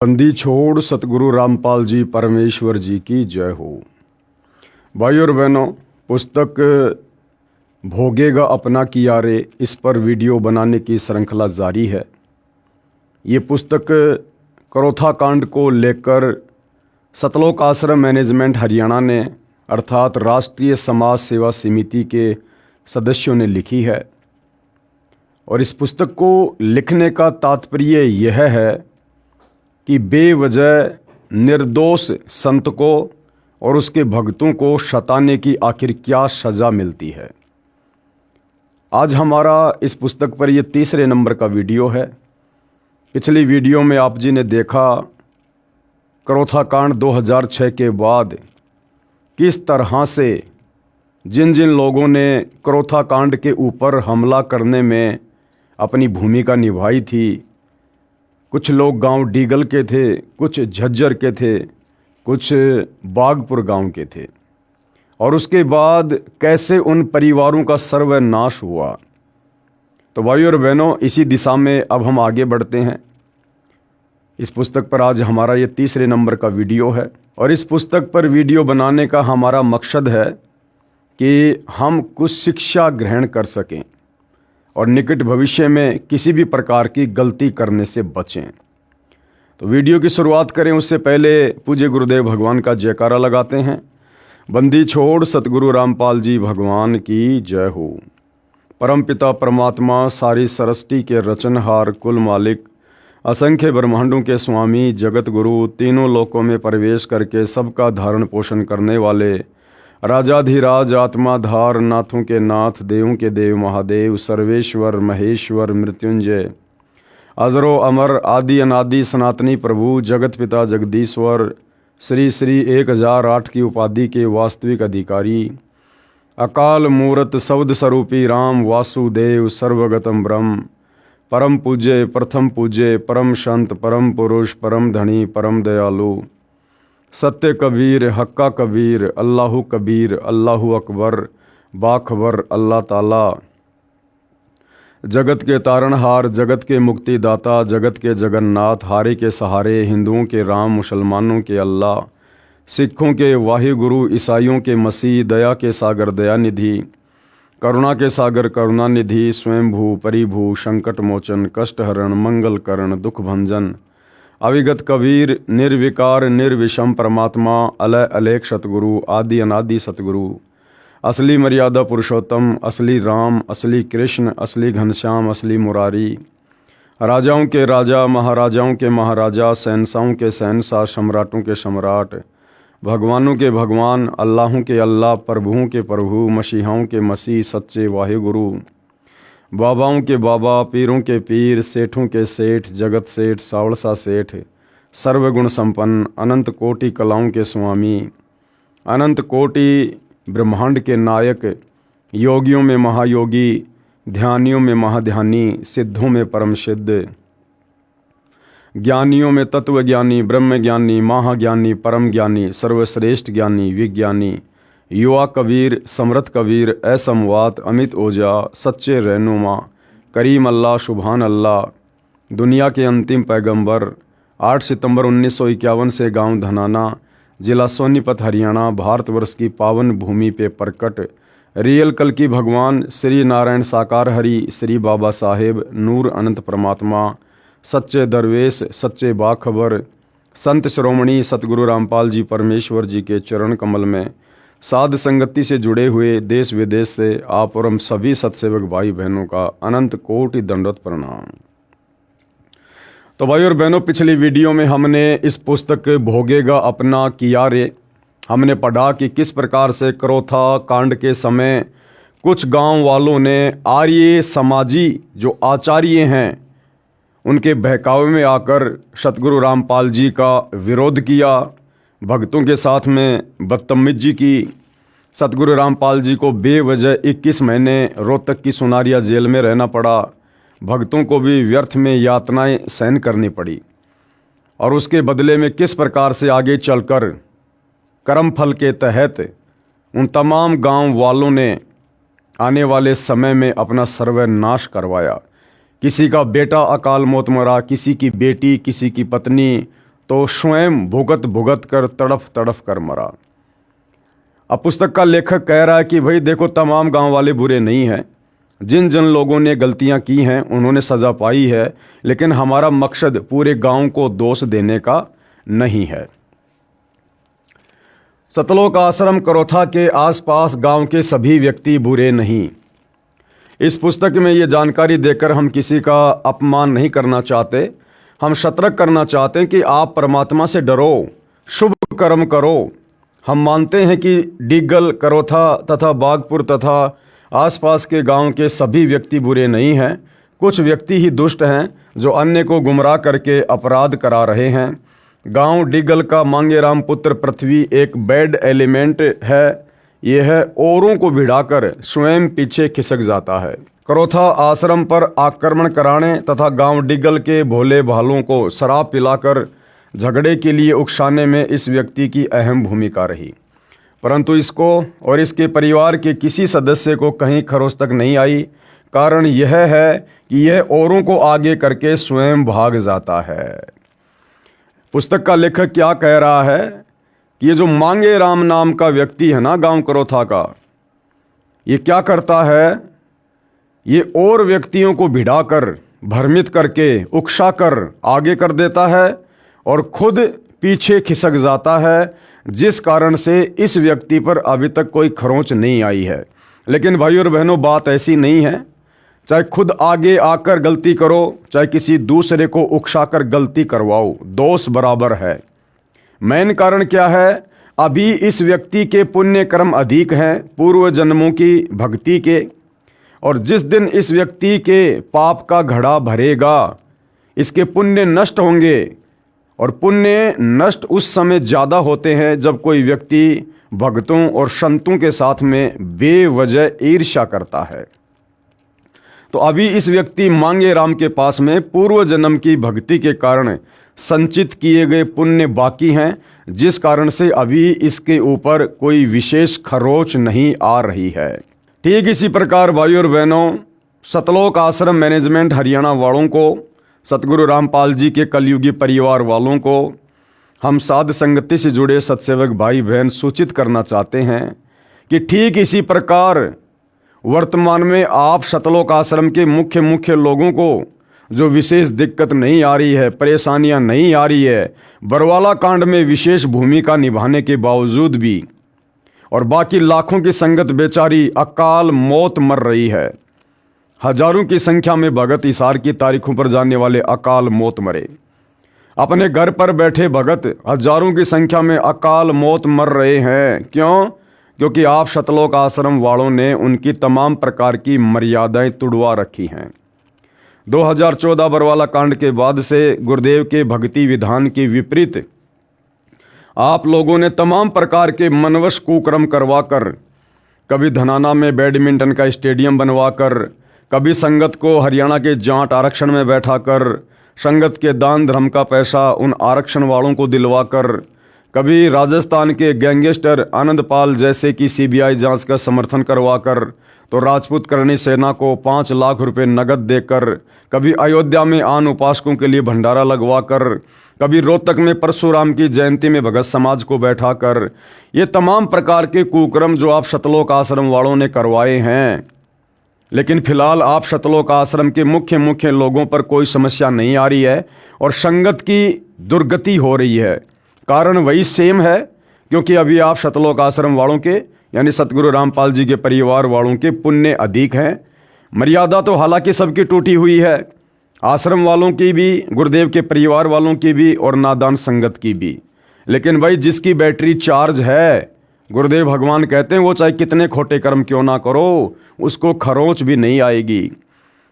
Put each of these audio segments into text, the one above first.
बंदी छोड़ सतगुरु रामपाल जी परमेश्वर जी की जय हो। भाइयों और बहनों, पुस्तक भोगेगा अपना किया रे, इस पर वीडियो बनाने की श्रृंखला जारी है। ये पुस्तक करोथा कांड को लेकर सतलोक आश्रम मैनेजमेंट हरियाणा ने अर्थात राष्ट्रीय समाज सेवा समिति के सदस्यों ने लिखी है। और इस पुस्तक को लिखने का तात्पर्य यह है कि बेवजह निर्दोष संत को और उसके भक्तों को सताने की आखिर क्या सज़ा मिलती है। आज हमारा इस पुस्तक पर यह तीसरे नंबर का वीडियो है। पिछली वीडियो में आप जी ने देखा करोथा कांड 2006 के बाद किस तरह से जिन जिन लोगों ने करोथा कांड के ऊपर हमला करने में अपनी भूमिका निभाई थी, कुछ लोग गांव डीगल के थे, कुछ झज्जर के थे, कुछ बागपुर गांव के थे, और उसके बाद कैसे उन परिवारों का सर्वनाश हुआ। तो भाइयों और बहनों, इसी दिशा में अब हम आगे बढ़ते हैं। इस पुस्तक पर आज हमारा ये तीसरे नंबर का वीडियो है और इस पुस्तक पर वीडियो बनाने का हमारा मकसद है कि हम कुछ शिक्षा ग्रहण कर सकें और निकट भविष्य में किसी भी प्रकार की गलती करने से बचें। तो वीडियो की शुरुआत करें उससे पहले पूज्य गुरुदेव भगवान का जयकारा लगाते हैं। बंदी छोड़ सतगुरु रामपाल जी भगवान की जय हो। परमपिता परमात्मा सारी सृष्टि के रचनहार, कुल मालिक, असंख्य ब्रह्मांडों के स्वामी, जगत गुरु, तीनों लोकों में प्रवेश करके सबका धारण पोषण करने वाले राजाधिराज, आत्माधार, नाथों के नाथ, देवों के देव महादेव, सर्वेश्वर महेश्वर मृत्युंजय, अजरो अमर, आदि अनादि सनातनी प्रभु, जगत पिता जगदीश्वर, श्री श्री 1008 की उपाधि के वास्तविक अधिकारी, अकाल मूरत शब्द स्वरूपी राम वासुदेव, सर्वगतम ब्रह्म, परम पूज्य, प्रथम पूज्य, परम संत, परम पुरुष, परम धनी, परम दयालु, सत्य कबीर, हक्का कबीर, अल्लाहु कबीर, अल्लाहु अकबर, बाखबर अल्लाह ताला, जगत के तारणहार, जगत के मुक्तिदाता, जगत के जगन्नाथ, हारे के सहारे, हिंदुओं के राम, मुसलमानों के अल्लाह, सिखों के वाहिगुरु, ईसाइयों के मसीह, दया के सागर दयानिधि, करुणा के सागर करुणानिधि, स्वयंभू परिभू, संकट मोचन, कष्टहरण, मंगलकरण, दुख भंजन, अविगत कबीर, निर्विकार निर्विषम परमात्मा, अलय अलेख सतगुरु, आदि अनादि सतगुरु, असली मर्यादा पुरुषोत्तम, असली राम, असली कृष्ण, असली घनश्याम, असली मुरारी, राजाओं के राजा, महाराजाओं के महाराजा, शहंशाहों के शहंशाह, सम्राटों के सम्राट, भगवानों के भगवान, अल्लाहों के अल्लाह, प्रभुओं के प्रभु, मसीहाओं के मसीह, सच्चे वाहिगुरु, बाबाओं के बाबा, पीरों के पीर, सेठों के सेठ, जगत सेठ, सावड़सा सेठ, सर्वगुण संपन्न, अनंत कोटि कलाओं के स्वामी, अनंत कोटि ब्रह्मांड के नायक, योगियों में महायोगी, ध्यानियों में महाध्यानी, सिद्धों में परम सिद्ध, ज्ञानियों में तत्वज्ञानी, ब्रह्म ज्ञानी, महाज्ञानी, परम ज्ञानी, सर्वश्रेष्ठ ज्ञानी, विज्ञानी, युवा कबीर, समृत कबीर, असमवात, अमित ओजा, सच्चे रहनुमा, करीम अल्लाह, सुभान अल्लाह, दुनिया के अंतिम पैगंबर, 8 सितंबर 1951 से गांव धनाना, जिला सोनीपत, हरियाणा, भारतवर्ष की पावन भूमि पे प्रकट रियल कल की भगवान श्री नारायण साकार हरि, श्री बाबा साहेब, नूर अनंत परमात्मा, सच्चे दरवेश, सच्चे बाखबर, संत श्रोमणी सतगुरु रामपाल जी परमेश्वर जी के चरण कमल में साध संगति से जुड़े हुए देश विदेश से आप और हम सभी सत्सेवक भाई बहनों का अनंत कोटि दंडवत प्रणाम। तो भाई और बहनों, पिछली वीडियो में हमने इस पुस्तक भोगेगा अपना किया रे, हमने पढ़ा कि किस प्रकार से करोथा कांड के समय कुछ गांव वालों ने आर्य समाजी जो आचार्य हैं उनके बहकावे में आकर सतगुरु रामपाल जी का विरोध किया, भक्तों के साथ में बदतमीजी की। सतगुरु रामपाल जी को बेवजह 21 महीने रोहतक की सुनारिया जेल में रहना पड़ा, भक्तों को भी व्यर्थ में यातनाएं सहन करनी पड़ी। और उसके बदले में किस प्रकार से आगे चलकर कर्मफल के तहत उन तमाम गांव वालों ने आने वाले समय में अपना सर्वनाश करवाया। किसी का बेटा अकाल मौत मरा, किसी की बेटी, किसी की पत्नी, तो स्वयं भुगत भुगत कर तड़फ तड़फ कर मरा। अब पुस्तक का लेखक कह रहा है कि भाई देखो, तमाम गांव वाले बुरे नहीं हैं, जिन जिन लोगों ने गलतियां की हैं उन्होंने सज़ा पाई है, लेकिन हमारा मकसद पूरे गांव को दोष देने का नहीं है। सतलोक आश्रम करोथा के आसपास गांव के सभी व्यक्ति बुरे नहीं। इस पुस्तक में ये जानकारी देकर हम किसी का अपमान नहीं करना चाहते, हम सतर्क करना चाहते हैं कि आप परमात्मा से डरो, शुभ कर्म करो। हम मानते हैं कि डिग्गल, करोथा तथा बागपुर तथा आसपास के गांव के सभी व्यक्ति बुरे नहीं हैं। कुछ व्यक्ति ही दुष्ट हैं जो अन्य को गुमराह करके अपराध करा रहे हैं। गांव डिग्गल का मांगेराम पुत्र पृथ्वी एक बैड एलिमेंट है। यह औरों को भिड़ाकर स्वयं पीछे खिसक जाता है। करोथा आश्रम पर आक्रमण कराने तथा गांव डिग्गल के भोले भालों को शराब पिलाकर झगड़े के लिए उकसाने में इस व्यक्ति की अहम भूमिका रही, परंतु इसको और इसके परिवार के किसी सदस्य को कहीं खरोच तक नहीं आई। कारण यह है कि यह औरों को आगे करके स्वयं भाग जाता है। पुस्तक का लेखक क्या कह रहा है कि ये जो मांगेराम नाम का व्यक्ति है ना गांव करोथा का, ये क्या करता है, ये और व्यक्तियों को भिड़ाकर, भ्रमित करके, उकसाकर आगे कर देता है और खुद पीछे खिसक जाता है, जिस कारण से इस व्यक्ति पर अभी तक कोई खरोंच नहीं आई है। लेकिन भाइयों और बहनों, बात ऐसी नहीं है। चाहे खुद आगे आकर गलती करो, चाहे किसी दूसरे को उकसाकर गलती करवाओ, दोष बराबर है। मेन कारण क्या है, अभी इस व्यक्ति के पुण्य कर्म अधिक हैं पूर्व जन्मों की भक्ति के, और जिस दिन इस व्यक्ति के पाप का घड़ा भरेगा, इसके पुण्य नष्ट होंगे। और पुण्य नष्ट उस समय ज़्यादा होते हैं जब कोई व्यक्ति भक्तों और संतों के साथ में बेवजह ईर्ष्या करता है। तो अभी इस व्यक्ति मांगेराम के पास में पूर्व जन्म की भक्ति के कारण संचित किए गए पुण्य बाकी हैं, जिस कारण से अभी इसके ऊपर कोई विशेष खरोच नहीं आ रही है। ठीक इसी प्रकार भाइयों और बहनों, सतलोक आश्रम मैनेजमेंट हरियाणा वालों को, सतगुरु रामपाल जी के कलयुगी परिवार वालों को, हम साध संगति से जुड़े सत्सेवक भाई बहन सूचित करना चाहते हैं कि ठीक इसी प्रकार वर्तमान में आप सतलोक आश्रम के मुख्य लोगों को जो विशेष दिक्कत नहीं आ रही है, परेशानियां नहीं आ रही है, बरवाला कांड में विशेष भूमिका निभाने के बावजूद भी, और बाकी लाखों की संगत बेचारी अकाल मौत मर रही है। हजारों की संख्या में भगत इसार की तारीखों पर जाने वाले अकाल मौत मरे। अपने घर पर बैठे भगत हजारों की संख्या में अकाल मौत मर रहे हैं। क्यों? क्योंकि आप सतलोक आश्रम वालों ने उनकी तमाम प्रकार की मर्यादाएं तुड़वा रखी हैं। 2014 बरवाला कांड के बाद से गुरुदेव के भक्ति विधान के विपरीत आप लोगों ने तमाम प्रकार के मनवश कुकर्म करवाकर, कभी धनाना में बैडमिंटन का स्टेडियम बनवाकर, कभी संगत को हरियाणा के जाट आरक्षण में बैठाकर, संगत के दान धर्म का पैसा उन आरक्षण वालों को दिलवाकर, कभी राजस्थान के गैंगस्टर आनंदपाल जैसे की सीबीआई जांच का समर्थन करवाकर, तो राजपूत करणी सेना को 5 लाख रुपए नगद देकर, कभी अयोध्या में आन उपासकों के लिए भंडारा लगवाकर, कभी रोहतक में परशुराम की जयंती में भगत समाज को बैठाकर, ये तमाम प्रकार के कुकर्म जो आप सतलोक आश्रम वालों ने करवाए हैं। लेकिन फिलहाल आप सतलोक आश्रम के मुख्य लोगों पर कोई समस्या नहीं आ रही है और संगत की दुर्गति हो रही है। कारण वही सेम है, क्योंकि अभी आप सतलोक आश्रम वालों के यानी सतगुरु रामपाल जी के परिवार वालों के पुण्य अधिक हैं। मर्यादा तो हालांकि सबकी टूटी हुई है, आश्रम वालों की भी, गुरुदेव के परिवार वालों की भी और नादान संगत की भी। लेकिन भाई जिसकी बैटरी चार्ज है, गुरुदेव भगवान कहते हैं वो चाहे कितने खोटे कर्म क्यों ना करो, उसको खरोंच भी नहीं आएगी।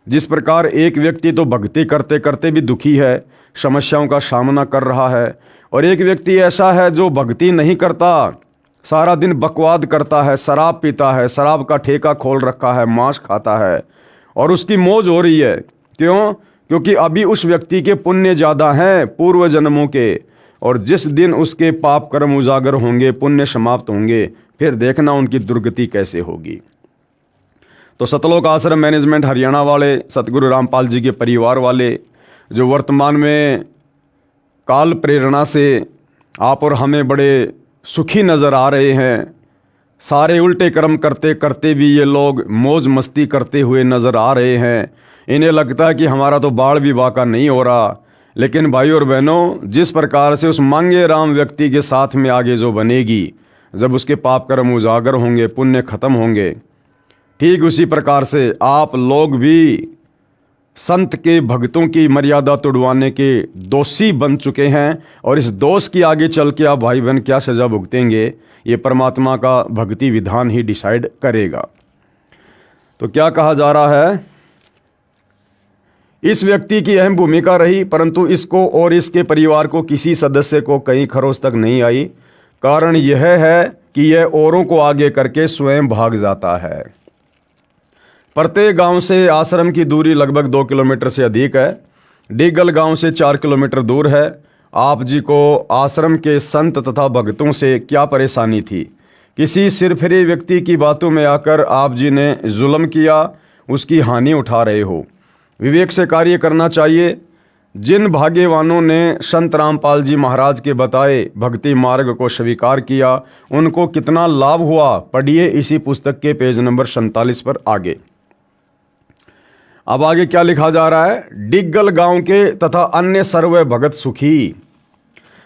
जिस प्रकार एक व्यक्ति तो भक्ति करते करते भी दुखी है, समस्याओं का सामना कर रहा है, और एक व्यक्ति ऐसा है जो भक्ति नहीं करता, सारा दिन बकवाद करता है, शराब पीता है, शराब का ठेका खोल रखा है, मांस खाता है और उसकी मौज हो रही है। क्यों? क्योंकि अभी उस व्यक्ति के पुण्य ज़्यादा हैं पूर्व जन्मों के, और जिस दिन उसके पाप कर्म उजागर होंगे, पुण्य समाप्त होंगे, फिर देखना उनकी दुर्गति कैसे होगी। तो सतलोक आश्रम मैनेजमेंट हरियाणा वाले, सतगुरु रामपाल जी के परिवार वाले जो वर्तमान में काल प्रेरणा से आप और हमें बड़े सुखी नज़र आ रहे हैं। सारे उल्टे कर्म करते करते भी ये लोग मौज मस्ती करते हुए नज़र आ रहे हैं। इन्हें लगता है कि हमारा तो बाढ़ भी वाक़ा नहीं हो रहा। लेकिन भाई और बहनों, जिस प्रकार से उस मांगे राम व्यक्ति के साथ में आगे जो बनेगी, जब उसके पाप कर्म उजागर होंगे, पुण्य खत्म होंगे, ठीक उसी प्रकार से आप लोग भी संत के भक्तों की मर्यादा तोड़वाने के दोषी बन चुके हैं। और इस दोष की आगे चल के आप भाई बहन क्या सज़ा भुगतेंगे, ये परमात्मा का भक्ति विधान ही डिसाइड करेगा। तो क्या कहा जा रहा है, इस व्यक्ति की अहम भूमिका रही, परंतु इसको और इसके परिवार को किसी सदस्य को कहीं खरोच तक नहीं आई। कारण यह है कि यह औरों को आगे करके स्वयं भाग जाता है। प्रत्येक गांव से आश्रम की दूरी लगभग 2 किलोमीटर से अधिक है। डिगल गांव से 4 किलोमीटर दूर है। आप जी को आश्रम के संत तथा भक्तों से क्या परेशानी थी? किसी सिरफिरे व्यक्ति की बातों में आकर आप जी ने जुल्म किया, उसकी हानि उठा रहे हो। विवेक से कार्य करना चाहिए। जिन भाग्यवानों ने संत रामपाल जी महाराज के बताए भक्ति मार्ग को स्वीकार किया, उनको कितना लाभ हुआ, पढ़िए इसी पुस्तक के पेज नंबर 47 पर आगे। अब आगे क्या लिखा जा रहा है, डिग्गल गांव के तथा अन्य सर्व भगत सुखी।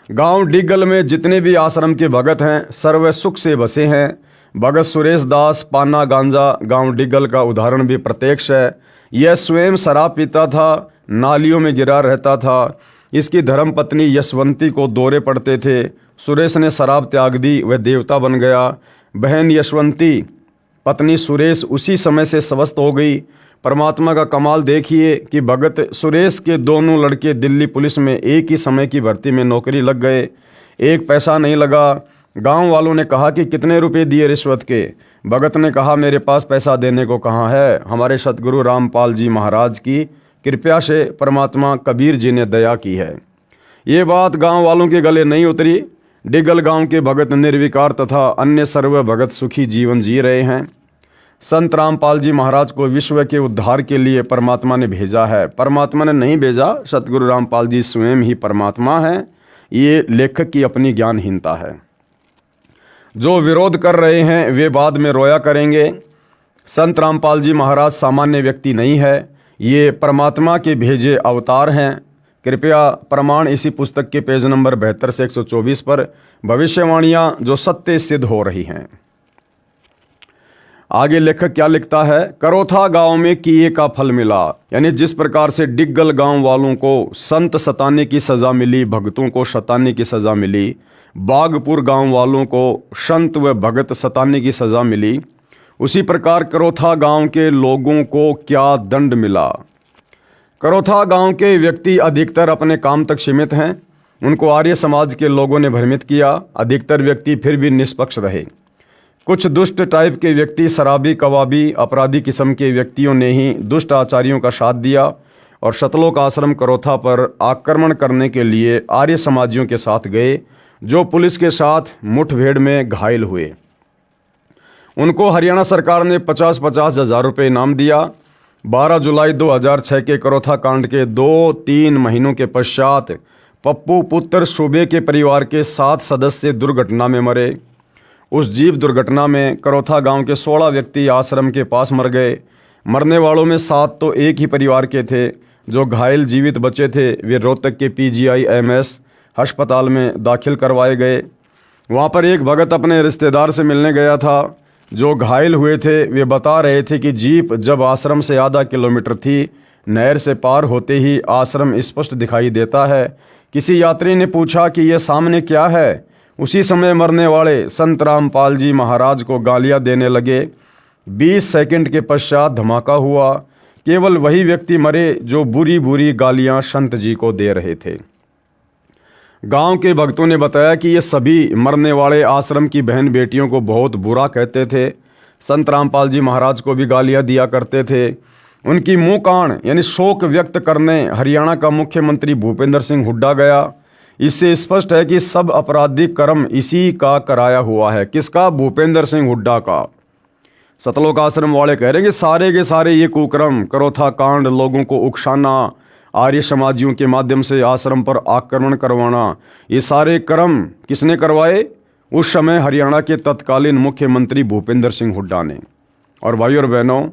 गांव डिग्गल में जितने भी आश्रम के भगत हैं, सर्व सुख से बसे हैं। भगत सुरेश दास पाना गांजा गांव डिग्गल का उदाहरण भी प्रत्यक्ष है। यह स्वयं शराब पीता था, नालियों में गिरा रहता था। इसकी धर्मपत्नी यशवंती को दौरे पड़ते थे। सुरेश ने शराब त्याग दी, वह देवता बन गया। बहन यशवंती पत्नी सुरेश उसी समय से स्वस्थ हो गई। परमात्मा का कमाल देखिए कि भगत सुरेश के दोनों लड़के दिल्ली पुलिस में एक ही समय की भर्ती में नौकरी लग गए। एक पैसा नहीं लगा। गांव वालों ने कहा कि कितने रुपए दिए रिश्वत के? भगत ने कहा मेरे पास पैसा देने को कहाँ है, हमारे सतगुरु रामपाल जी महाराज की कृपया से परमात्मा कबीर जी ने दया की है। ये बात गांव वालों के गले नहीं उतरी। डिगल गांव के भगत निर्विकार तथा अन्य सर्व भगत सुखी जीवन जी रहे हैं। संत रामपाल जी महाराज को विश्व के उद्धार के लिए परमात्मा ने भेजा है। परमात्मा ने नहीं भेजा, सतगुरु रामपाल जी स्वयं ही परमात्मा हैं। ये लेखक की अपनी ज्ञानहीनता है। जो विरोध कर रहे हैं वे बाद में रोया करेंगे। संत रामपाल जी महाराज सामान्य व्यक्ति नहीं है, ये परमात्मा के भेजे अवतार हैं। कृपया प्रमाण इसी पुस्तक के पेज नंबर 72 से 124 पर भविष्यवाणियां जो सत्य सिद्ध हो रही हैं। आगे लेखक क्या लिखता है, करोथा गांव में किए का फल मिला। यानी जिस प्रकार से डिग्गल गांव वालों को संत सताने की सज़ा मिली, भक्तों को सताने की सज़ा मिली, बागपुर गांव वालों को संत व भगत सताने की सज़ा मिली, उसी प्रकार करोथा गांव के लोगों को क्या दंड मिला। करोथा गांव के व्यक्ति अधिकतर अपने काम तक सीमित हैं। उनको आर्य समाज के लोगों ने भ्रमित किया। अधिकतर व्यक्ति फिर भी निष्पक्ष रहे। कुछ दुष्ट टाइप के व्यक्ति, शराबी, कवाबी, अपराधी किस्म के व्यक्तियों ने ही दुष्ट आचार्यों का साथ दिया और शतलोक आश्रम करोथा पर आक्रमण करने के लिए आर्य समाजियों के साथ गए, जो पुलिस के साथ मुठभेड़ में घायल हुए। उनको हरियाणा सरकार ने 50-50 हज़ार रुपये इनाम दिया। 12 जुलाई 2006 के करोथा कांड के 2-3 महीनों के पश्चात पप्पू पुत्र सूबे के परिवार के 7 सदस्य दुर्घटना में मरे। उस जीप दुर्घटना में करोथा गांव के 16 व्यक्ति आश्रम के पास मर गए। मरने वालों में 7 तो एक ही परिवार के थे। जो घायल जीवित बचे थे वे रोहतक के PGI-MS अस्पताल में दाखिल करवाए गए। वहाँ पर एक भगत अपने रिश्तेदार से मिलने गया था। जो घायल हुए थे वे बता रहे थे कि जीप जब आश्रम से आधा किलोमीटर थी, नहर से पार होते ही आश्रम स्पष्ट दिखाई देता है। किसी यात्री ने पूछा कि यह सामने क्या है। उसी समय मरने वाले संत रामपाल जी महाराज को गालियां देने लगे। 20 सेकंड के पश्चात धमाका हुआ। केवल वही व्यक्ति मरे जो बुरी बुरी गालियां संत जी को दे रहे थे। गांव के भक्तों ने बताया कि ये सभी मरने वाले आश्रम की बहन बेटियों को बहुत बुरा कहते थे। संत रामपाल जी महाराज को भी गालियां दिया करते थे। उनकी मुँह कान यानी शोक व्यक्त करने हरियाणा का मुख्यमंत्री भूपेंद्र सिंह हुड्डा गया। इससे स्पष्ट है कि सब आपराधिक कर्म इसी का कराया हुआ है। किसका? भूपेंद्र सिंह हुड्डा का। सतलोक आश्रम वाले कह रहे हैं कि सारे के सारे ये कुकर्म, करोथा कांड, लोगों को उकसाना, आर्य समाजियों के माध्यम से आश्रम पर आक्रमण करवाना, ये सारे कर्म किसने करवाए? उस समय हरियाणा के तत्कालीन मुख्यमंत्री भूपेंद्र सिंह हुड्डा ने। और भाई और बहनों,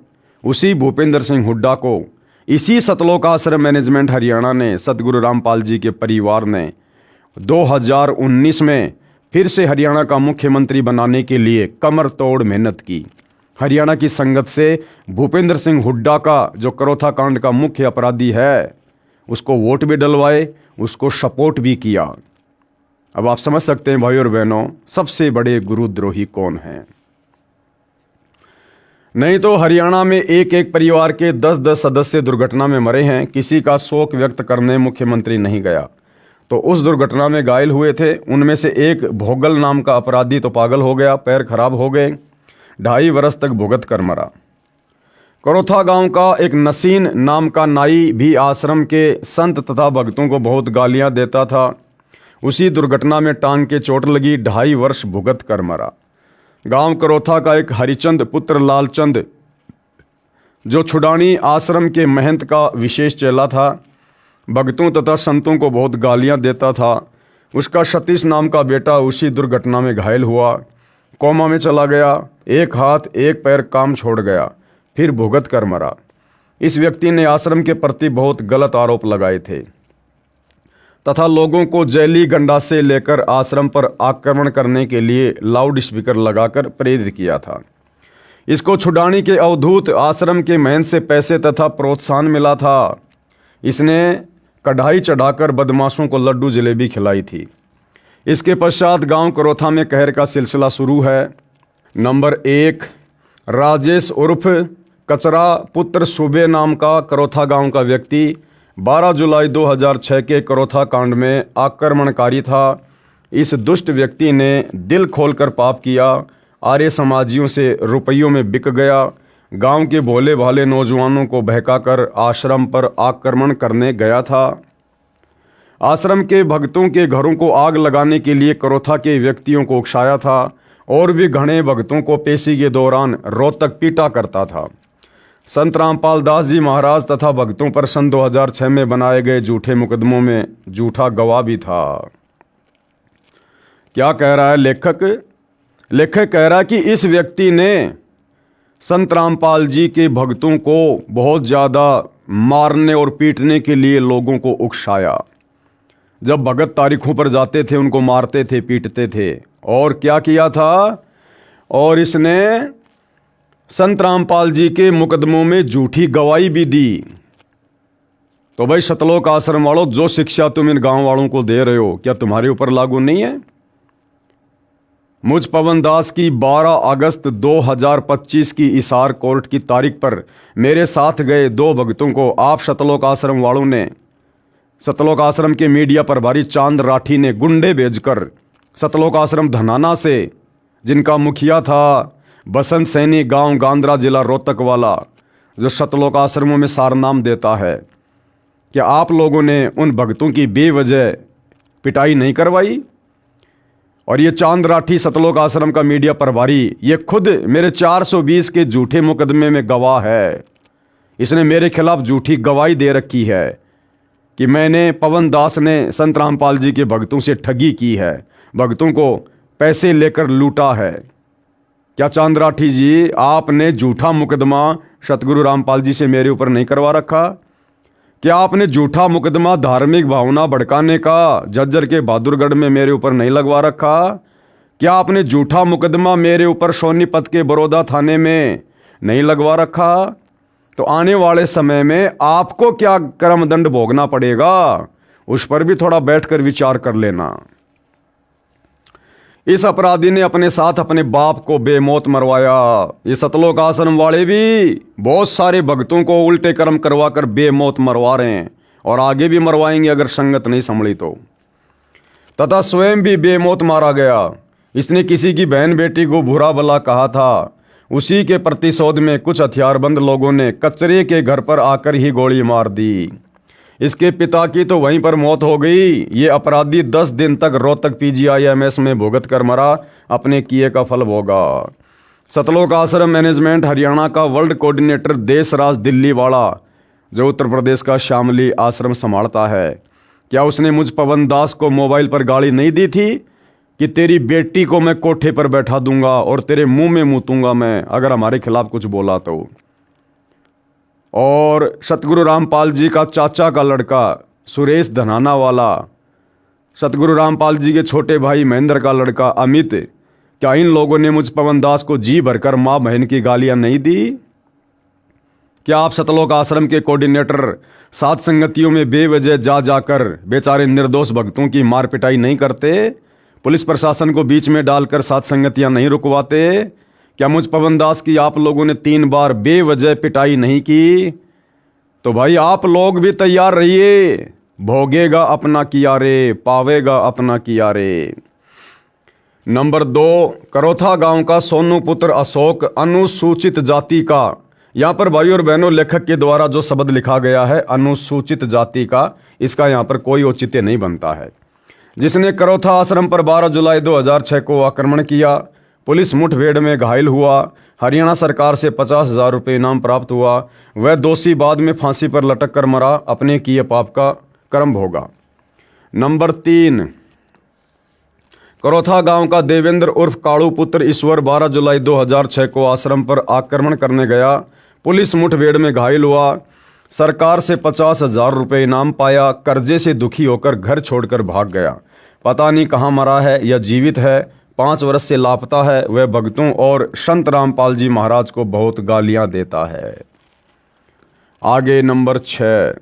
उसी भूपेंद्र सिंह हुड्डा को इसी सतलोक आश्रम मैनेजमेंट हरियाणा ने, सतगुरु रामपाल जी के परिवार ने 2019 में फिर से हरियाणा का मुख्यमंत्री बनाने के लिए कमर तोड़ मेहनत की। हरियाणा की संगत से भूपेंद्र सिंह हुड्डा का, जो करोथा कांड का मुख्य अपराधी है, उसको वोट भी डलवाए, उसको सपोर्ट भी किया। अब आप समझ सकते हैं भाई और बहनों, सबसे बड़े गुरुद्रोही कौन हैं। नहीं तो हरियाणा में एक एक परिवार के 10-10 सदस्य दुर्घटना में मरे हैं। किसी का शोक व्यक्त करने मुख्यमंत्री नहीं गया। तो उस दुर्घटना में घायल हुए थे, उनमें से एक भोगल नाम का अपराधी तो पागल हो गया, पैर खराब हो गए, 2.5 वर्ष तक भुगत कर मरा। करोथा गांव का एक नसीन नाम का नाई भी आश्रम के संत तथा भक्तों को बहुत गालियां देता था। उसी दुर्घटना में टांग के चोट लगी, 2.5 वर्ष भुगत कर मरा। गांव करोथा का एक हरिचंद पुत्र लालचंद, जो छुडानी आश्रम के महंत का विशेष चेला था, भक्तों तथा संतों को बहुत गालियां देता था। उसका सतीश नाम का बेटा उसी दुर्घटना में घायल हुआ, कोमा में चला गया, एक हाथ एक पैर काम छोड़ गया, फिर भुगत कर मरा। इस व्यक्ति ने आश्रम के प्रति बहुत गलत आरोप लगाए थे तथा लोगों को जैली गंडासे लेकर आश्रम पर आक्रमण करने के लिए लाउड स्पीकर लगाकर प्रेरित किया था। इसको छुड़ाने के अवधूत आश्रम के महंत से पैसे तथा प्रोत्साहन मिला था। इसने कढ़ाई चढ़ाकर बदमाशों को लड्डू जलेबी खिलाई थी। इसके पश्चात गांव करोथा में कहर का सिलसिला शुरू है। नंबर 1, राजेश उर्फ कचरा पुत्र सुबे नाम का करोथा गांव का व्यक्ति 12 जुलाई 2006 के करोथा कांड में आक्रमणकारी था। इस दुष्ट व्यक्ति ने दिल खोलकर पाप किया, आर्य समाजियों से रुपयों में बिक गया, गांव के भोले भाले नौजवानों को बहकाकर आश्रम पर आक्रमण करने गया था। आश्रम के भक्तों के घरों को आग लगाने के लिए करोथा के व्यक्तियों को उकसाया था और भी घने भक्तों को पेशी के दौरान रोहतक पीटा करता था। संत रामपाल दास जी महाराज तथा भक्तों पर सन 2006 में बनाए गए झूठे मुकदमों में झूठा गवाह भी था। क्या कह रहा है लेखक? लेखक कह रहा है कि इस व्यक्ति ने संत रामपाल जी के भक्तों को बहुत ज़्यादा मारने और पीटने के लिए लोगों को उकसाया। जब भगत तारीखों पर जाते थे उनको मारते थे, पीटते थे। और क्या किया था? और इसने संत रामपाल जी के मुकदमों में झूठी गवाही भी दी। तो भाई सतलोक आश्रम वालों, जो शिक्षा तुम इन गांव वालों को दे रहे हो, क्या तुम्हारे ऊपर लागू नहीं है? मुझ पवन दास की 12 अगस्त 2025 की इसार कोर्ट की तारीख पर मेरे साथ गए 2 भक्तों को आप सतलोक आश्रम वालों ने, सतलोक आश्रम के मीडिया प्रभारी चांद राठी ने गुंडे भेजकर सतलोक आश्रम धनाना से, जिनका मुखिया था बसंत सैनी गांव गांद्रा जिला रोहतक वाला, जो सतलोक आश्रमों में सारनाम देता है, क्या आप लोगों ने उन भक्तों की बेवजह पिटाई नहीं करवाई? और ये चांद राठी सतलोक आश्रम का मीडिया प्रभारी, ये खुद मेरे 420 के झूठे मुकदमे में गवाह है। इसने मेरे खिलाफ झूठी गवाही दे रखी है कि मैंने, पवन दास ने संत रामपाल जी के भक्तों से ठगी की है, भक्तों को पैसे लेकर लूटा है। क्या चांद राठी जी, आपने झूठा मुकदमा सतगुरु रामपाल जी से मेरे ऊपर नहीं करवा रखा? क्या आपने झूठा मुकदमा धार्मिक भावना भड़काने का झज्जर के बहादुरगढ़ में मेरे ऊपर नहीं लगवा रखा? क्या आपने झूठा मुकदमा मेरे ऊपर सोनीपत के बड़ौदा थाने में नहीं लगवा रखा? तो आने वाले समय में आपको क्या कर्मदंड भोगना पड़ेगा, उस पर भी थोड़ा बैठकर विचार कर लेना। इस अपराधी ने अपने साथ अपने बाप को बेमौत मरवाया। ये सतलोक आश्रम वाले भी बहुत सारे भक्तों को उल्टे कर्म करवाकर बेमौत मरवा रहे हैं और आगे भी मरवाएंगे अगर संगत नहीं संभली तो। तथा स्वयं भी बेमौत मारा गया। इसने किसी की बहन बेटी को बुरा भला कहा था। उसी के प्रतिशोध में कुछ हथियारबंद लोगों ने कचरे के घर पर आकर ही गोली मार दी। इसके पिता की तो वहीं पर मौत हो गई। ये अपराधी 10 दिन तक रोहतक PGIMS में भुगत कर मरा, अपने किए का फल भोगा। सतलोक आश्रम मैनेजमेंट हरियाणा का वर्ल्ड कोऑर्डिनेटर देशराज दिल्ली वाला जो उत्तर प्रदेश का शामली आश्रम संभालता है, क्या उसने मुझ पवन दास को मोबाइल पर गाली नहीं दी थी कि तेरी बेटी को मैं कोठे पर बैठा दूंगा और तेरे मुंह में मूतूंगा मैं अगर हमारे खिलाफ कुछ बोला तो। और सतगुरु रामपाल जी का चाचा का लड़का सुरेश धनाना वाला, सतगुरु रामपाल जी के छोटे भाई महेंद्र का लड़का अमित, क्या इन लोगों ने मुझ पवन दास को जी भरकर माँ बहन की गालियां नहीं दी? क्या आप सतलोक आश्रम के कोऑर्डिनेटर साध संगतियों में बेवजह जा जाकर बेचारे निर्दोष भक्तों की मार पिटाई नहीं करते? पुलिस प्रशासन को बीच में डालकर साध संगतियां नहीं रुकवाते? क्या मुझ पवन दास की आप लोगों ने 3 बार बेवजह पिटाई नहीं की? तो भाई आप लोग भी तैयार रहिए, भोगेगा अपना किया रे, पावेगा अपना किया रे। नंबर 2, करोथा गांव का सोनू पुत्र अशोक अनुसूचित जाति का। यहाँ पर भाई और बहनों लेखक के द्वारा जो शब्द लिखा गया है अनुसूचित जाति का, इसका यहाँ पर कोई औचित्य नहीं बनता है। जिसने करोथा आश्रम पर 12 जुलाई 2006 को आक्रमण किया, पुलिस मुठभेड़ में घायल हुआ, हरियाणा सरकार से 50,000 रुपये इनाम प्राप्त हुआ, वह दोषी बाद में फांसी पर लटक कर मरा, अपने किए पाप का कर्म भोगा। नंबर 3, करोथा गांव का देवेंद्र उर्फ काड़ू पुत्र ईश्वर 12 जुलाई 2006 को आश्रम पर आक्रमण करने गया, पुलिस मुठभेड़ में घायल हुआ, सरकार से 50,000 रुपये इनाम पाया, कर्जे से दुखी होकर घर छोड़कर भाग गया। पता नहीं कहाँ मरा है या जीवित है, 5 वर्ष से लापता है। वह भक्तों और संत रामपाल जी महाराज को बहुत गालियां देता है। आगे नंबर 6,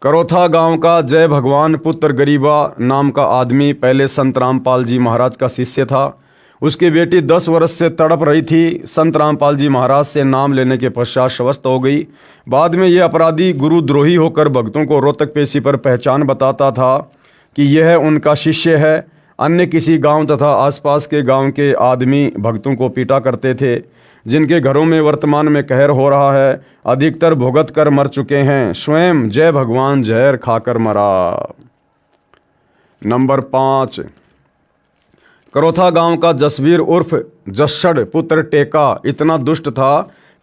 करोथा गांव का जय भगवान पुत्र गरीबा नाम का आदमी पहले संत रामपाल जी महाराज का शिष्य था। उसकी बेटी 10 वर्ष से तड़प रही थी। संत रामपाल जी महाराज से नाम लेने के पश्चात स्वस्थ हो गई। बाद में यह अपराधी गुरुद्रोही होकर भक्तों को रोहतक पेशी पर पहचान बताता था कि यह उनका शिष्य है। अन्य किसी गांव तथा आसपास के गांव के आदमी भक्तों को पीटा करते थे। जिनके घरों में वर्तमान में कहर हो रहा है, अधिकतर भुगत कर मर चुके हैं। स्वयं जय भगवान जहर खाकर मरा। नंबर 5, करोथा गांव का जसवीर उर्फ जस्सड़ पुत्र टेका इतना दुष्ट था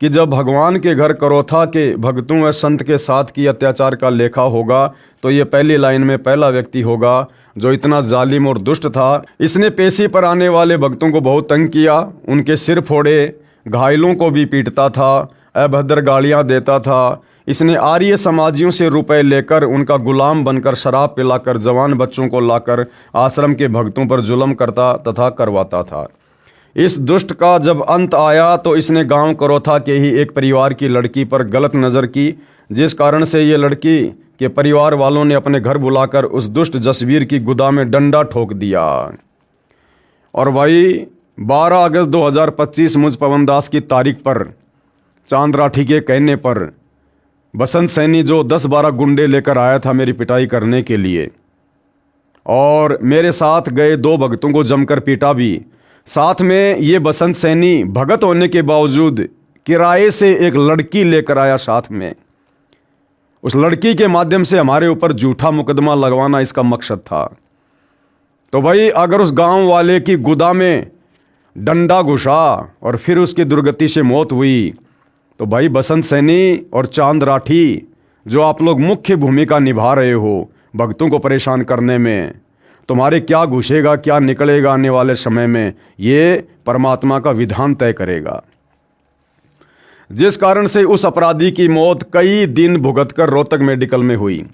कि जब भगवान के घर करोथा के भक्तों व संत के साथ की अत्याचार का लेखा होगा तो ये पहली लाइन में पहला व्यक्ति होगा जो इतना जालिम और दुष्ट था। इसने पेशी पर आने वाले भक्तों को बहुत तंग किया, उनके सिर फोड़े, घायलों को भी पीटता था, अभद्र गालियां देता था। इसने आर्य समाजियों से रुपए लेकर उनका गुलाम बनकर शराब पिलाकर जवान बच्चों को लाकर आश्रम के भक्तों पर जुल्म करता तथा करवाता था। इस दुष्ट का जब अंत आया तो इसने गांव करोथा के ही एक परिवार की लड़की पर गलत नज़र की, जिस कारण से ये लड़की के परिवार वालों ने अपने घर बुलाकर उस दुष्ट जसवीर की गुदा में डंडा ठोक दिया। और भाई 12 अगस्त 2025 मुझ पवन दास की तारीख पर चांद राठी के कहने पर बसंत सैनी जो 10-12 गुंडे लेकर आया था मेरी पिटाई करने के लिए, और मेरे साथ गए 2 भक्तों को जमकर पीटा भी। साथ में ये बसंत सैनी भगत होने के बावजूद किराए से एक लड़की लेकर आया साथ में। उस लड़की के माध्यम से हमारे ऊपर झूठा मुकदमा लगवाना इसका मकसद था। तो भाई अगर उस गांव वाले की गुदा में डंडा घुसा और फिर उसकी दुर्गति से मौत हुई तो भाई बसंत सैनी और चांद राठी जो आप लोग मुख्य भूमिका निभा रहे हो भक्तों को परेशान करने में, तुम्हारे क्या घुसेगा क्या निकलेगा आने वाले समय में, ये परमात्मा का विधान तय करेगा। जिस कारण से उस अपराधी की मौत कई दिन भुगतकर रोहतक मेडिकल में हुई।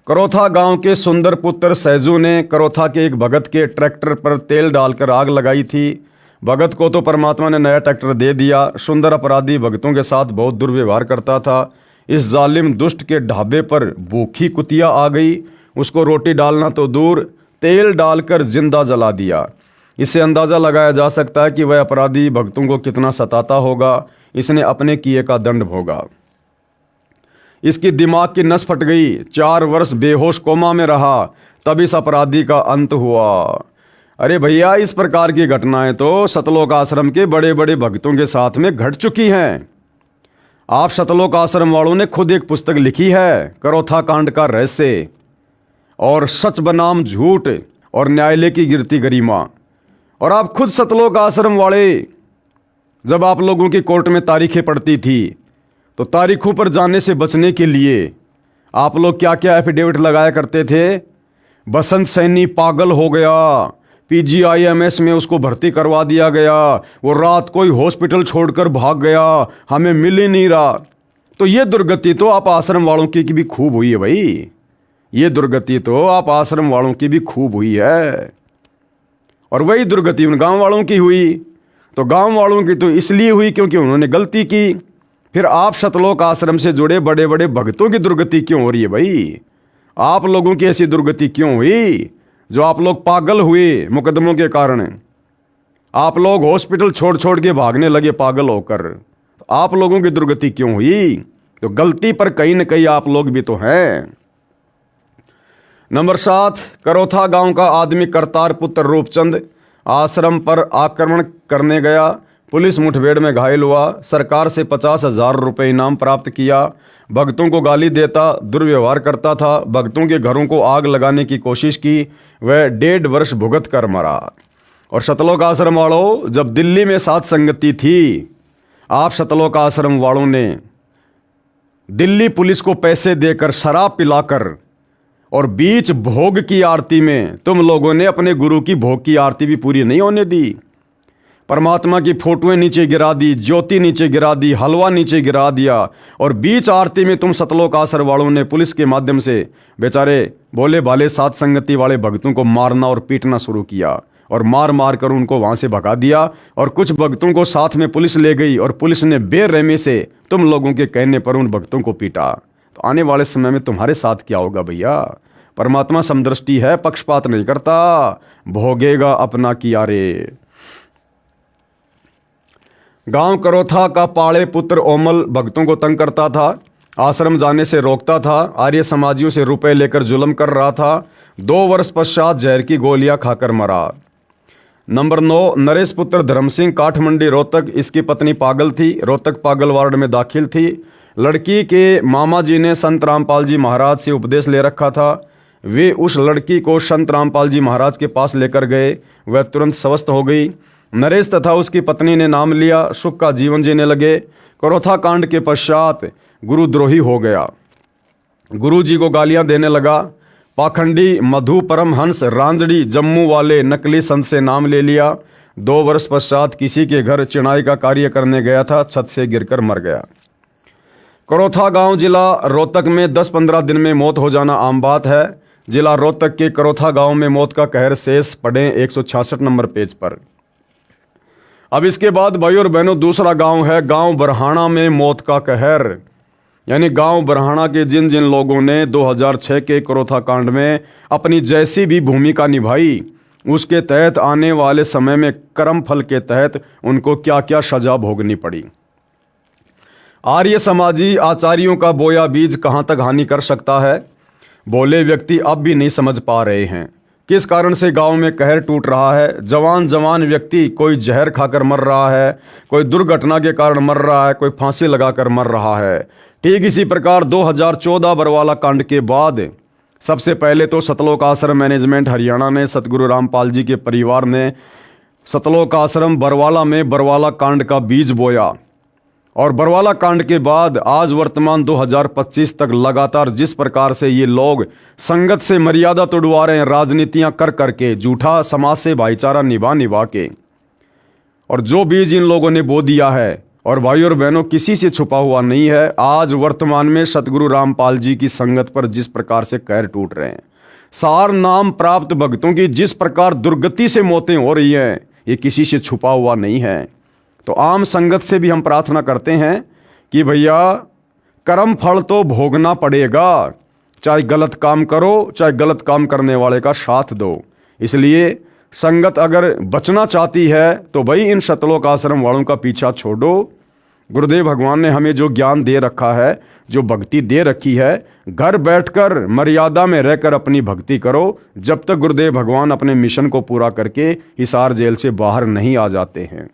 करोथा गांव के सुंदर पुत्र सहजू ने करोथा के एक भगत के ट्रैक्टर पर तेल डालकर आग लगाई थी। भगत को तो परमात्मा ने नया ट्रैक्टर दे दिया। सुंदर अपराधी भक्तों के साथ बहुत दुर्व्यवहार करता था। इस जालिम दुष्ट के ढाबे पर भूखी कुतिया आ गई। उसको रोटी डालना तो दूर, तेल डालकर जिंदा जला दिया। इससे अंदाज़ा लगाया जा सकता है कि वह अपराधी भक्तों को कितना सताता होगा। इसने अपने किए का दंड भोगा। इसकी दिमाग की नस फट गई। 4 वर्ष बेहोश कोमा में रहा, तब इस अपराधी का अंत हुआ। अरे भैया, इस प्रकार की घटनाएं तो सतलोक आश्रम के बड़े बड़े भक्तों के साथ में घट चुकी हैं। आप सतलोक आश्रम वालों ने खुद एक पुस्तक लिखी है, करोथा कांड का रहस्य, और सच बनाम झूठ और न्यायालय की गिरती गरिमा। और आप खुद सतलोक आश्रम वाले, जब आप लोगों की कोर्ट में तारीखें पड़ती थी तो तारीखों पर जाने से बचने के लिए आप लोग क्या क्या एफिडेविट लगाया करते थे? बसंत सैनी पागल हो गया, पीजीआईएमएस में उसको भर्ती करवा दिया गया, वो रात को ही हॉस्पिटल छोड़कर भाग गया, हमें मिल ही नहीं रहा। तो ये दुर्गति तो आप आश्रम वालों की भी खूब हुई है भाई, ये दुर्गति तो आप आश्रम वालों की भी खूब हुई है। और वही दुर्गति उन गांव वालों की हुई। तो गांव वालों की तो इसलिए हुई क्योंकि उन्होंने गलती की। फिर आप सतलोक आश्रम से जुड़े बड़े बड़े भक्तों की दुर्गति क्यों हो रही है भाई? आप लोगों की ऐसी दुर्गति क्यों हुई जो आप लोग पागल हुए मुकदमों के कारण? आप लोग हॉस्पिटल छोड़ छोड़ के भागने लगे पागल होकर। तो आप लोगों की दुर्गति क्यों हुई? तो गलती पर कहीं न कहीं आप लोग भी तो हैं। नंबर 7, करोथा गांव का आदमी करतार पुत्र रूपचंद आश्रम पर आक्रमण करने गया, पुलिस मुठभेड़ में घायल हुआ, सरकार से 50,000 रुपये इनाम प्राप्त किया, भक्तों को गाली देता, दुर्व्यवहार करता था, भक्तों के घरों को आग लगाने की कोशिश की, वह 1.5 वर्ष भुगत कर मरा। और सतलोक आश्रम वालों, जब दिल्ली में सात संगति थी, आप सतलोक आश्रम वालों ने दिल्ली पुलिस को पैसे देकर शराब पिलाकर और बीच भोग की आरती में तुम लोगों ने अपने गुरु की भोग की आरती भी पूरी नहीं होने दी। परमात्मा की फोटोएं नीचे गिरा दी, ज्योति नीचे गिरा दी, हलवा नीचे गिरा दिया, और बीच आरती में तुम सतलोक आश्रम वालों ने पुलिस के माध्यम से बेचारे भोले भाले सात संगति वाले भक्तों को मारना और पीटना शुरू किया, और मार मार कर उनको वहां से भगा दिया। और कुछ भक्तों को साथ में पुलिस ले गई और पुलिस ने बेरहमी से तुम लोगों के कहने पर उन भक्तों को पीटा। तो आने वाले समय में तुम्हारे साथ क्या होगा भैया? परमात्मा समदृष्टि है, पक्षपात नहीं करता, भोगेगा अपना किया रे। गांव करोथा का पाड़े पुत्र ओमल भक्तों को तंग करता था, आश्रम जाने से रोकता था, आर्य समाजियों से रुपए लेकर जुल्म कर रहा था। 2 वर्ष पश्चात जहर की गोलियां खाकर मरा। नंबर 9, नरेश पुत्र धर्म सिंह काठमंडी रोहतक, इसकी पत्नी पागल थी, रोहतक पागल वार्ड में दाखिल थी। लड़की के मामा जी ने संत रामपाल जी महाराज से उपदेश ले रखा था। वे उस लड़की को संत रामपाल जी महाराज के पास लेकर गए, वह तुरंत स्वस्थ हो गई। नरेश तथा उसकी पत्नी ने नाम लिया, सुख का जीवन जीने लगे। करोथा कांड के पश्चात गुरुद्रोही हो गया, गुरु जी को गालियां देने लगा। पाखंडी मधु परमहंस रांजड़ी जम्मू वाले नकली संत से नाम ले लिया। 2 वर्ष पश्चात किसी के घर चिनाई का कार्य करने गया था, छत से गिरकर मर गया। करोथा गांव जिला रोहतक में 10-15 दिन में मौत हो जाना आम बात है। जिला रोहतक के करोथा गांव में मौत का कहर शेष पढ़ें 166 नंबर पेज पर। अब इसके बाद भाइयों और बहनों दूसरा गांव है गांव बरहाना में मौत का कहर। यानी गांव बरहाना के जिन जिन लोगों ने 2006 के करोथा कांड में अपनी जैसी भी भूमिका निभाई, उसके तहत आने वाले समय में कर्म फल के तहत उनको क्या क्या सजा भोगनी पड़ी। आर्य समाजी आचार्यों का बोया बीज कहां तक हानि कर सकता है, भोले व्यक्ति अब भी नहीं समझ पा रहे हैं। किस कारण से गांव में कहर टूट रहा है। जवान व्यक्ति कोई जहर खाकर मर रहा है, कोई दुर्घटना के कारण मर रहा है, कोई फांसी लगाकर मर रहा है। ठीक इसी प्रकार 2014 बरवाला कांड के बाद सबसे पहले तो सतलोक आश्रम मैनेजमेंट हरियाणा ने, सतगुरु रामपाल जी के परिवार ने सतलोक आश्रम बरवाला में बरवाला कांड का बीज बोया। और बरवाला कांड के बाद आज वर्तमान 2025 तक लगातार जिस प्रकार से ये लोग संगत से मर्यादा तोड़वा रहे हैं, राजनीतियां कर करके, झूठा समाज से भाईचारा निभा के, और जो बीज इन लोगों ने बो दिया है, और भाइयों और बहनों किसी से छुपा हुआ नहीं है। आज वर्तमान में सतगुरु रामपाल जी की संगत पर जिस प्रकार से कहर टूट रहे हैं, सार नाम प्राप्त भक्तों की जिस प्रकार दुर्गति से मौतें हो रही हैं, ये किसी से छुपा हुआ नहीं है। तो आम संगत से भी हम प्रार्थना करते हैं कि भैया कर्म फल तो भोगना पड़ेगा, चाहे गलत काम करो, चाहे गलत काम करने वाले का साथ दो। इसलिए संगत अगर बचना चाहती है तो भाई इन सतलोक आश्रम वालों का पीछा छोड़ो। गुरुदेव भगवान ने हमें जो ज्ञान दे रखा है, जो भक्ति दे रखी है, घर बैठकर मर्यादा में रहकर अपनी भक्ति करो, जब तक गुरुदेव भगवान अपने मिशन को पूरा करके हिसार जेल से बाहर नहीं आ जाते हैं।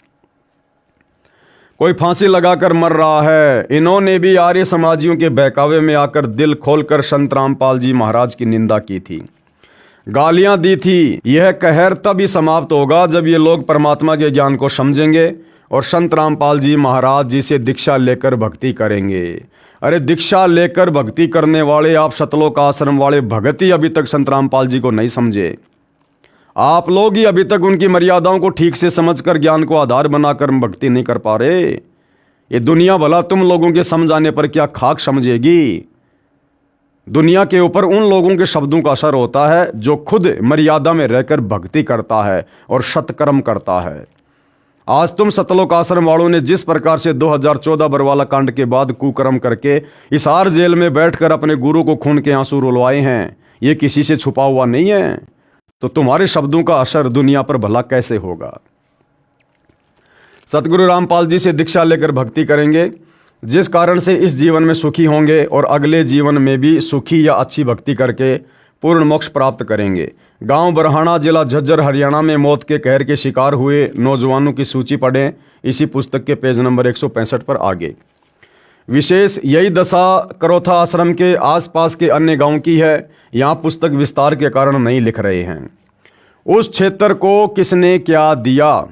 कोई फांसी लगाकर मर रहा है। इन्होंने भी आर्य समाजियों के बहकावे में आकर दिल खोलकर संत रामपाल जी महाराज की निंदा की थी, गालियां दी थी। यह कहर तभी समाप्त होगा जब ये लोग परमात्मा के ज्ञान को समझेंगे, और संत रामपाल जी महाराज जी से दीक्षा लेकर भक्ति करेंगे। अरे दीक्षा लेकर भक्ति करने वाले आप सतलोक आश्रम वाले भगत ही अभी तक संत रामपाल जी को नहीं समझे। आप लोग ही अभी तक उनकी मर्यादाओं को ठीक से समझकर ज्ञान को आधार बनाकर भक्ति नहीं कर पा रहे। ये दुनिया भला तुम लोगों के समझाने पर क्या खाक समझेगी। दुनिया के ऊपर उन लोगों के शब्दों का असर होता है जो खुद मर्यादा में रहकर भक्ति करता है और सत्कर्म करता है। आज तुम सतलोक आश्रम वालों ने जिस प्रकार से 2014 बरवाला कांड के बाद कुकर्म करके हिसार जेल में बैठकर अपने गुरु को खून के आंसू रुलवाए हैं, ये किसी से छुपा हुआ नहीं है। तो तुम्हारे शब्दों का असर दुनिया पर भला कैसे होगा। सतगुरु रामपाल जी से दीक्षा लेकर भक्ति करेंगे, जिस कारण से इस जीवन में सुखी होंगे और अगले जीवन में भी सुखी या अच्छी भक्ति करके पूर्ण मोक्ष प्राप्त करेंगे। गांव बरहाना, जिला झज्जर, हरियाणा में मौत के कहर के शिकार हुए नौजवानों की सूची पढ़ें इसी पुस्तक के पेज नंबर 165 पर आगे। विशेष यही दशा करोथा आश्रम के आसपास के अन्य गांव की है। यहाँ पुस्तक विस्तार के कारण नहीं लिख रहे हैं। उस क्षेत्र को किसने क्या दिया,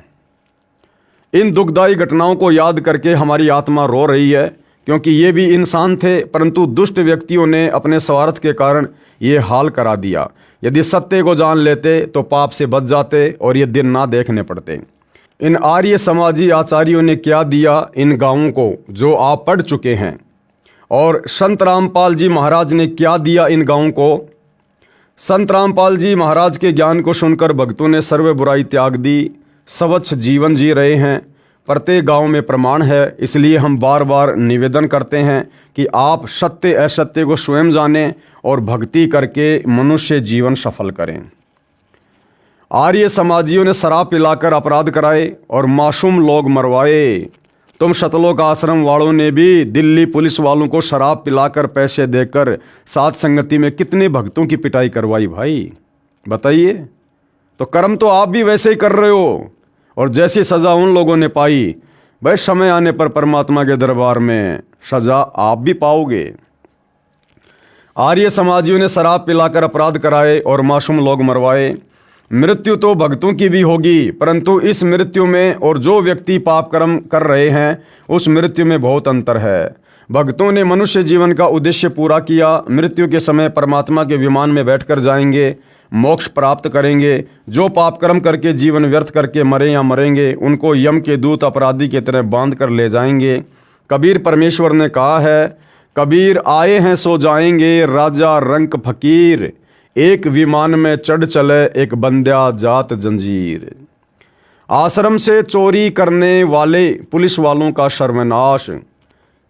इन दुखदायी घटनाओं को याद करके हमारी आत्मा रो रही है, क्योंकि ये भी इंसान थे, परंतु दुष्ट व्यक्तियों ने अपने स्वार्थ के कारण ये हाल करा दिया। यदि सत्य को जान लेते तो पाप से बच जाते और ये दिन ना देखने पड़ते। इन आर्य समाजी आचार्यों ने क्या दिया इन गांवों को, जो आप पढ़ चुके हैं, और संत रामपाल जी महाराज ने क्या दिया इन गांवों को। संत रामपाल जी महाराज के ज्ञान को सुनकर भक्तों ने सर्व बुराई त्याग दी, स्वच्छ जीवन जी रहे हैं। प्रत्येक गांव में प्रमाण है, इसलिए हम बार बार निवेदन करते हैं कि आप सत्य असत्य को स्वयं जानें और भक्ति करके मनुष्य जीवन सफल करें। आर्य समाजियों ने शराब पिलाकर अपराध कराए और मासूम लोग मरवाए। तुम सतलोक आश्रम वालों ने भी दिल्ली पुलिस वालों को शराब पिलाकर पैसे देकर साथ संगति में कितने भक्तों की पिटाई करवाई भाई, बताइए। तो कर्म तो आप भी वैसे ही कर रहे हो, और जैसी सजा उन लोगों ने पाई, भाई समय आने पर परमात्मा के दरबार में सजा आप भी पाओगे। आर्य समाजियों ने शराब पिलाकर अपराध कराए और मासूम लोग मरवाए। मृत्यु तो भक्तों की भी होगी, परंतु इस मृत्यु में और जो व्यक्ति पाप कर्म कर रहे हैं उस मृत्यु में बहुत अंतर है। भक्तों ने मनुष्य जीवन का उद्देश्य पूरा किया, मृत्यु के समय परमात्मा के विमान में बैठकर जाएंगे, मोक्ष प्राप्त करेंगे। जो पाप कर्म करके जीवन व्यर्थ करके मरे या मरेंगे, उनको यम के दूत अपराधी की तरह बांध कर ले जाएंगे। कबीर परमेश्वर ने कहा है, कबीर आए हैं सो जाएंगे, राजा रंक फकीर, एक विमान में चढ़ चले एक बंद्या जात जंजीर। आश्रम से चोरी करने वाले पुलिस वालों का सर्वनाश।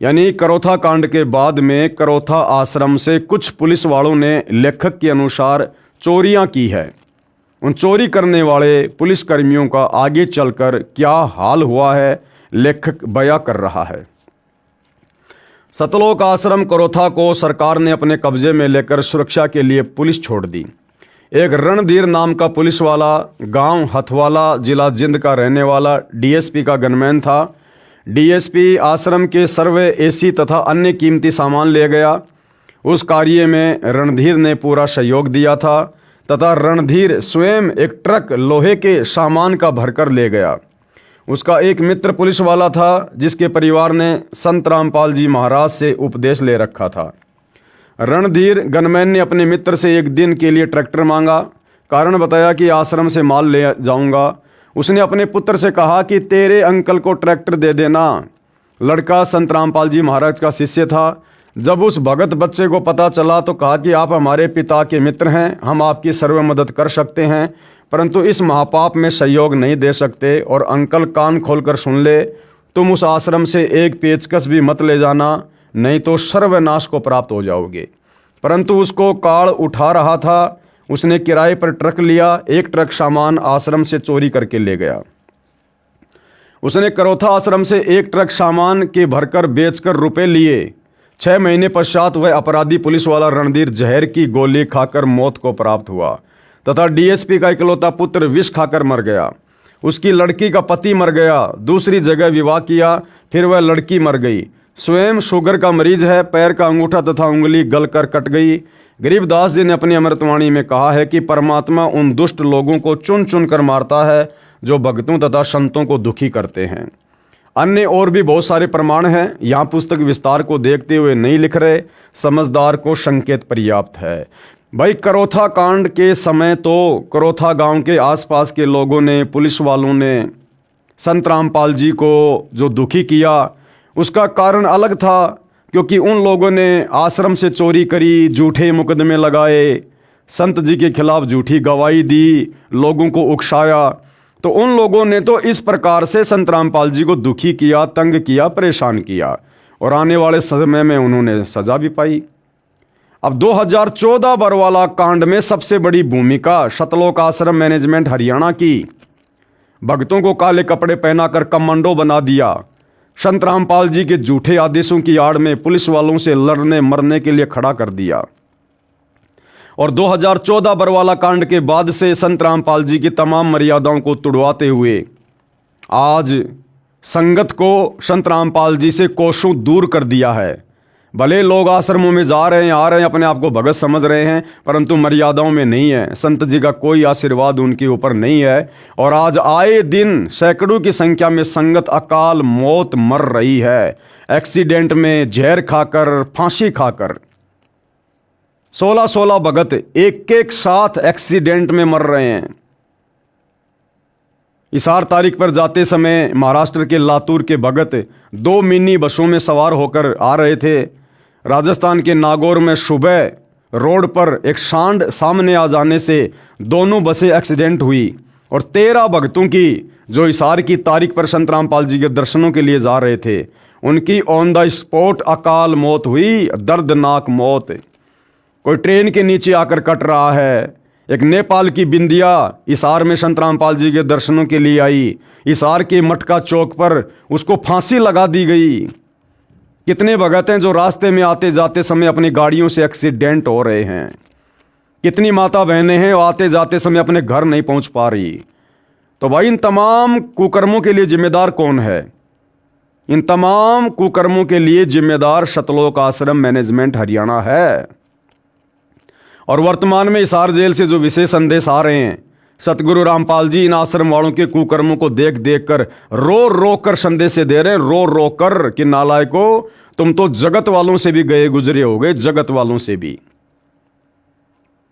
यानी करोथा कांड के बाद में करोथा आश्रम से कुछ पुलिस वालों ने लेखक के अनुसार चोरियां की है। उन चोरी करने वाले पुलिस कर्मियों का आगे चलकर क्या हाल हुआ है लेखक बयां कर रहा है। सतलोक आश्रम करोथा को सरकार ने अपने कब्जे में लेकर सुरक्षा के लिए पुलिस छोड़ दी। एक रणधीर नाम का पुलिस वाला गांव हथवाला, जिला जिंद का रहने वाला डीएसपी का गनमैन था। डीएसपी आश्रम के सर्वे एसी तथा अन्य कीमती सामान ले गया। उस कार्य में रणधीर ने पूरा सहयोग दिया था तथा रणधीर स्वयं एक ट्रक लोहे के सामान का भरकर ले गया। उसका एक मित्र पुलिस वाला था जिसके परिवार ने संत रामपाल जी महाराज से उपदेश ले रखा था। रणधीर गनमैन ने अपने मित्र से एक दिन के लिए ट्रैक्टर मांगा। कारण बताया कि आश्रम से माल ले जाऊंगा। उसने अपने पुत्र से कहा कि तेरे अंकल को ट्रैक्टर दे देना। लड़का संत रामपाल जी महाराज का शिष्य था। जब उस भगत बच्चे को पता चला तो कहा कि आप हमारे पिता के मित्र हैं, हम आपकी सर्व मदद कर सकते हैं, परंतु इस महापाप में सहयोग नहीं दे सकते। और अंकल कान खोलकर सुन ले, तुम उस आश्रम से एक पेचकस भी मत ले जाना, नहीं तो सर्वनाश को प्राप्त हो जाओगे। परंतु उसको काल उठा रहा था। उसने किराए पर ट्रक लिया, एक ट्रक सामान आश्रम से चोरी करके ले गया। उसने करोथा आश्रम से एक ट्रक सामान के भरकर बेचकर रुपए लिए। 6 महीने पश्चात वह अपराधी पुलिस वाला रणधीर जहर की गोली खाकर मौत को प्राप्त हुआ तथा डीएसपी का इकलौता पुत्र विष खाकर मर गया। उसकी लड़की का पति मर गया, दूसरी जगह विवाह किया, फिर वह लड़की मर गई। स्वयं शुगर का मरीज है, पैर का अंगूठा तथा उंगली गलकर कट गई। गरीबदास जी ने अपनी अमृतवाणी में कहा है कि परमात्मा उन दुष्ट लोगों को चुन चुन कर मारता है जो भक्तों तथा संतों को दुखी करते हैं। अन्य और भी बहुत सारे प्रमाण हैं, यहाँ पुस्तक विस्तार को देखते हुए नहीं लिख रहे, समझदार को संकेत पर्याप्त है। भाई करोथा कांड के समय तो करोथा गांव के आसपास के लोगों ने, पुलिस वालों ने संत रामपाल जी को जो दुखी किया उसका कारण अलग था, क्योंकि उन लोगों ने आश्रम से चोरी करी, झूठे मुकदमे लगाए, संत जी के खिलाफ झूठी गवाही दी, लोगों को उकसाया। तो उन लोगों ने तो इस प्रकार से संत रामपाल जी को दुखी किया, तंग किया, परेशान किया, और आने वाले समय में उन्होंने सजा भी पाई। अब 2014 बरवाला कांड में सबसे बड़ी भूमिका सतलोक आश्रम मैनेजमेंट हरियाणा की। भक्तों को काले कपड़े पहनाकर कमांडो बना दिया, संत रामपाल जी के झूठे आदेशों की आड़ में पुलिस वालों से लड़ने मरने के लिए खड़ा कर दिया। और 2014 बरवाला कांड के बाद से संत रामपाल जी की तमाम मर्यादाओं को तुड़वाते हुए आज संगत को संत रामपाल जी से कोसों दूर कर दिया है। भले लोग आश्रमों में जा रहे हैं, आ रहे हैं, अपने आप को भगत समझ रहे हैं, परंतु मर्यादाओं में नहीं है। संत जी का कोई आशीर्वाद उनके ऊपर नहीं है। और आज आए दिन सैकड़ों की संख्या में संगत अकाल मौत मर रही है, एक्सीडेंट में, जहर खाकर, फांसी खाकर। 16 भगत एक एक साथ एक्सीडेंट में मर रहे हैं। इसार तारीख पर जाते समय महाराष्ट्र के लातूर के भगत 2 मिनी बसों में सवार होकर आ रहे थे। राजस्थान के नागौर में सुबह रोड पर एक सांड सामने आ जाने से दोनों बसें एक्सीडेंट हुई और 13 भक्तों की, जो इसार की तारीख पर संत रामपाल जी के दर्शनों के लिए जा रहे थे, उनकी ऑन द स्पॉट अकाल मौत हुई, दर्दनाक मौत। कोई ट्रेन के नीचे आकर कट रहा है। एक नेपाल की बिंदिया इसार में संत रामपाल जी के दर्शनों के लिए आई, इसार के मटका चौक पर उसको फांसी लगा दी गई। कितने भगत हैं जो रास्ते में आते जाते समय अपनी गाड़ियों से एक्सीडेंट हो रहे हैं। कितनी माता बहनें हैं वो आते जाते समय अपने घर नहीं पहुंच पा रही। तो भाई इन तमाम कुकर्मों के लिए जिम्मेदार कौन है? इन तमाम कुकर्मों के लिए जिम्मेदार सतलोक आश्रम मैनेजमेंट हरियाणा है। और वर्तमान में इसार जेल से जो विशेष संदेश आ रहे हैं, सतगुरु रामपाल जी इन आश्रम वालों के कुकर्मों को देख देख कर रो कर संदेश दे रहे हैं, रो कर कि नालायको, तुम तो जगत वालों से भी गए गुजरे हो गए, जगत वालों से भी।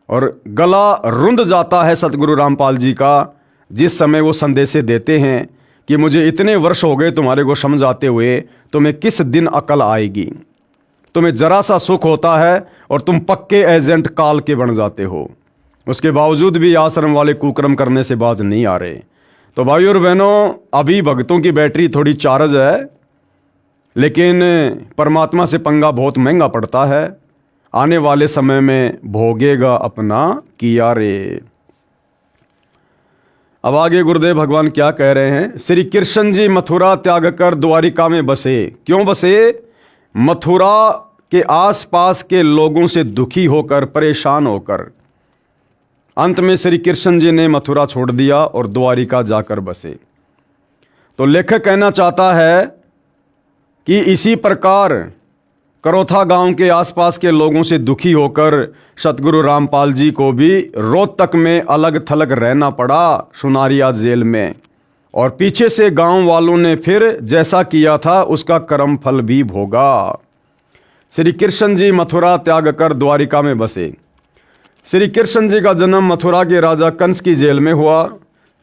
और गला रुंध जाता है सतगुरु रामपाल जी का जिस समय वो संदेश देते हैं कि मुझे इतने वर्ष हो गए तुम्हारे को समझाते हुए, तुम्हें किस दिन अकल आएगी। तुम्हें जरा सा सुख होता है और तुम पक्के एजेंट काल के बन जाते हो। उसके बावजूद भी आश्रम वाले कुकर्म करने से बाज नहीं आ रहे। तो भाइयों और बहनों, अभी भक्तों की बैटरी थोड़ी चार्ज है, लेकिन परमात्मा से पंगा बहुत महंगा पड़ता है। आने वाले समय में भोगेगा अपना किया रे। अब आगे गुरुदेव भगवान क्या कह रहे हैं। श्री कृष्ण जी मथुरा त्याग कर द्वारिका में बसे। क्यों बसे? मथुरा के आसपास के लोगों से दुखी होकर, परेशान होकर अंत में श्री कृष्ण जी ने मथुरा छोड़ दिया और द्वारिका जाकर बसे। तो लेखक कहना चाहता है कि इसी प्रकार करोथा गांव के आसपास के लोगों से दुखी होकर सतगुरु रामपाल जी को भी रोहतक में अलग थलग रहना पड़ा, सुनारिया जेल में। और पीछे से गांव वालों ने फिर जैसा किया था उसका कर्म फल भी भोगा। श्री कृष्ण जी मथुरा त्याग कर द्वारिका में बसे। श्री कृष्ण जी का जन्म मथुरा के राजा कंस की जेल में हुआ।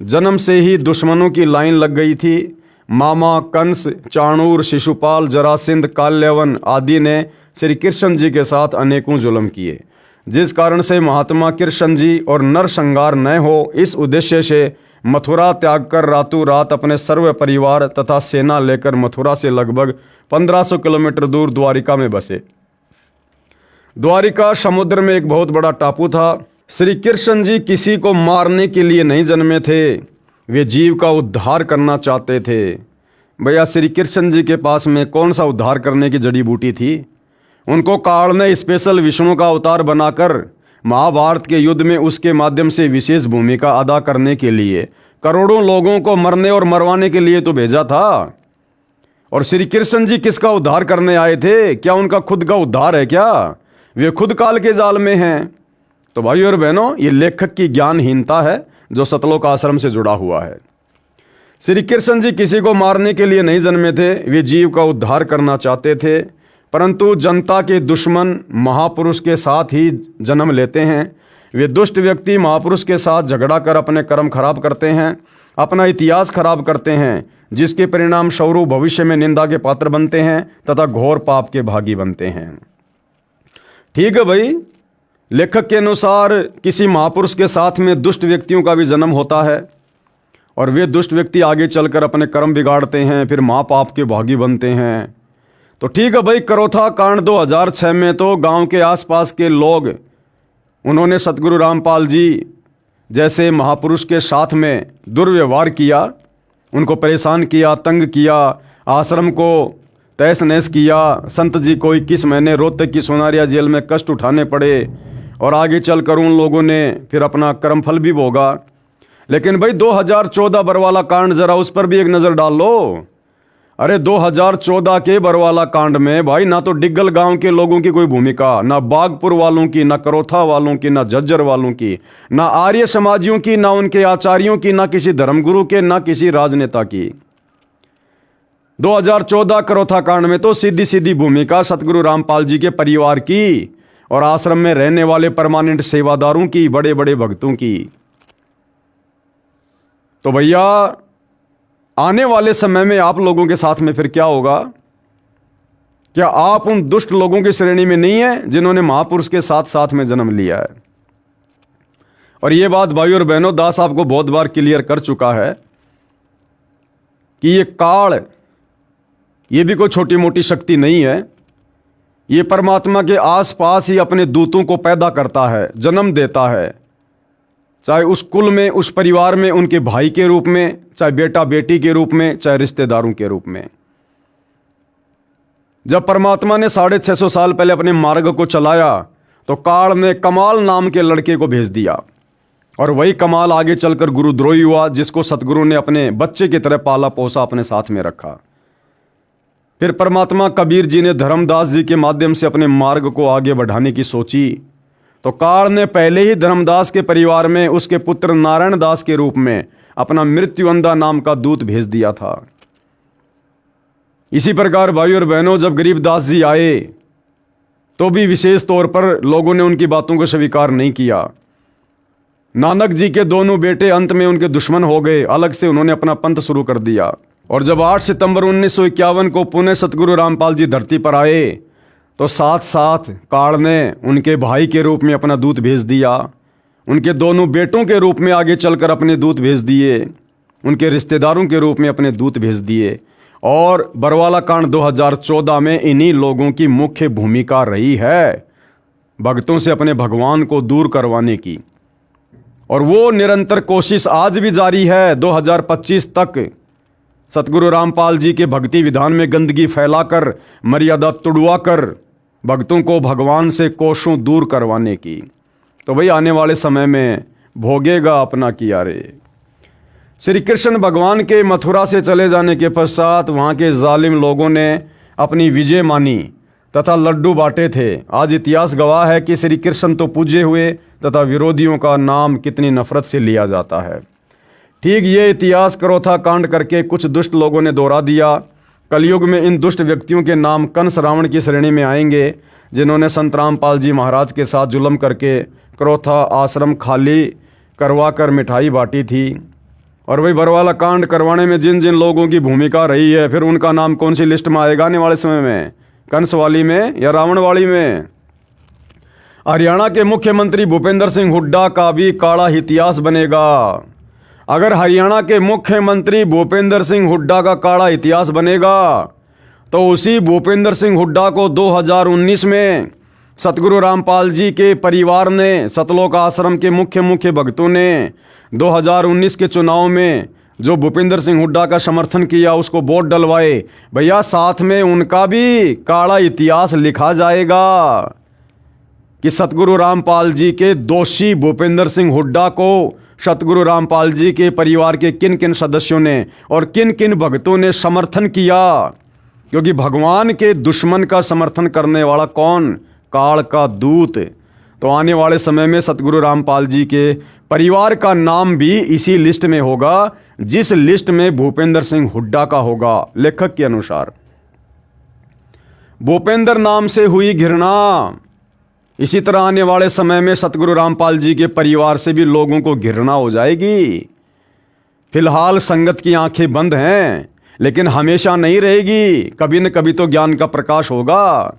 जन्म से ही दुश्मनों की लाइन लग गई थी। मामा कंस, चाणूर, शिशुपाल, जरासिंध, काल्यवन आदि ने श्री कृष्ण जी के साथ अनेकों जुल्म किए, जिस कारण से महात्मा कृष्ण जी और नरसंहार न हो, इस उद्देश्य से मथुरा त्याग कर रातों रात अपने सर्व परिवार तथा सेना लेकर मथुरा से लगभग 1500 किलोमीटर दूर द्वारिका में बसे। द्वारिका समुद्र में एक बहुत बड़ा टापू था। श्री कृष्ण जी किसी को मारने के लिए नहीं जन्मे थे, वे जीव का उद्धार करना चाहते थे। भैया श्री कृष्ण जी के पास में कौन सा उद्धार करने की जड़ी बूटी थी? उनको काल ने स्पेशल विष्णु का अवतार बनाकर महाभारत के युद्ध में उसके माध्यम से विशेष भूमिका अदा करने के लिए करोड़ों लोगों को मरने और मरवाने के लिए तो भेजा था। और श्री कृष्ण जी किसका उद्धार करने आए थे? क्या उनका खुद का उद्धार है क्या? वे खुद काल के जाल में हैं। तो भाइयों और बहनों, ये लेखक की ज्ञानहीनता है जो सतलोक आश्रम से जुड़ा हुआ है। श्री कृष्ण जी किसी को मारने के लिए नहीं जन्मे थे, वे जीव का उद्धार करना चाहते थे। परंतु जनता के दुश्मन महापुरुष के साथ ही जन्म लेते हैं। वे दुष्ट व्यक्ति महापुरुष के साथ झगड़ा कर अपने कर्म खराब करते हैं, अपना इतिहास खराब करते हैं, जिसके परिणाम स्वरूप भविष्य में निंदा के पात्र बनते हैं तथा घोर पाप के भागी बनते हैं। ठीक है भाई, लेखक के अनुसार किसी महापुरुष के साथ में दुष्ट व्यक्तियों का भी जन्म होता है और वे दुष्ट व्यक्ति आगे चलकर अपने कर्म बिगाड़ते हैं, फिर महापाप के भागी बनते हैं। तो ठीक है भाई, करोथा कांड 2006 में तो गांव के आसपास के लोग उन्होंने सतगुरु रामपाल जी जैसे महापुरुष के साथ में दुर्व्यवहार किया, उनको परेशान किया, तंग किया, आश्रम को तहस नहस किया। संत जी को 21 महीने रोहतक की सोनारिया जेल में कष्ट उठाने पड़े और आगे चलकर उन लोगों ने फिर अपना कर्मफल भी भोगा। लेकिन भाई 2014 बरवाला कांड, जरा उस पर भी एक नज़र डाल लो। अरे 2014 के बरवाला कांड में भाई ना तो डिग्गल गांव के लोगों की कोई भूमिका, ना बागपुर वालों की, ना करोथा वालों की, ना झज्जर वालों की, ना आर्य समाजियों की, ना उनके आचार्यों की, ना किसी धर्मगुरु के, ना किसी राजनेता की। 2014 करोथा कांड में तो सीधी सीधी भूमिका सतगुरु रामपाल जी के परिवार की और आश्रम में रहने वाले परमानेंट सेवादारों की, बड़े बड़े भक्तों की। तो भैया आने वाले समय में आप लोगों के साथ में फिर क्या होगा? क्या आप उन दुष्ट लोगों की श्रेणी में नहीं है जिन्होंने महापुरुष के साथ साथ में जन्म लिया है? और ये बात भाई और बहनों, दास आपको बहुत बार क्लियर कर चुका है कि ये काल, ये भी कोई छोटी मोटी शक्ति नहीं है। ये परमात्मा के आसपास ही अपने दूतों को पैदा करता है, जन्म देता है, चाहे उस कुल में, उस परिवार में उनके भाई के रूप में, चाहे बेटा बेटी के रूप में, चाहे रिश्तेदारों के रूप में। जब परमात्मा ने 650 साल पहले अपने मार्ग को चलाया तो काल ने कमाल नाम के लड़के को भेज दिया और वही कमाल आगे चलकर गुरुद्रोही हुआ, जिसको सतगुरु ने अपने बच्चे की तरह पाला पोसा, अपने साथ में रखा। फिर परमात्मा कबीर जी ने धर्मदास जी के माध्यम से अपने मार्ग को आगे बढ़ाने की सोची तो काल ने पहले ही धर्मदास के परिवार में उसके पुत्र नारायण दास के रूप में अपना मृत्युअंधा नाम का दूत भेज दिया था। इसी प्रकार भाई और बहनों, जब गरीबदास जी आए तो भी विशेष तौर पर लोगों ने उनकी बातों को स्वीकार नहीं किया। नानक जी के दोनों बेटे अंत में उनके दुश्मन हो गए, अलग से उन्होंने अपना पंथ शुरू कर दिया। और जब 8 सितंबर 1951 को पुणे सतगुरु रामपाल जी धरती पर आए तो साथ साथ काल ने उनके भाई के रूप में अपना दूत भेज दिया, उनके दोनों बेटों के रूप में आगे चलकर अपने दूत भेज दिए, उनके रिश्तेदारों के रूप में अपने दूत भेज दिए। और बरवाला कांड 2014 में इन्हीं लोगों की मुख्य भूमिका रही है भक्तों से अपने भगवान को दूर करवाने की, और वो निरंतर कोशिश आज भी जारी है। 2025 तक सतगुरु रामपाल जी के भक्ति विधान में गंदगी फैलाकर, मर्यादा तुड़वाकर भक्तों को भगवान से कोसों दूर करवाने की। तो भाई आने वाले समय में भोगेगा अपना किया रे। श्री कृष्ण भगवान के मथुरा से चले जाने के पश्चात वहाँ के जालिम लोगों ने अपनी विजय मानी तथा लड्डू बांटे थे। आज इतिहास गवाह है कि श्री कृष्ण तो पूजे हुए तथा विरोधियों का नाम कितनी नफरत से लिया जाता है। ठीक ये इतिहास करोथा कांड करके कुछ दुष्ट लोगों ने दोहरा दिया। कलयुग में इन दुष्ट व्यक्तियों के नाम कंस रावण की श्रेणी में आएंगे, जिन्होंने संत रामपाल जी महाराज के साथ जुल्म करके करोथा आश्रम खाली करवा कर मिठाई बांटी थी। और वही बरवाला कांड करवाने में जिन जिन लोगों की भूमिका रही है, फिर उनका नाम कौन सी लिस्ट में आएगा आने वाले समय में? कंस वाली में या रावण वाली में? हरियाणा के मुख्यमंत्री भूपेंद्र सिंह हुड्डा का भी काला इतिहास बनेगा। अगर हरियाणा के मुख्यमंत्री भूपेंद्र सिंह हुड्डा का काला इतिहास बनेगा तो उसी भूपेंद्र सिंह हुड्डा को 2019 में सतगुरु रामपाल जी के परिवार ने, सतलोक आश्रम के मुख्य भक्तों ने 2019 के चुनाव में जो भूपेंद्र सिंह हुड्डा का समर्थन किया, उसको वोट डलवाए। भैया साथ में उनका भी काला इतिहास लिखा जाएगा कि सतगुरु रामपाल जी के दोषी भूपेंद्र सिंह हुड्डा को सतगुरु रामपाल जी के परिवार के किन किन सदस्यों ने और किन किन भक्तों ने समर्थन किया। क्योंकि भगवान के दुश्मन का समर्थन करने वाला कौन? काल का दूत। तो आने वाले समय में सतगुरु रामपाल जी के परिवार का नाम भी इसी लिस्ट में होगा, जिस लिस्ट में भूपेंद्र सिंह हुड्डा का होगा। लेखक के अनुसार भूपेंद्र नाम से हुई घृणा, इसी तरह आने वाले समय में सतगुरु रामपाल जी के परिवार से भी लोगों को घृणा हो जाएगी। फिलहाल संगत की आंखें बंद हैं, लेकिन हमेशा नहीं रहेगी, कभी न कभी तो ज्ञान का प्रकाश होगा।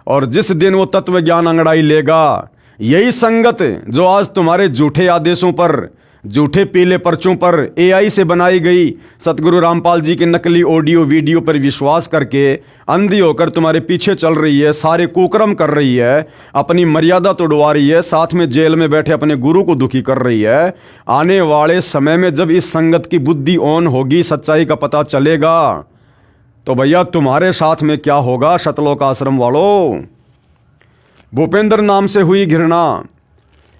और जिस दिन वो तत्व ज्ञान अंगड़ाई लेगा, यही संगत जो आज तुम्हारे झूठे आदेशों पर, झूठे पीले पर्चों पर एआई से बनाई गई सतगुरु रामपाल जी के नकली ऑडियो वीडियो पर विश्वास करके अंधी होकर तुम्हारे पीछे चल रही है, सारे कुकर्म कर रही है, अपनी मर्यादा तोड़वा रही है, साथ में जेल में बैठे अपने गुरु को दुखी कर रही है। आने वाले समय में जब इस संगत की बुद्धि ऑन होगी, सच्चाई का पता चलेगा, तो भैया तुम्हारे साथ में क्या होगा सतलोक आश्रम वालों। भूपेंद्र नाम से हुई घृणा।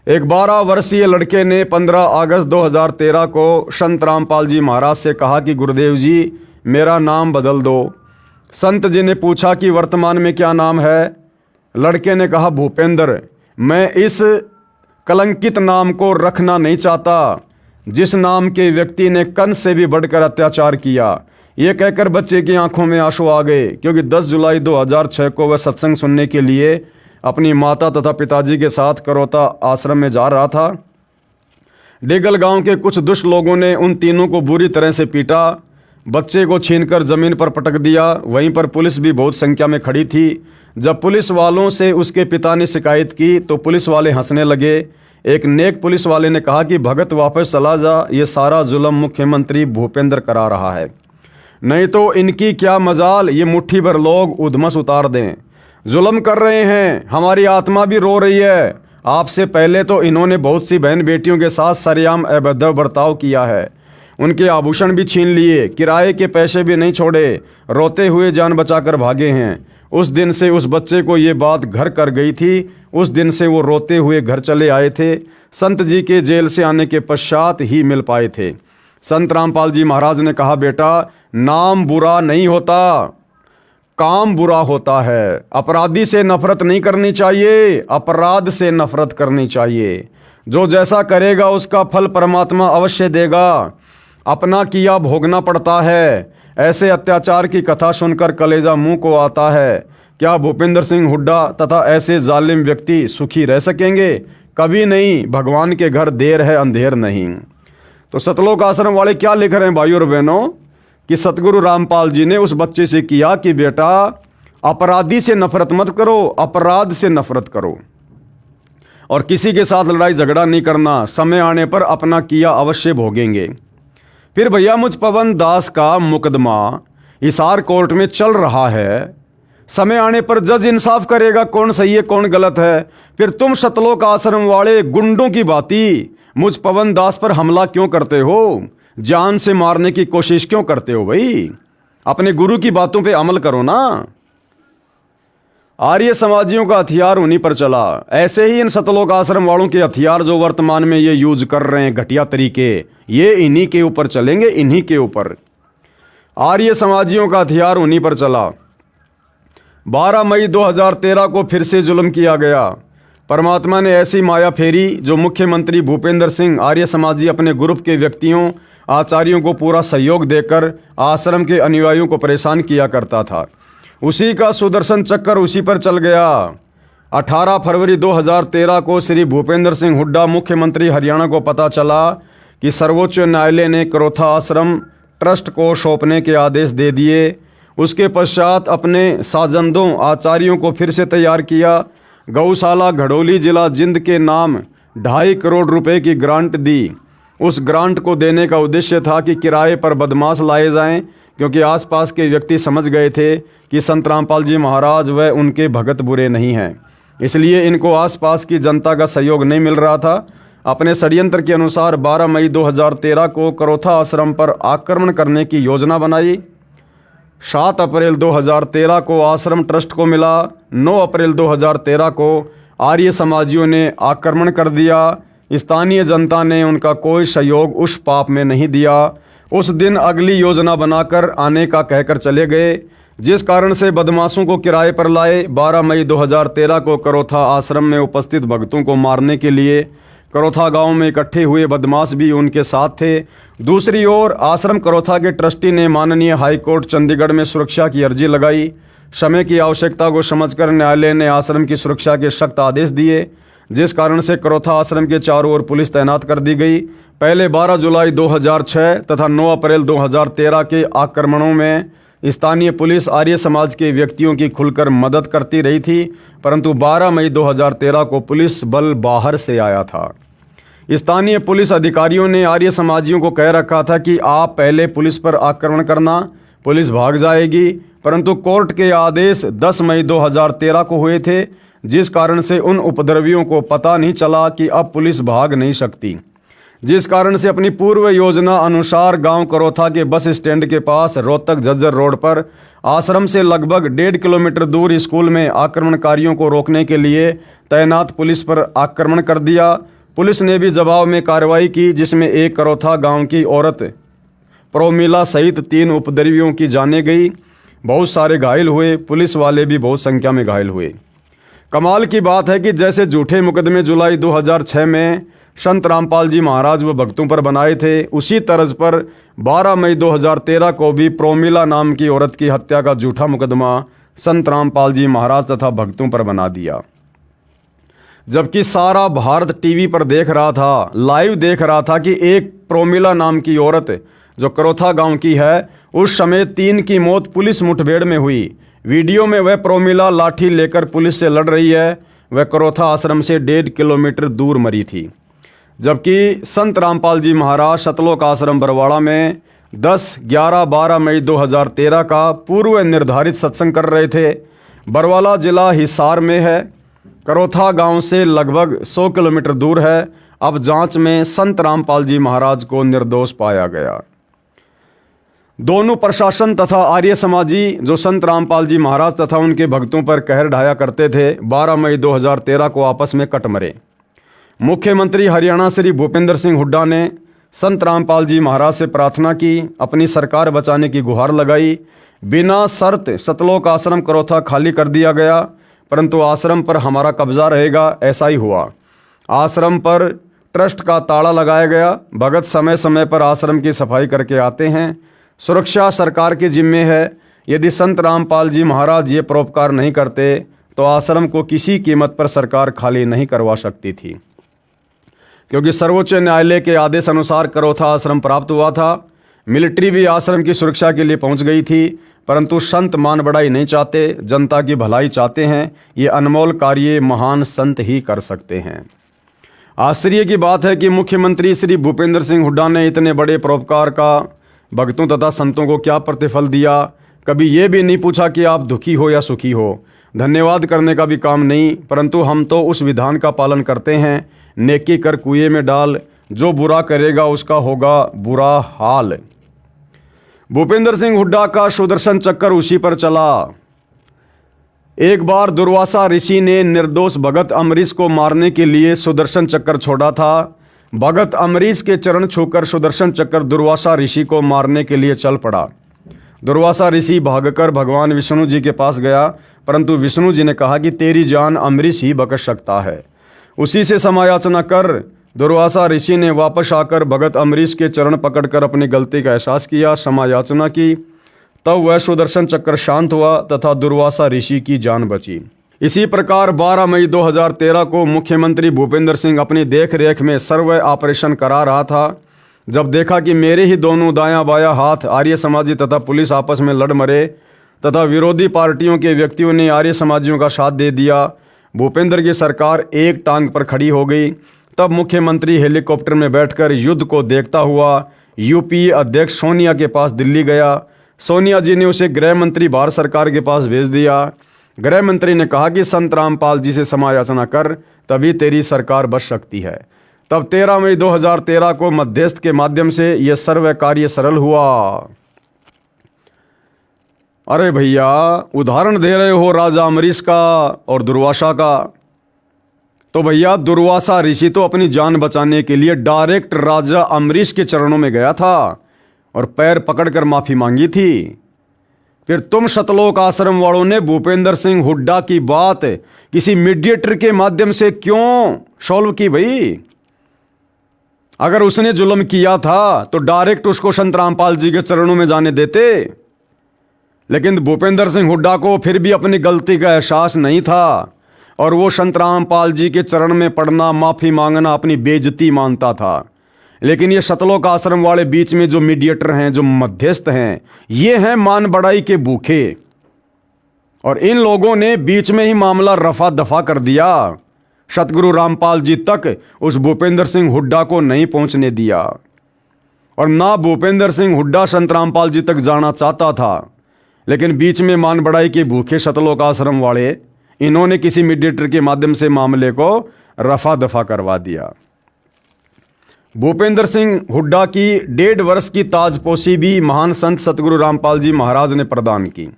एक 12 वर्षीय लड़के ने 15 अगस्त 2013 को संत रामपाल जी महाराज से कहा कि गुरुदेव जी मेरा नाम बदल दो। संत जी ने पूछा कि वर्तमान में क्या नाम है। लड़के ने कहा भूपेंद्र। मैं इस कलंकित नाम को रखना नहीं चाहता जिस नाम के व्यक्ति ने कंस से भी बढ़कर अत्याचार किया। ये कहकर बच्चे की आंखों में आंसू आ गए, क्योंकि 10 जुलाई 2006 को वह सत्संग सुनने के लिए अपनी माता तथा पिताजी के साथ करोता आश्रम में जा रहा था। डेगल गांव के कुछ दुष्ट लोगों ने उन तीनों को बुरी तरह से पीटा, बच्चे को छीनकर जमीन पर पटक दिया। वहीं पर पुलिस भी बहुत संख्या में खड़ी थी। जब पुलिस वालों से उसके पिता ने शिकायत की तो पुलिस वाले हंसने लगे। एक नेक पुलिस वाले ने कहा कि भगत वापस चला जा, ये सारा जुल्म मुख्यमंत्री भूपेंद्र करा रहा है, नहीं तो इनकी क्या मजाल, ये मुट्ठी भर लोग उधमस उतार दें। जुल्म कर रहे हैं, हमारी आत्मा भी रो रही है। आपसे पहले तो इन्होंने बहुत सी बहन बेटियों के साथ सरेआम अभद्र बर्ताव किया है, उनके आभूषण भी छीन लिए, किराए के पैसे भी नहीं छोड़े, रोते हुए जान बचाकर भागे हैं। उस दिन से उस बच्चे को ये बात घर कर गई थी। उस दिन से वो रोते हुए घर चले आए थे। संत जी के जेल से आने के पश्चात ही मिल पाए थे। संत रामपाल जी महाराज ने कहा बेटा, नाम बुरा नहीं होता, काम बुरा होता है। अपराधी से नफरत नहीं करनी चाहिए, अपराध से नफरत करनी चाहिए। जो जैसा करेगा उसका फल परमात्मा अवश्य देगा। अपना किया भोगना पड़ता है। ऐसे अत्याचार की कथा सुनकर कलेजा मुंह को आता है। क्या भूपेंद्र सिंह हुड्डा तथा ऐसे जालिम व्यक्ति सुखी रह सकेंगे? कभी नहीं। भगवान के घर देर है अंधेर नहीं। तो सतलोक आश्रम वाले क्या लिख रहे हैं भाइयों और बहनों, कि सतगुरु रामपाल जी ने उस बच्चे से किया कि बेटा अपराधी से नफरत मत करो, अपराध से नफरत करो, और किसी के साथ लड़ाई झगड़ा नहीं करना। समय आने पर अपना किया अवश्य भोगेंगे। फिर भैया मुझ पवन दास का मुकदमा हिसार कोर्ट में चल रहा है। समय आने पर जज इंसाफ करेगा कौन सही है कौन गलत है। फिर तुम सतलोक आश्रम वाले गुंडों की भांति मुझ पवन दास पर हमला क्यों करते हो? जान से मारने की कोशिश क्यों करते हो भाई? अपने गुरु की बातों पे अमल करो ना। आर्य समाजियों का हथियार उन्हीं पर चला। ऐसे ही इन सतलोक आश्रम वालों के हथियार जो वर्तमान में ये यूज कर रहे हैं घटिया तरीके, ये इन्हीं के ऊपर चलेंगे, इन्हीं के ऊपर। आर्य समाजियों का हथियार उन्हीं पर चला। 12 मई 2013 को फिर से जुल्म किया गया। परमात्मा ने ऐसी माया फेरी जो मुख्यमंत्री भूपेंद्र सिंह आर्य समाजी अपने ग्रुप के व्यक्तियों आचार्यों को पूरा सहयोग देकर आश्रम के अनुयायियों को परेशान किया करता था। उसी का सुदर्शन चक्कर उसी पर चल गया। 18 फरवरी 2013 को श्री भूपेंद्र सिंह हुड्डा मुख्यमंत्री हरियाणा को पता चला कि सर्वोच्च न्यायालय ने करोथा आश्रम ट्रस्ट को सौंपने के आदेश दे दिए। उसके पश्चात अपने साजंदों आचार्यों को फिर से तैयार किया। गौशाला घड़ोली जिला जिंद के नाम 2.5 करोड़ रुपए की ग्रांट दी। उस ग्रांट को देने का उद्देश्य था कि किराए पर बदमाश लाए जाएं, क्योंकि आसपास के व्यक्ति समझ गए थे कि संत रामपाल जी महाराज व उनके भगत बुरे नहीं हैं, इसलिए इनको आसपास की जनता का सहयोग नहीं मिल रहा था। अपने षड्यंत्र के अनुसार 12 मई 2013 को करोथा आश्रम पर आक्रमण करने की योजना बनाई। 7 अप्रैल 2013 को आश्रम ट्रस्ट को मिला। 9 अप्रैल 2013 को आर्य समाजियों ने आक्रमण कर दिया। स्थानीय जनता ने उनका कोई सहयोग उस पाप में नहीं दिया। उस दिन अगली योजना बनाकर आने का कहकर चले गए, जिस कारण से बदमाशों को किराए पर लाए। 12 मई 2013 को करोथा आश्रम में उपस्थित भक्तों को मारने के लिए करोथा गांव में इकट्ठे हुए बदमाश भी उनके साथ थे। दूसरी ओर आश्रम करोथा के ट्रस्टी ने माननीय हाई कोर्ट चंडीगढ़ में सुरक्षा की अर्जी लगाई। समय की आवश्यकता को समझकर न्यायालय ने आश्रम की सुरक्षा के सख्त आदेश दिए, जिस कारण से करोथा आश्रम के चारों ओर पुलिस तैनात कर दी गई। पहले 12 जुलाई 2006 तथा 9 अप्रैल 2013 के आक्रमणों में स्थानीय पुलिस आर्य समाज के व्यक्तियों की खुलकर मदद करती रही थी, परंतु 12 मई 2013 को पुलिस बल बाहर से आया था। स्थानीय पुलिस अधिकारियों ने आर्य समाजियों को कह रखा था कि आप पहले पुलिस पर आक्रमण करना, पुलिस भाग जाएगी, परंतु कोर्ट के आदेश 10 मई 2013 को हुए थे, जिस कारण से उन उपद्रवियों को पता नहीं चला कि अब पुलिस भाग नहीं सकती, जिस कारण से अपनी पूर्व योजना अनुसार गांव करोथा के बस स्टैंड के पास रोहतक झज्जर रोड पर आश्रम से लगभग 1.5 किलोमीटर दूर स्कूल में आक्रमणकारियों को रोकने के लिए तैनात पुलिस पर आक्रमण कर दिया। पुलिस ने भी जवाब में कार्रवाई की, जिसमें एक करोथा गांव की औरत प्रोमिला सहित 3 उपद्रवियों की जानें गई। बहुत सारे घायल हुए, पुलिस वाले भी बहुत संख्या में घायल हुए। कमाल की बात है कि जैसे झूठे मुकदमे जुलाई 2006 में संत रामपाल जी महाराज व भक्तों पर बनाए थे, उसी तर्ज पर 12 मई 2013 को भी प्रोमिला नाम की औरत की हत्या का झूठा मुकदमा संत रामपाल जी महाराज तथा भक्तों पर बना दिया। जबकि सारा भारत टीवी पर देख रहा था, लाइव देख रहा था कि एक प्रोमिला नाम की औरत जो करोथा गांव की है, उस समय 3 की मौत पुलिस मुठभेड़ में हुई। वीडियो में वह प्रोमिला लाठी लेकर पुलिस से लड़ रही है। वह करोथा आश्रम से 1.5 किलोमीटर दूर मरी थी। जबकि संत रामपाल जी महाराज सतलोक आश्रम बरवाड़ा में 10, 11, 12 मई 2013 का पूर्व निर्धारित सत्संग कर रहे थे। बरवाला जिला हिसार में है, करोथा गांव से लगभग 100 किलोमीटर दूर है। अब जांच में संत रामपाल जी महाराज को निर्दोष पाया गया। दोनों प्रशासन तथा आर्य समाजी जो संत रामपाल जी महाराज तथा उनके भक्तों पर कहर ढाया करते थे, 12 मई 2013 को आपस में कट मरे। मुख्यमंत्री हरियाणा श्री भूपेंद्र सिंह हुड्डा ने संत रामपाल जी महाराज से प्रार्थना की, अपनी सरकार बचाने की गुहार लगाई। बिना शर्त सतलोक आश्रम करोथा खाली कर दिया गया, परंतु आश्रम पर हमारा कब्जा रहेगा, ऐसा ही हुआ। आश्रम पर ट्रस्ट का ताला लगाया गया। भगत समय समय पर आश्रम की सफाई करके आते हैं। सुरक्षा सरकार के जिम्मे है। यदि संत रामपाल जी महाराज ये परोपकार नहीं करते तो आश्रम को किसी कीमत पर सरकार खाली नहीं करवा सकती थी, क्योंकि सर्वोच्च न्यायालय के आदेश अनुसार करोथा आश्रम प्राप्त हुआ था। मिलिट्री भी आश्रम की सुरक्षा के लिए पहुंच गई थी, परंतु संत मान बढ़ाई नहीं चाहते, जनता की भलाई चाहते हैं। ये अनमोल कार्य महान संत ही कर सकते हैं। आश्चर्य की बात है कि मुख्यमंत्री श्री भूपेंद्र सिंह हुड्डा ने इतने बड़े परोपकार का भक्तों तथा संतों को क्या प्रतिफल दिया। कभी ये भी नहीं पूछा कि आप दुखी हो या सुखी हो। धन्यवाद करने का भी काम नहीं, परंतु हम तो उस विधान का पालन करते हैं, नेकी कर कुएं में डाल, जो बुरा करेगा उसका होगा बुरा हाल। भूपेंद्र सिंह हुड्डा का सुदर्शन चक्कर उसी पर चला। एक बार दुर्वासा ऋषि ने निर्दोष भगत अम्बरीश को मारने के लिए सुदर्शन चक्कर छोड़ा था। भगत अम्बरीश के चरण छूकर सुदर्शन चक्कर दुर्वासा ऋषि को मारने के लिए चल पड़ा। दुर्वासा ऋषि भागकर भगवान विष्णु जी के पास गया, परंतु विष्णु जी ने कहा कि तेरी जान अम्बरीश ही बख्श सकता है। उसी से समायाचना कर दुर्वासा ऋषि ने वापस आकर भगत अम्बरीश के चरण पकड़कर अपनी गलती का एहसास किया, समायाचना की। तब वह सुदर्शन चक्कर शांत हुआ तथा दुर्वासा ऋषि की जान बची। इसी प्रकार 12 मई 2013 को मुख्यमंत्री भूपेंद्र सिंह अपनी देखरेख में सर्वे ऑपरेशन करा रहा था। जब देखा कि मेरे ही दोनों दायां बायां हाथ आर्य समाजी तथा पुलिस आपस में लड़ मरे तथा विरोधी पार्टियों के व्यक्तियों ने आर्य समाजियों का साथ दे दिया, भूपेंद्र की सरकार एक टांग पर खड़ी हो गई। तब मुख्यमंत्री हेलीकॉप्टर में बैठकर युद्ध को देखता हुआ यूपीए अध्यक्ष सोनिया के पास दिल्ली गया। सोनिया जी ने उसे गृह मंत्री भारत सरकार के पास भेज दिया। गृह मंत्री ने कहा कि संत रामपाल जी से समायाचना कर, तभी तेरी सरकार बच सकती है। तब 13 मई 2013 को मध्यस्थ के माध्यम से यह सर्व कार्य सरल हुआ। अरे भैया, उदाहरण दे रहे हो राजा अम्बरीश का और दुर्वासा का, तो भैया दुर्वासा ऋषि तो अपनी जान बचाने के लिए डायरेक्ट राजा अम्बरीश के चरणों में गया था और पैर पकड़कर माफी मांगी थी। फिर तुम सतलोक आश्रम वालों ने भूपेंद्र सिंह हुड्डा की बात किसी मीडिएटर के माध्यम से क्यों सॉल्व की भाई? अगर उसने जुल्म किया था तो डायरेक्ट उसको संत रामपाल जी के चरणों में जाने देते। लेकिन भूपेंद्र सिंह हुड्डा को फिर भी अपनी गलती का एहसास नहीं था और वो संत रामपाल जी के चरण में पड़ना, माफी मांगना अपनी बेइज्जती मानता था। लेकिन ये सतलोक आश्रम वाले बीच में जो मीडिएटर हैं, जो मध्यस्थ हैं, ये हैं मान बढ़ाई के भूखे, और इन लोगों ने बीच में ही मामला रफा दफा कर दिया। सतगुरु रामपाल जी तक उस भूपेंद्र सिंह हुड्डा को नहीं पहुंचने दिया और ना भूपेंद्र सिंह हुड्डा संत रामपाल जी तक जाना चाहता था। लेकिन बीच में मान बढ़ाई के भूखे सतलोक आश्रम वाले, इन्होंने किसी मीडिएटर के माध्यम से मामले को रफा दफा करवा दिया। भूपेंद्र सिंह हुड्डा की 1.5 वर्ष की ताजपोशी भी महान संत सतगुरु रामपाल जी महाराज ने प्रदान की।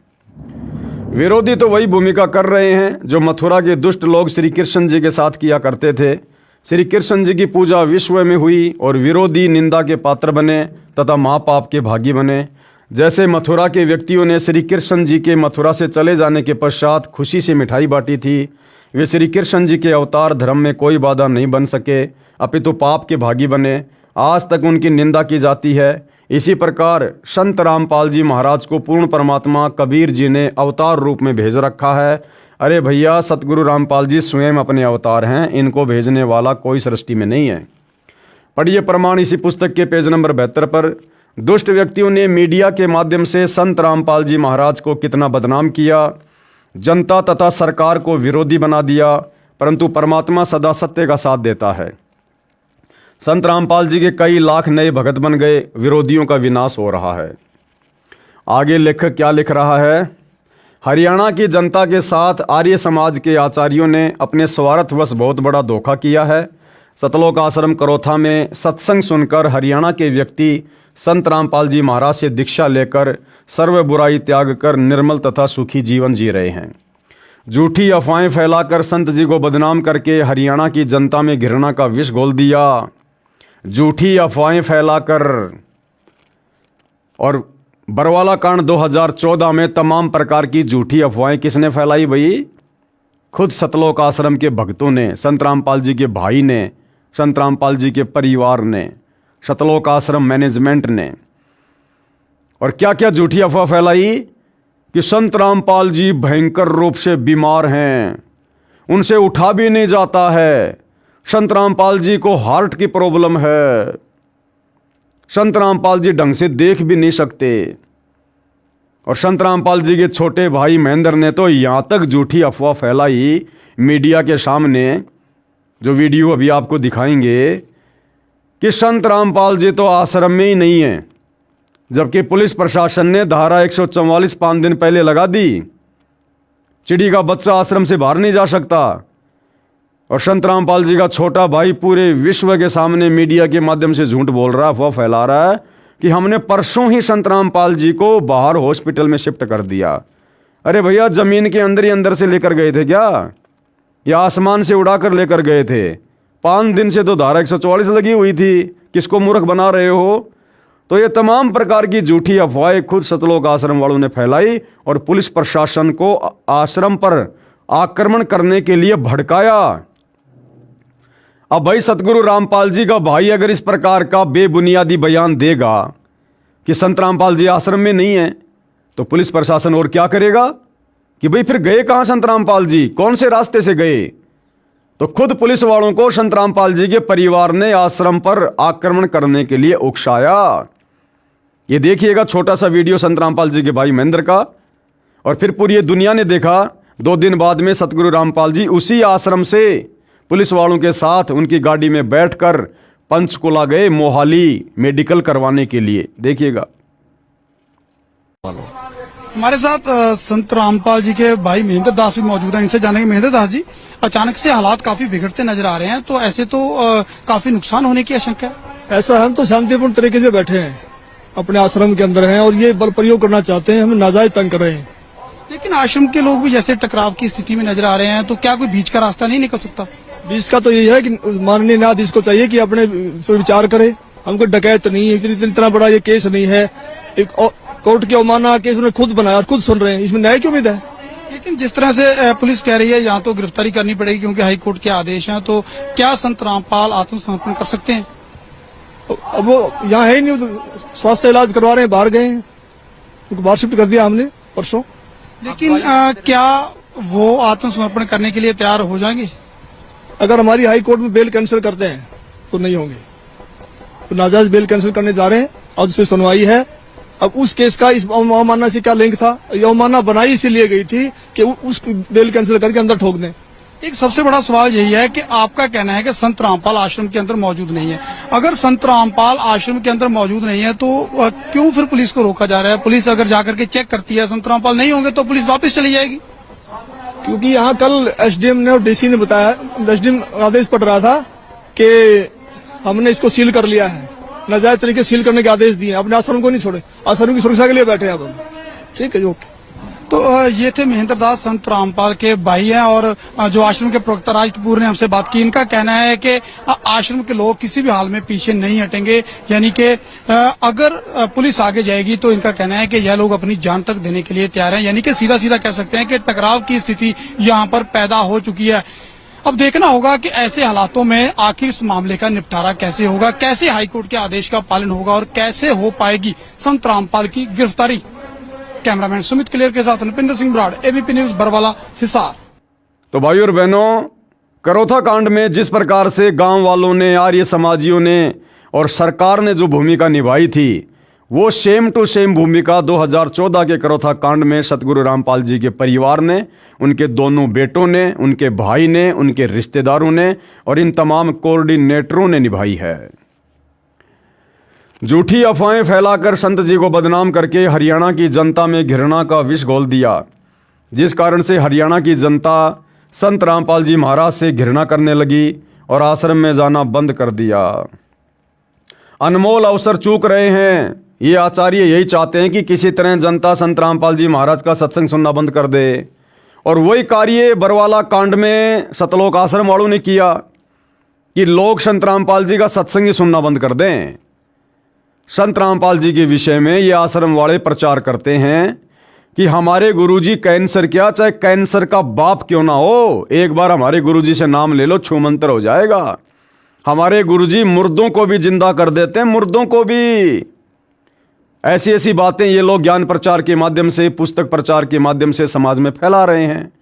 विरोधी तो वही भूमिका कर रहे हैं जो मथुरा के दुष्ट लोग श्री कृष्ण जी के साथ किया करते थे। श्री कृष्ण जी की पूजा विश्व में हुई और विरोधी निंदा के पात्र बने तथा महापाप के भागी बने। जैसे मथुरा के व्यक्तियों ने श्री कृष्ण जी के मथुरा से चले जाने के पश्चात खुशी से मिठाई बांटी थी, वे श्री कृष्ण जी के अवतार धर्म में कोई बाधा नहीं बन सके, अपितु पाप के भागी बने। आज तक उनकी निंदा की जाती है। इसी प्रकार संत रामपाल जी महाराज को पूर्ण परमात्मा कबीर जी ने अवतार रूप में भेज रखा है। अरे भैया, सतगुरु रामपाल जी स्वयं अपने अवतार हैं, इनको भेजने वाला कोई सृष्टि में नहीं है। पढ़िए प्रमाण इसी पुस्तक के पेज नंबर 72 पर। दुष्ट व्यक्तियों ने मीडिया के माध्यम से संत रामपाल जी महाराज को कितना बदनाम किया, जनता तथा सरकार को विरोधी बना दिया, परंतु परमात्मा सदा सत्य का साथ देता है। संत रामपाल जी के कई लाख नए भगत बन गए, विरोधियों का विनाश हो रहा है। आगे लेखक क्या लिख रहा है? हरियाणा की जनता के साथ आर्य समाज के आचार्यों ने अपने स्वार्थवश बहुत बड़ा धोखा किया है। सतलोक आश्रम करोथा में सत्संग सुनकर हरियाणा के व्यक्ति संत रामपाल जी महाराज से दीक्षा लेकर सर्व बुराई त्याग कर निर्मल तथा सुखी जीवन जी रहे हैं। झूठी अफवाहें फैलाकर संत जी को बदनाम करके हरियाणा की जनता में घृणा का विष घोल दिया। झूठी अफवाहें फैलाकर, और बरवाला कांड 2014 में तमाम प्रकार की झूठी अफवाहें किसने फैलाई भाई? खुद सतलोक आश्रम के भक्तों ने, संत रामपाल जी के भाई ने, संत रामपाल जी के परिवार ने, सतलोक आश्रम मैनेजमेंट ने। और क्या क्या झूठी अफवाह फैलाई कि संत रामपाल जी भयंकर रूप से बीमार हैं, उनसे उठा भी नहीं जाता है, संत रामपाल जी को हार्ट की प्रॉब्लम है, संत रामपाल जी ढंग से देख भी नहीं सकते। और संत रामपाल जी के छोटे भाई महेंद्र ने तो यहाँ तक झूठी अफवाह फैलाई मीडिया के सामने, जो वीडियो अभी आपको दिखाएंगे, कि संत रामपाल जी तो आश्रम में ही नहीं है, जबकि पुलिस प्रशासन ने धारा 144 5 दिन पहले लगा दी। चिड़ी का बच्चा आश्रम से बाहर नहीं जा सकता। और संत रामपाल जी का छोटा भाई पूरे विश्व के सामने मीडिया के माध्यम से झूठ बोल रहा है, अफवाह फैला रहा है कि हमने परसों ही संत रामपाल जी को बाहर हॉस्पिटल में शिफ्ट कर दिया। अरे भैया, जमीन के अंदर ही अंदर से लेकर गए थे क्या, या आसमान से उड़ाकर लेकर गए थे? 5 दिन से तो धारा 144 लगी हुई थी, किसको मूर्ख बना रहे हो? तो ये तमाम प्रकार की झूठी अफवाहें खुद सतलोक आश्रम वालों ने फैलाई और पुलिस प्रशासन को आश्रम पर आक्रमण करने के लिए भड़काया। अब भाई, सतगुरु रामपाल जी का भाई अगर इस प्रकार का बेबुनियादी बयान देगा कि संत रामपाल जी आश्रम में नहीं है, तो पुलिस प्रशासन और क्या करेगा कि भाई फिर गए कहां संत रामपाल जी, कौन से रास्ते से गए? तो खुद पुलिस वालों को संत रामपाल जी के परिवार ने आश्रम पर आक्रमण करने के लिए उकसाया। ये देखिएगा छोटा सा वीडियो संत रामपाल जी के भाई महेंद्र का। और फिर पूरी दुनिया ने देखा 2 दिन बाद में सतगुरु रामपाल जी उसी आश्रम से पुलिस वालों के साथ उनकी गाड़ी में बैठकर पंचकुला गए मोहाली मेडिकल करवाने के लिए। देखिएगा। हमारे साथ संत रामपाल जी के भाई महेंद्र दास भी मौजूद हैं। इनसे जानेंगे, महेंद्र दास जी, अचानक से हालात काफी बिगड़ते नजर आ रहे हैं, तो ऐसे तो काफी नुकसान होने की आशंका है। ऐसा हम तो शांतिपूर्ण तरीके से बैठे हैं, अपने आश्रम के अंदर हैं और ये बल प्रयोग करना चाहते हैं, हमें नाजायज तंग कर रहे हैं। लेकिन आश्रम के लोग भी जैसे टकराव की स्थिति में नजर आ रहे हैं, तो क्या कोई बीच का रास्ता नहीं निकल सकता? बीच का तो यही है कि माननीय न्यायाधीश को चाहिए कि अपने पर विचार करे। हमको डकैत नहीं है, इतना बड़ा ये केस नहीं है, एक कोर्ट की अवमानना केस उन्होंने खुद बनाया और खुद सुन रहे हैं, इसमें न्याय की उम्मीद है। लेकिन जिस तरह से पुलिस कह रही है यहाँ तो गिरफ्तारी करनी पड़ेगी क्योंकि हाईकोर्ट के आदेश हैं, तो क्या संत रामपाल आत्मसमर्पण कर सकते हैं? अब वो यहाँ है ही नहीं, तो स्वास्थ्य इलाज करवा रहे हैं, बाहर गए हैं, उनको बाहर शिफ्ट कर दिया हमने परसों। लेकिन क्या वो आत्मसमर्पण करने के लिए तैयार हो जाएंगे? अगर हमारी हाई कोर्ट में बेल कैंसिल करते हैं तो नहीं होंगे, तो नाजायज बेल कैंसिल करने जा रहे हैं और उस पर सुनवाई है। अब उस केस का इस अवमानना से क्या लिंक था? ये अवमानना बनाई इसीलिए गई थी कि उस बेल कैंसिल करके अंदर ठोक दें। एक सबसे बड़ा सवाल यही है कि आपका कहना है कि संत रामपाल आश्रम के अंदर मौजूद नहीं है। अगर संत रामपाल आश्रम के अंदर मौजूद नहीं है तो क्यों फिर पुलिस को रोका जा रहा है? पुलिस अगर जाकर के चेक करती है संत रामपाल नहीं होंगे तो पुलिस वापस चली जाएगी। क्योंकि यहाँ कल एसडीएम ने और डीसी ने बताया, एसडीएम आदेश पड़ रहा था कि हमने इसको सील कर लिया है, नाजायज तरीके से सील करने के आदेश दिए, अपने आश्रम को नहीं छोड़े, आश्रम की सुरक्षा के लिए बैठे हैं अब हम। ठीक है, ओके। तो ये थे महेंद्र दास, संत रामपाल के भाई हैं और जो आश्रम के प्रवक्ता राज कपूर ने हमसे बात की। इनका कहना है कि आश्रम के लोग किसी भी हाल में पीछे नहीं हटेंगे, यानी कि अगर पुलिस आगे जाएगी तो इनका कहना है कि यह लोग अपनी जान तक देने के लिए तैयार हैं। यानी कि सीधा सीधा कह सकते हैं कि टकराव की स्थिति यहाँ पर पैदा हो चुकी है। अब देखना होगा कि ऐसे हालातों में आखिर इस मामले का निपटारा कैसे होगा, कैसे हाईकोर्ट के आदेश का पालन होगा और कैसे हो पाएगी संत रामपाल की गिरफ्तारी। कैमरामैन सुमित क्लियर के साथ नृपिंदर सिंह ब्राड़, एबीपी न्यूज बरवाला, हिसार। तो भाइयों और बहनों, करोथा कांड में जिस प्रकार से गांव वालों ने, आर्य समाजियों ने और सरकार ने जो भूमिका निभाई थी, वो सेम टू सेम भूमिका 2014 के करोथा कांड में सतगुरु रामपाल जी के परिवार ने, उनके दोनों बेटों ने, उनके भाई ने, उनके रिश्तेदारों ने और इन तमाम कोऑर्डिनेटरों ने निभाई है। झूठी अफवाहें फैलाकर संत जी को बदनाम करके हरियाणा की जनता में घृणा का विष घोल दिया, जिस कारण से हरियाणा की जनता संत रामपाल जी महाराज से घृणा करने लगी और आश्रम में जाना बंद कर दिया। अनमोल अवसर चूक रहे हैं। ये आचार्य यही चाहते हैं कि किसी तरह जनता संत रामपाल जी महाराज का सत्संग सुनना बंद कर दे, और वही कार्य बरवाला कांड में सतलोक आश्रम वालों ने किया कि लोग संत रामपाल जी का सत्संग ही सुनना बंद कर दें। संत रामपाल जी के विषय में ये आश्रम वाले प्रचार करते हैं कि हमारे गुरुजी कैंसर क्या, चाहे कैंसर का बाप क्यों ना हो, एक बार हमारे गुरुजी से नाम ले लो, छूमंतर हो जाएगा। हमारे गुरुजी मुर्दों को भी जिंदा कर देते हैं, मुर्दों को भी। ऐसी ऐसी बातें ये लोग ज्ञान प्रचार के माध्यम से, पुस्तक प्रचार के माध्यम से समाज में फैला रहे हैं।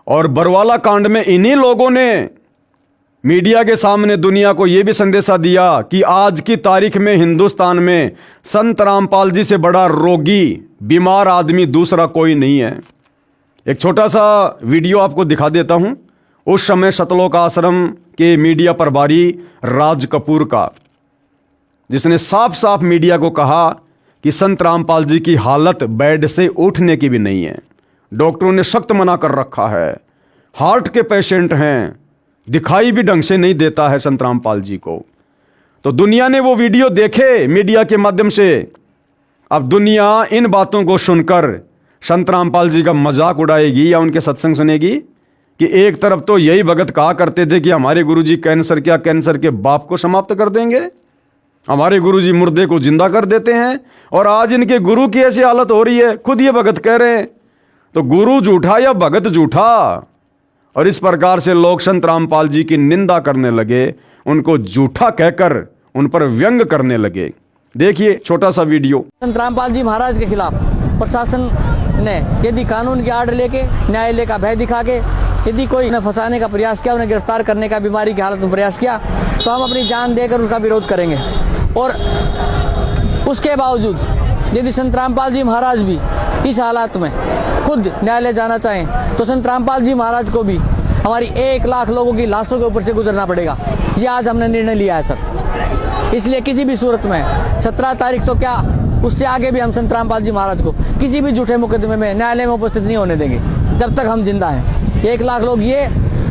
और बरवाला कांड में इन्हीं लोगों ने मीडिया के सामने दुनिया को यह भी संदेशा दिया कि आज की तारीख में हिंदुस्तान में संत रामपाल जी से बड़ा रोगी, बीमार आदमी दूसरा कोई नहीं है। एक छोटा सा वीडियो आपको दिखा देता हूं, उस समय सतलोक आश्रम के मीडिया प्रभारी राज कपूर का, जिसने साफ साफ मीडिया को कहा कि संत रामपाल जी की हालत बेड से उठने की भी नहीं है। डॉक्टरों ने सख्त मना कर रखा है, हार्ट के पेशेंट हैं, दिखाई भी ढंग से नहीं देता है संत रामपाल जी को। तो दुनिया ने वो वीडियो देखे मीडिया के माध्यम से। अब दुनिया इन बातों को सुनकर संत रामपाल जी का मजाक उड़ाएगी या उनके सत्संग सुनेगी कि एक तरफ तो यही भगत कहा करते थे कि हमारे गुरुजी कैंसर क्या, कैंसर के बाप को समाप्त कर देंगे, हमारे गुरुजी मुर्दे को जिंदा कर देते हैं, और आज इनके गुरु की ऐसी हालत हो रही है। खुद ये भगत कह रहे हैं, तो गुरु झूठा या भगत झूठा। और इस प्रकार से लोग संत रामपाल जी की निंदा करने लगे, उनको झूठा कहकर उन पर व्यंग करने लगे। देखिए छोटा सा वीडियो। संत रामपाल जी महाराज के खिलाफ प्रशासन ने यदि कानून की आड़ लेके, न्यायालय का भय दिखा के यदि कोई उन्हें फंसाने का प्रयास किया, उन्हें गिरफ्तार करने का बीमारी की हालत में प्रयास किया, तो हम अपनी जान देकर उसका विरोध करेंगे। और उसके बावजूद यदि संत रामपाल जी महाराज भी इस हालात में खुद न्यायालय जाना चाहें तो संत रामपाल जी महाराज को भी हमारी 1 लाख लोगों की लाशों के ऊपर से गुजरना पड़ेगा। ये आज हमने निर्णय लिया है सर। इसलिए किसी भी सूरत में 17 तारीख तो क्या, उससे आगे भी हम संत रामपाल जी महाराज को किसी भी झूठे मुकदमे में न्यायालय में उपस्थित नहीं होने देंगे जब तक हम जिंदा हैं। 1 लाख लोग, ये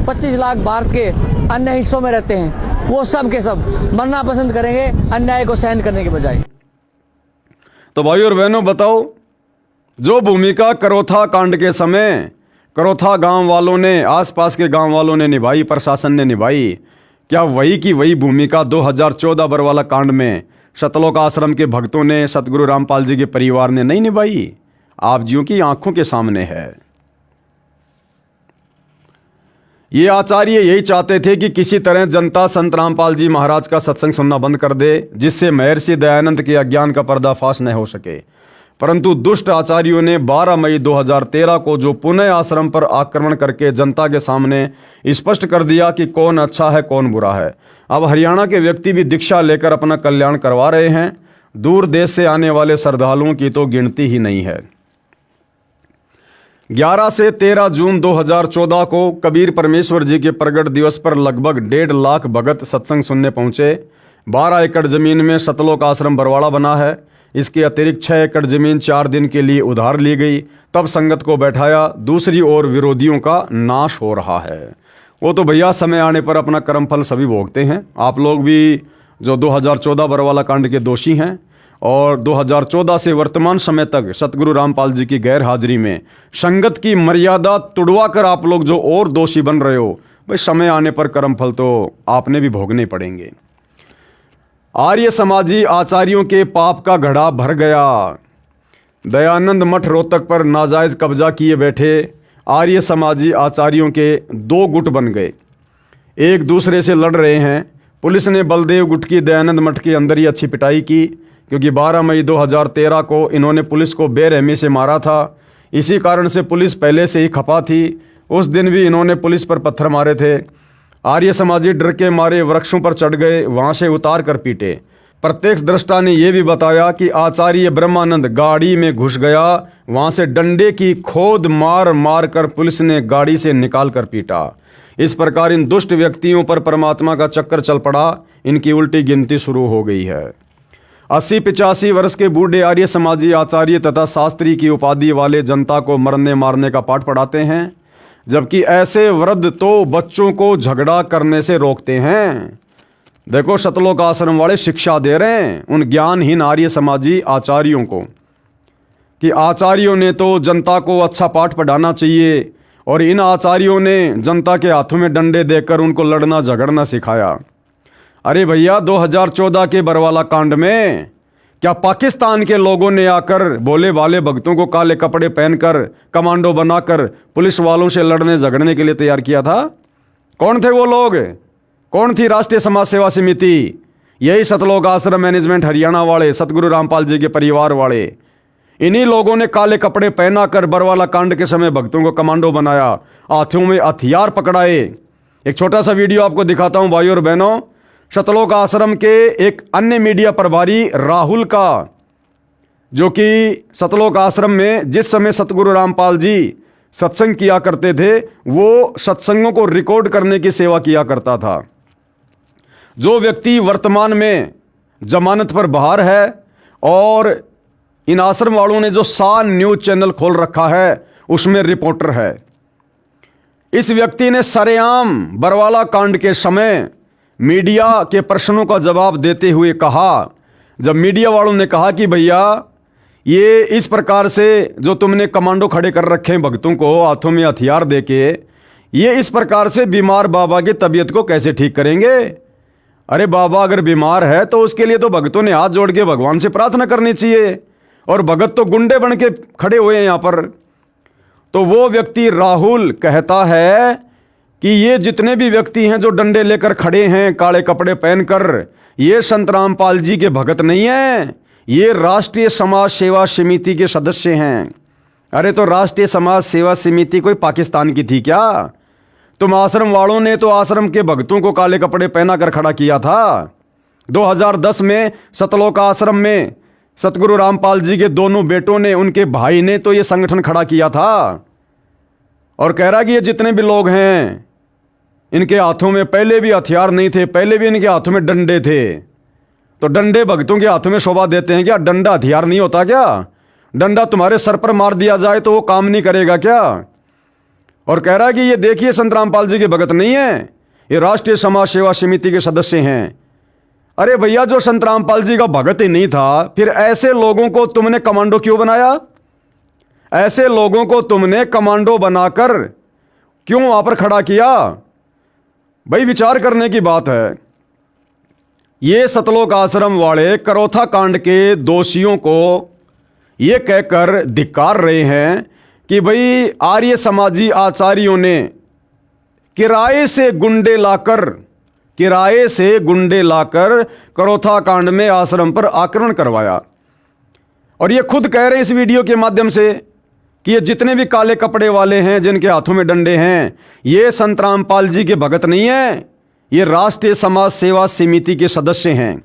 25 लाख भारत के अन्य हिस्सों में रहते हैं, वो सब के सब मरना पसंद करेंगे अन्याय को सहन करने के बजाय। तो भाई और बहनों, बताओ, जो भूमिका करोथा कांड के समय करोथा गांव वालों ने, आसपास के गांव वालों ने निभाई, प्रशासन ने निभाई, क्या वही की वही भूमिका 2014 बरवाला कांड में सतलोक आश्रम के भक्तों ने, सतगुरु रामपाल जी के परिवार ने नहीं निभाई? आप जियों की आंखों के सामने है। ये आचार्य यही चाहते थे कि किसी तरह जनता संत रामपाल जी महाराज का सत्संग सुनना बंद कर दे, जिससे महर्षि दयानंद के अज्ञान का पर्दाफाश न हो सके। परंतु दुष्ट आचार्यों ने 12 मई 2013 को जो पुनः आश्रम पर आक्रमण करके जनता के सामने स्पष्ट कर दिया कि कौन अच्छा है कौन बुरा है। अब हरियाणा के व्यक्ति भी दीक्षा लेकर अपना कल्याण करवा रहे हैं। दूर देश से आने वाले श्रद्धालुओं की तो गिनती ही नहीं है। 11 से 13 जून 2014 को कबीर परमेश्वर जी के प्रगट दिवस पर लगभग 1.5 लाख भगत सत्संग सुनने पहुंचे। 12 एकड़ जमीन में सतलोक आश्रम बरवाड़ा बना है। इसके अतिरिक्त 6 एकड़ जमीन 4 दिन के लिए उधार ली गई। तब संगत को बैठाया। दूसरी ओर विरोधियों का नाश हो रहा है। वो तो भैया समय आने पर अपना कर्मफल सभी भोगते हैं। आप लोग भी जो 2014 बरवाला कांड के दोषी हैं और 2014 से वर्तमान समय तक सतगुरु रामपाल जी की गैर हाजिरी में संगत की मर्यादा तुड़वा कर आप लोग जो और दोषी बन रहे हो, भाई समय आने पर कर्मफल तो आपने भी भोगने पड़ेंगे। आर्य समाजी आचार्यों के पाप का घड़ा भर गया। दयानंद मठ रोहतक पर नाजायज कब्जा किए बैठे आर्य समाजी आचार्यों के 2 गुट बन गए, एक दूसरे से लड़ रहे हैं। पुलिस ने बलदेव गुट की दयानंद मठ के अंदर ही अच्छी पिटाई की, क्योंकि 12 मई 2013 को इन्होंने पुलिस को बेरहमी से मारा था। इसी कारण से पुलिस पहले से ही खपा थी। उस दिन भी इन्होंने पुलिस पर पत्थर मारे थे। आर्य समाजी डर के मारे वृक्षों पर चढ़ गए, वहां से उतार कर पीटे। प्रत्यक्ष दृष्टा ने यह भी बताया कि आचार्य ब्रह्मानंद गाड़ी में घुस गया, वहां से डंडे की खोद मार मार कर पुलिस ने गाड़ी से निकाल कर पीटा। इस प्रकार इन दुष्ट व्यक्तियों पर परमात्मा का चक्कर चल पड़ा। इनकी उल्टी गिनती शुरू हो गई है। 80-85 वर्ष के बूढ़े आर्य समाजी आचार्य तथा शास्त्री की उपाधि वाले जनता को मरने मारने का पाठ पढ़ाते हैं, जबकि ऐसे वृद्ध तो बच्चों को झगड़ा करने से रोकते हैं। देखो, सतलोक आश्रम वाले शिक्षा दे रहे हैं उन ज्ञानहीन आर्य समाजी आचार्यों को कि आचार्यों ने तो जनता को अच्छा पाठ पढ़ाना चाहिए, और इन आचार्यों ने जनता के हाथों में डंडे देकर उनको लड़ना झगड़ना सिखाया। अरे भैया, 2014 के बरवाला कांड में क्या पाकिस्तान के लोगों ने आकर भोले भाले भक्तों को काले कपड़े पहनकर कमांडो बनाकर पुलिस वालों से लड़ने झगड़ने के लिए तैयार किया था? कौन थे वो लोग? कौन थी राष्ट्रीय समाज सेवा समिति? यही सतलोक आश्रम मैनेजमेंट हरियाणा वाले, सतगुरु रामपाल जी के परिवार वाले। इन्हीं लोगों ने काले कपड़े पहना कर बरवाला कांड के समय भक्तों को कमांडो बनाया, हाथों में हथियार पकड़ाए। एक छोटा सा वीडियो आपको दिखाता हूं भाइयों और बहनों। सतलोक आश्रम के एक अन्य मीडिया प्रभारी राहुल का, जो कि सतलोक आश्रम में जिस समय सतगुरु रामपाल जी सत्संग किया करते थे, वो सत्संगों को रिकॉर्ड करने की सेवा किया करता था। जो व्यक्ति वर्तमान में जमानत पर बाहर है, और इन आश्रम वालों ने जो सान न्यूज चैनल खोल रखा है उसमें रिपोर्टर है। इस व्यक्ति ने सरेआम बरवाला कांड के समय मीडिया के प्रश्नों का जवाब देते हुए कहा, जब मीडिया वालों ने कहा कि भैया ये इस प्रकार से जो तुमने कमांडो खड़े कर रखे हैं भक्तों को हाथों में हथियार देके, ये इस प्रकार से बीमार बाबा की तबीयत को कैसे ठीक करेंगे? अरे बाबा अगर बीमार है तो उसके लिए तो भक्तों ने हाथ जोड़ के भगवान से प्रार्थना करनी चाहिए, और भगत तो गुंडे बन के खड़े हुए हैं यहां पर। तो वो व्यक्ति राहुल कहता है कि ये जितने भी व्यक्ति हैं जो डंडे लेकर खड़े हैं काले कपड़े पहनकर, ये संत रामपाल जी के भगत नहीं हैं, ये राष्ट्रीय समाज सेवा समिति के सदस्य हैं। अरे तो राष्ट्रीय समाज सेवा समिति कोई पाकिस्तान की थी क्या? तुम आश्रम वालों ने तो आश्रम के भक्तों को काले कपड़े पहना कर खड़ा किया था। 2010 में सतलोक आश्रम में सतगुरु रामपाल जी के दोनों बेटों ने, उनके भाई ने तो ये संगठन खड़ा किया था, और कह रहा कि ये जितने भी लोग हैं इनके हाथों में पहले भी हथियार नहीं थे, पहले भी इनके हाथों में डंडे थे। तो डंडे भक्तों के हाथों में शोभा देते हैं क्या? डंडा हथियार नहीं होता क्या? डंडा तुम्हारे सर पर मार दिया जाए तो वो काम नहीं करेगा क्या? और कह रहा है कि ये देखिए संत रामपाल जी के भगत नहीं है, ये राष्ट्रीय समाज सेवा समिति के सदस्य हैं। अरे भैया, जो संत रामपाल जी का भगत ही नहीं था, फिर ऐसे लोगों को तुमने कमांडो क्यों बनाया? ऐसे लोगों को तुमने कमांडो बनाकर क्यों वहां पर खड़ा किया? भाई विचार करने की बात है। ये सतलोक आश्रम वाले करोथा कांड के दोषियों को ये कहकर धिक्कार रहे हैं कि भाई आर्य समाजी आचार्यों ने किराए से गुंडे लाकर करोथा कांड में आश्रम पर आक्रमण करवाया। और ये खुद कह रहे हैं इस वीडियो के माध्यम से कि ये जितने भी काले कपड़े वाले हैं जिनके हाथों में डंडे हैं, ये संत रामपाल जी के भगत नहीं है, ये राष्ट्रीय समाज सेवा समिति के सदस्य हैं।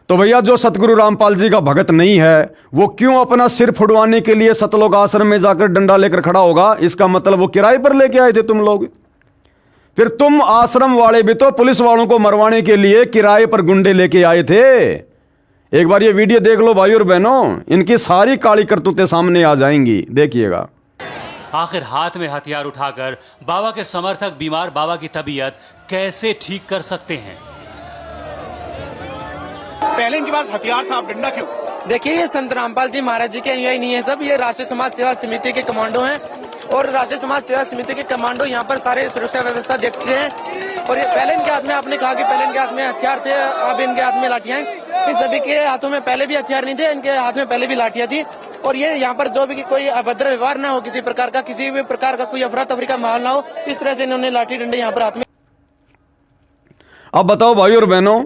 तो भैया जो सतगुरु रामपाल जी का भगत नहीं है वो क्यों अपना सिर फुड़वाने के लिए सतलोक आश्रम में जाकर डंडा लेकर खड़ा होगा? इसका मतलब वो किराए पर लेके आए थे तुम लोग। फिर तुम आश्रम वाले भी तो पुलिस वालों को मरवाने के लिए किराए पर गुंडे लेके आए थे। एक बार ये वीडियो देख लो भाई और बहनों, इनकी सारी काली करतूतें सामने आ जाएंगी, देखिएगा। आखिर हाथ में हथियार उठाकर बाबा के समर्थक बीमार बाबा की तबीयत कैसे ठीक कर सकते हैं? पहले इनके पास हथियार था, अब डंडा क्यों? देखिए, ये संत रामपाल जी महाराज जी के अनुयायी नहीं है सब, ये राष्ट्रीय समाज सेवा समिति के कमांडो हैं। और राष्ट्रीय समाज सेवा समिति के कमांडो यहाँ पर सारे सुरक्षा व्यवस्था देखते हैं। और ये पहले इनके हाथ में, आपने कहा कि पहले इनके हाथ में हथियार थे, अब इनके हाथ में लाठियां हैं। इन सभी के हाथों में पहले भी हथियार नहीं थे, इनके हाथ में पहले भी लाठियां थी। और ये यहाँ पर जो भी कोई अभद्र व्यवहार ना हो, किसी प्रकार का कोई अफरा तफरी का माहौल ना हो, इस तरह से इन्होंने लाठी डंडे यहाँ पर हाथ में। अब बताओ भाई और बहनों,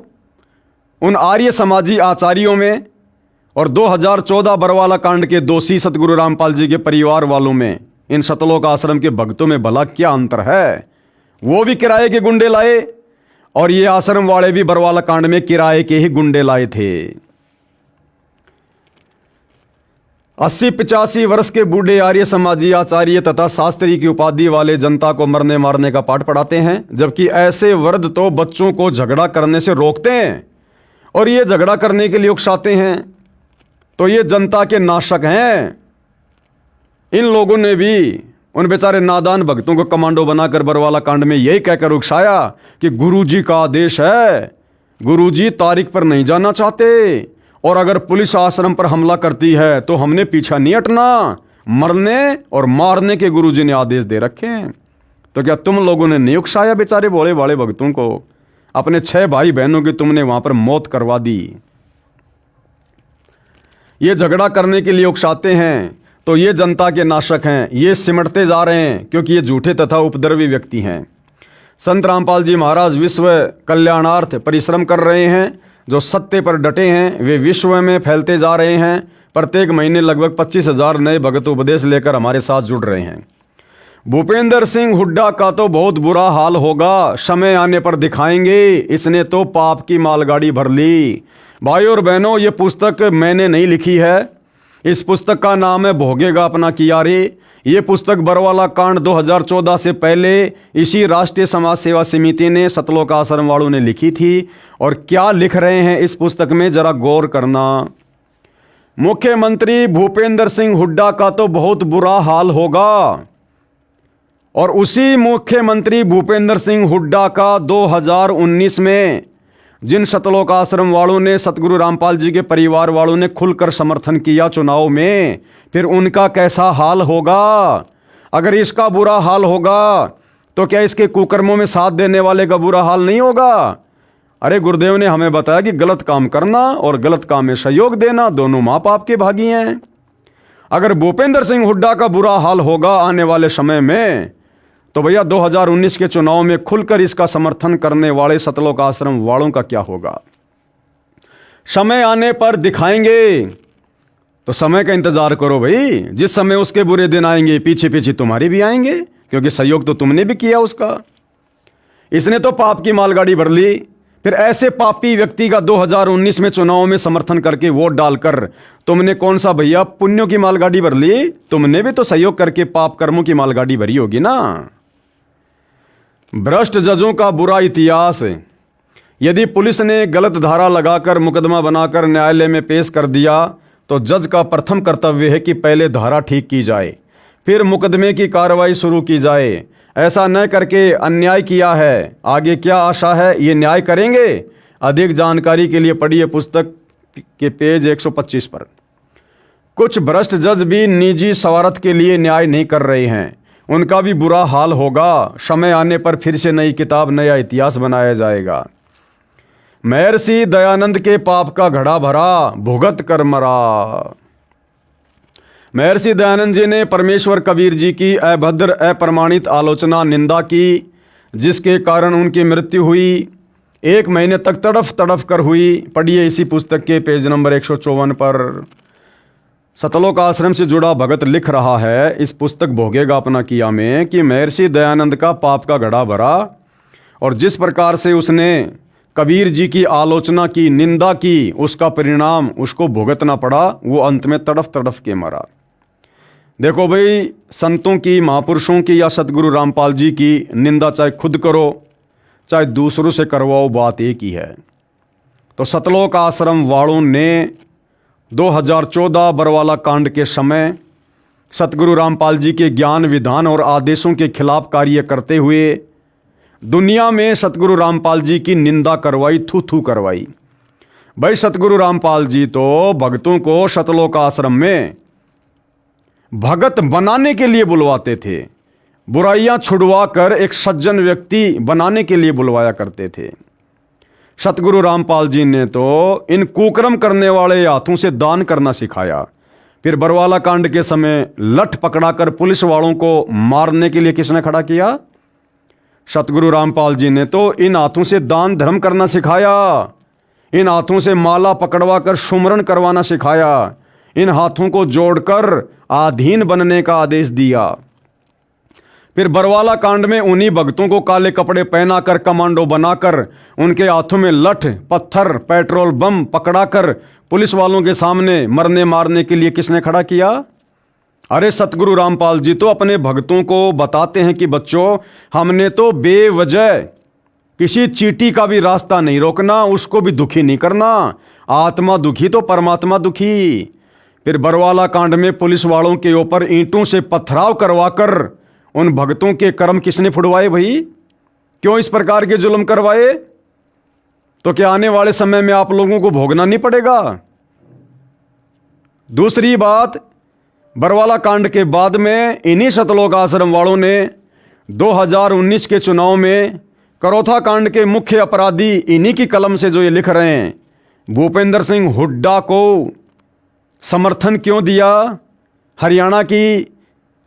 उन आर्य समाजी आचार्यों में और 2014 बरवाला कांड के दोषी सतगुरु रामपाल जी के परिवार वालों में, इन सतलोक आश्रम के भक्तों में भला क्या अंतर है? वो भी किराए के गुंडे लाए और ये आश्रम वाले भी बरवाला कांड में किराए के ही गुंडे लाए थे। 80-85 वर्ष के बूढ़े आर्य समाजी आचार्य तथा शास्त्री की उपाधि वाले जनता को मरने मारने का पाठ पढ़ाते हैं, जबकि ऐसे वृद्ध तो बच्चों को झगड़ा करने से रोकते हैं और ये झगड़ा करने के लिए उकसाते हैं। तो ये जनता के नाशक हैं। इन लोगों ने भी उन बेचारे नादान भक्तों को कमांडो बनाकर बरवाला कांड में यही कहकर उकसाया कि गुरुजी का आदेश है, गुरुजी तारीख पर नहीं जाना चाहते, और अगर पुलिस आश्रम पर हमला करती है तो हमने पीछा नहीं हटना, मरने और मारने के गुरुजी ने आदेश दे रखे हैं। तो क्या तुम लोगों ने नहीं उकसाया बेचारे भोले भाले भक्तों को? अपने 6 भाई बहनों की तुमने वहां पर मौत करवा दी। ये झगड़ा करने के लिए उकसाते हैं तो ये जनता के नाशक हैं, ये सिमटते जा रहे हैं क्योंकि ये झूठे तथा उपद्रवी व्यक्ति हैं। संत रामपाल जी महाराज विश्व कल्याणार्थ परिश्रम कर रहे हैं, जो सत्य पर डटे हैं वे विश्व में फैलते जा रहे हैं। प्रत्येक महीने लगभग 25,000 नए भगत उपदेश लेकर हमारे साथ जुड़ रहे हैं। भूपेंद्र सिंह हुड्डा का तो बहुत बुरा हाल होगा, समय आने पर दिखाएंगे, इसने तो पाप की मालगाड़ी भर ली। भाई और बहनों, ये पुस्तक मैंने नहीं लिखी है, इस पुस्तक का नाम है भोगेगा अपना किया रे। ये पुस्तक बरवाला कांड 2014 से पहले इसी राष्ट्रीय समाज सेवा समिति ने सतलोक आश्रम वालों ने लिखी थी। और क्या लिख रहे हैं इस पुस्तक में जरा गौर करना। मुख्यमंत्री भूपेंद्र सिंह हुड्डा का तो बहुत बुरा हाल होगा, और उसी मुख्यमंत्री भूपेंद्र सिंह हुड्डा का 2019 में जिन सतलोक आश्रम वालों ने, सतगुरु रामपाल जी के परिवार वालों ने खुलकर समर्थन किया चुनाव में, फिर उनका कैसा हाल होगा? अगर इसका बुरा हाल होगा तो क्या इसके कुकर्मों में साथ देने वाले का बुरा हाल नहीं होगा? अरे गुरुदेव ने हमें बताया कि गलत काम करना और गलत काम में सहयोग देना दोनों माँ बाप के भागी हैं। अगर भूपेंद्र सिंह हुड्डा का बुरा हाल होगा आने वाले समय में, तो भैया 2019 के चुनाव में खुलकर इसका समर्थन करने वाले सतलोक आश्रम वालों का क्या होगा? समय आने पर दिखाएंगे। तो समय का इंतजार करो भाई, जिस समय उसके बुरे दिन आएंगे पीछे पीछे तुम्हारे भी आएंगे, क्योंकि सहयोग तो तुमने भी किया उसका। इसने तो पाप की मालगाड़ी भर ली। फिर ऐसे पापी व्यक्ति का 2019 में चुनाव में समर्थन करके वोट डालकर तुमने कौन सा भैया पुण्यों की मालगाड़ी भर ली? तुमने भी तो सहयोग करके पाप कर्मों की मालगाड़ी भरी होगी ना। भ्रष्ट जजों का बुरा इतिहास। यदि पुलिस ने गलत धारा लगाकर मुकदमा बनाकर न्यायालय में पेश कर दिया तो जज का प्रथम कर्तव्य है कि पहले धारा ठीक की जाए, फिर मुकदमे की कार्रवाई शुरू की जाए। ऐसा न करके अन्याय किया है, आगे क्या आशा है ये न्याय करेंगे? अधिक जानकारी के लिए पढ़िए पुस्तक के पेज 125 पर। कुछ भ्रष्ट जज भी निजी स्वार्थ के लिए न्याय नहीं कर रहे हैं, उनका भी बुरा हाल होगा। समय आने पर फिर से नई किताब, नया इतिहास बनाया जाएगा। महर्षि दयानंद के पाप का घड़ा भरा, भुगत कर मरा। महर्षि दयानंद जी ने परमेश्वर कबीर जी की अभद्र अप्रमाणित आलोचना, निंदा की, जिसके कारण उनकी मृत्यु हुई। 1 महीने तक तड़फ तड़फ कर हुई। पढ़िए इसी पुस्तक के पेज नंबर 154 पर। सतलोक आश्रम से जुड़ा भगत लिख रहा है इस पुस्तक भोगेगा अपना किया में कि महर्षि दयानंद का पाप का घड़ा भरा और जिस प्रकार से उसने कबीर जी की आलोचना की, निंदा की, उसका परिणाम उसको भुगतना पड़ा। वो अंत में तड़फ तड़फ के मरा। देखो भाई, संतों की, महापुरुषों की या सतगुरु रामपाल जी की निंदा चाहे खुद करो चाहे दूसरों से करवाओ, बात एक ही है। तो सतलोक आश्रम वालों ने 2014 बरवाला कांड के समय सतगुरु रामपाल जी के ज्ञान, विधान और आदेशों के खिलाफ कार्य करते हुए दुनिया में सतगुरु रामपाल जी की निंदा करवाई, थू थू करवाई। भाई सतगुरु रामपाल जी तो भक्तों को सतलोक आश्रम में भगत बनाने के लिए बुलवाते थे, बुराइयां छुड़वा कर एक सज्जन व्यक्ति बनाने के लिए बुलवाया करते थे। सतगुरु रामपाल जी ने तो इन कुकर्म करने वाले हाथों से दान करना सिखाया। फिर बरवाला कांड के समय लठ पकड़ाकर पुलिस वालों को मारने के लिए किसने खड़ा किया? सतगुरु रामपाल जी ने तो इन हाथों से दान धर्म करना सिखाया। इन हाथों से माला पकड़वा कर सुमरण करवाना सिखाया। इन हाथों को जोड़कर अधीन बनने का आदेश दिया। फिर बरवाला कांड में उन्हीं भक्तों को काले कपड़े पहनाकर, कमांडो बनाकर, उनके हाथों में लठ, पत्थर, पेट्रोल बम पकड़ाकर पुलिस वालों के सामने मरने मारने के लिए किसने खड़ा किया? अरे सतगुरु रामपाल जी तो अपने भक्तों को बताते हैं कि बच्चों, हमने तो बेवजह किसी चींटी का भी रास्ता नहीं रोकना, उसको भी दुखी नहीं करना। आत्मा दुखी तो परमात्मा दुखी। फिर बरवाला कांड में पुलिस वालों के ऊपर ईंटों से पथराव करवाकर उन भक्तों के कर्म किसने फुड़वाए भाई? क्यों इस प्रकार के जुल्म करवाए? तो क्या आने वाले समय में आप लोगों को भोगना नहीं पड़ेगा? दूसरी बात, बरवाला कांड के बाद में इन्हीं सतलोक आश्रम वालों ने 2019 के चुनाव में करोथा कांड के मुख्य अपराधी इन्हीं की कलम से जो ये लिख रहे हैं, भूपेंद्र सिंह हुड्डा को समर्थन क्यों दिया? हरियाणा की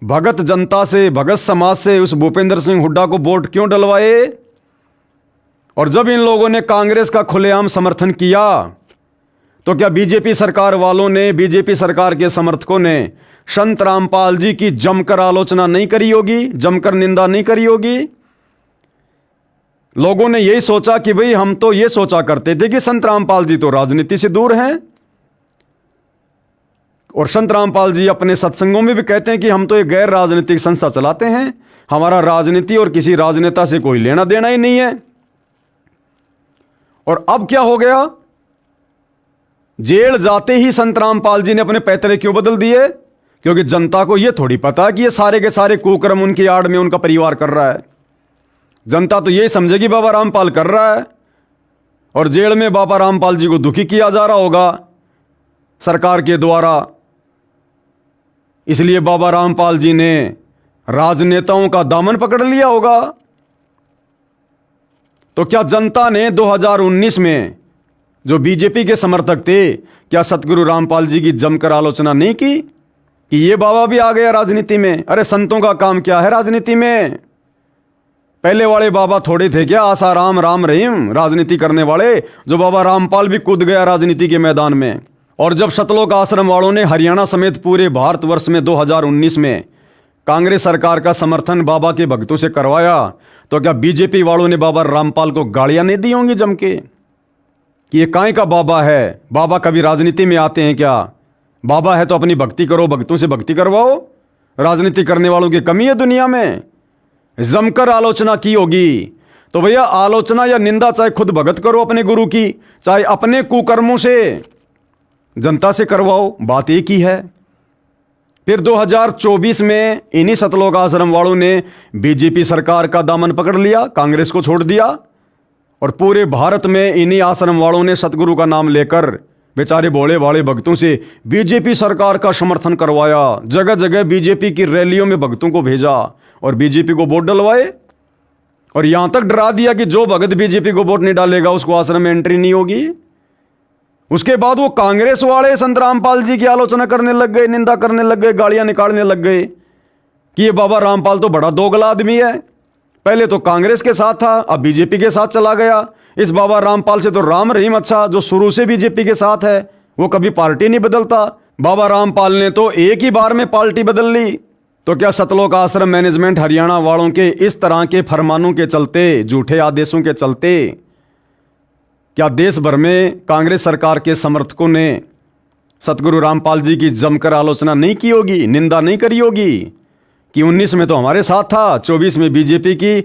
भगत जनता से, भगत समाज से उस भूपेंद्र सिंह हुड्डा को वोट क्यों डलवाए? और जब इन लोगों ने कांग्रेस का खुलेआम समर्थन किया तो क्या बीजेपी सरकार वालों ने, बीजेपी सरकार के समर्थकों ने संत रामपाल जी की जमकर आलोचना नहीं करी होगी, जमकर निंदा नहीं करी होगी? लोगों ने यही सोचा कि भाई, हम तो ये सोचा करते थे कि संत रामपाल जी तो राजनीति से दूर हैं। और संत रामपाल जी अपने सत्संगों में भी कहते हैं कि हम तो एक गैर राजनीतिक संस्था चलाते हैं, हमारा राजनीति और किसी राजनेता से कोई लेना देना ही नहीं है। और अब क्या हो गया? जेल जाते ही संत रामपाल जी ने अपने पैतरे क्यों बदल दिए? क्योंकि जनता को यह थोड़ी पता कि ये सारे के सारे कुकर्म उनकी आड़ में उनका परिवार कर रहा है। जनता तो यही समझेगी बाबा रामपाल कर रहा है, और जेल में बाबा रामपाल जी को दुखी किया जा रहा होगा सरकार के द्वारा। इसलिए बाबा रामपाल जी ने राजनेताओं का दामन पकड़ लिया होगा। तो क्या जनता ने 2019 में जो बीजेपी के समर्थक थे, क्या सतगुरु रामपाल जी की जमकर आलोचना नहीं की कि ये बाबा भी आ गया राजनीति में? अरे संतों का काम क्या है राजनीति में? पहले वाले बाबा थोड़े थे क्या आसाराम राम रहीम राजनीति करने वाले? जो बाबा रामपाल भी कूद गया राजनीति के मैदान में। और जब सतलोक आश्रम वालों ने हरियाणा समेत पूरे भारतवर्ष में 2019 में कांग्रेस सरकार का समर्थन बाबा के भक्तों से करवाया, तो क्या बीजेपी वालों ने बाबा रामपाल को गालियां नहीं दी होंगी जम के कि ये काहे का बाबा है? बाबा कभी राजनीति में आते हैं क्या? बाबा है तो अपनी भक्ति करो, भक्तों से भक्ति करवाओ। राजनीति करने वालों की कमी है दुनिया में। जमकर आलोचना की होगी तो भैया आलोचना या निंदा चाहे खुद भगत करो अपने गुरु की, चाहे अपने कुकर्मों से जनता से करवाओ, बात एक ही है। फिर 2024 में इन्हीं सतलोक आश्रम वालों ने बीजेपी सरकार का दामन पकड़ लिया, कांग्रेस को छोड़ दिया, और पूरे भारत में इन्हीं आश्रम वालों ने सतगुरु का नाम लेकर बेचारे भोले भाले भक्तों से बीजेपी सरकार का समर्थन करवाया। जगह जगह बीजेपी की रैलियों में भक्तों को भेजा और बीजेपी को वोट डलवाए, और यहां तक डरा दिया कि जो भगत बीजेपी को वोट नहीं डालेगा उसको आश्रम में एंट्री नहीं होगी। उसके बाद वो कांग्रेस वाले संत रामपाल जी की आलोचना करने लग गए, निंदा करने लग गए, गालियां निकालने लग गए कि ये बाबा रामपाल तो बड़ा दोगला आदमी है, पहले तो कांग्रेस के साथ था, अब बीजेपी के साथ चला गया। इस बाबा रामपाल से तो राम रहीम अच्छा, जो शुरू से बीजेपी के साथ है, वो कभी पार्टी नहीं बदलता। बाबा रामपाल ने तो एक ही बार में पार्टी बदल ली। तो क्या सतलोक आश्रम मैनेजमेंट हरियाणा वालों के इस तरह के फरमानों के चलते, झूठे आदेशों के चलते, क्या देश भर में कांग्रेस सरकार के समर्थकों ने सतगुरु रामपाल जी की जमकर आलोचना नहीं की होगी, निंदा नहीं करी होगी कि 19 में तो हमारे साथ था, 24 में बीजेपी की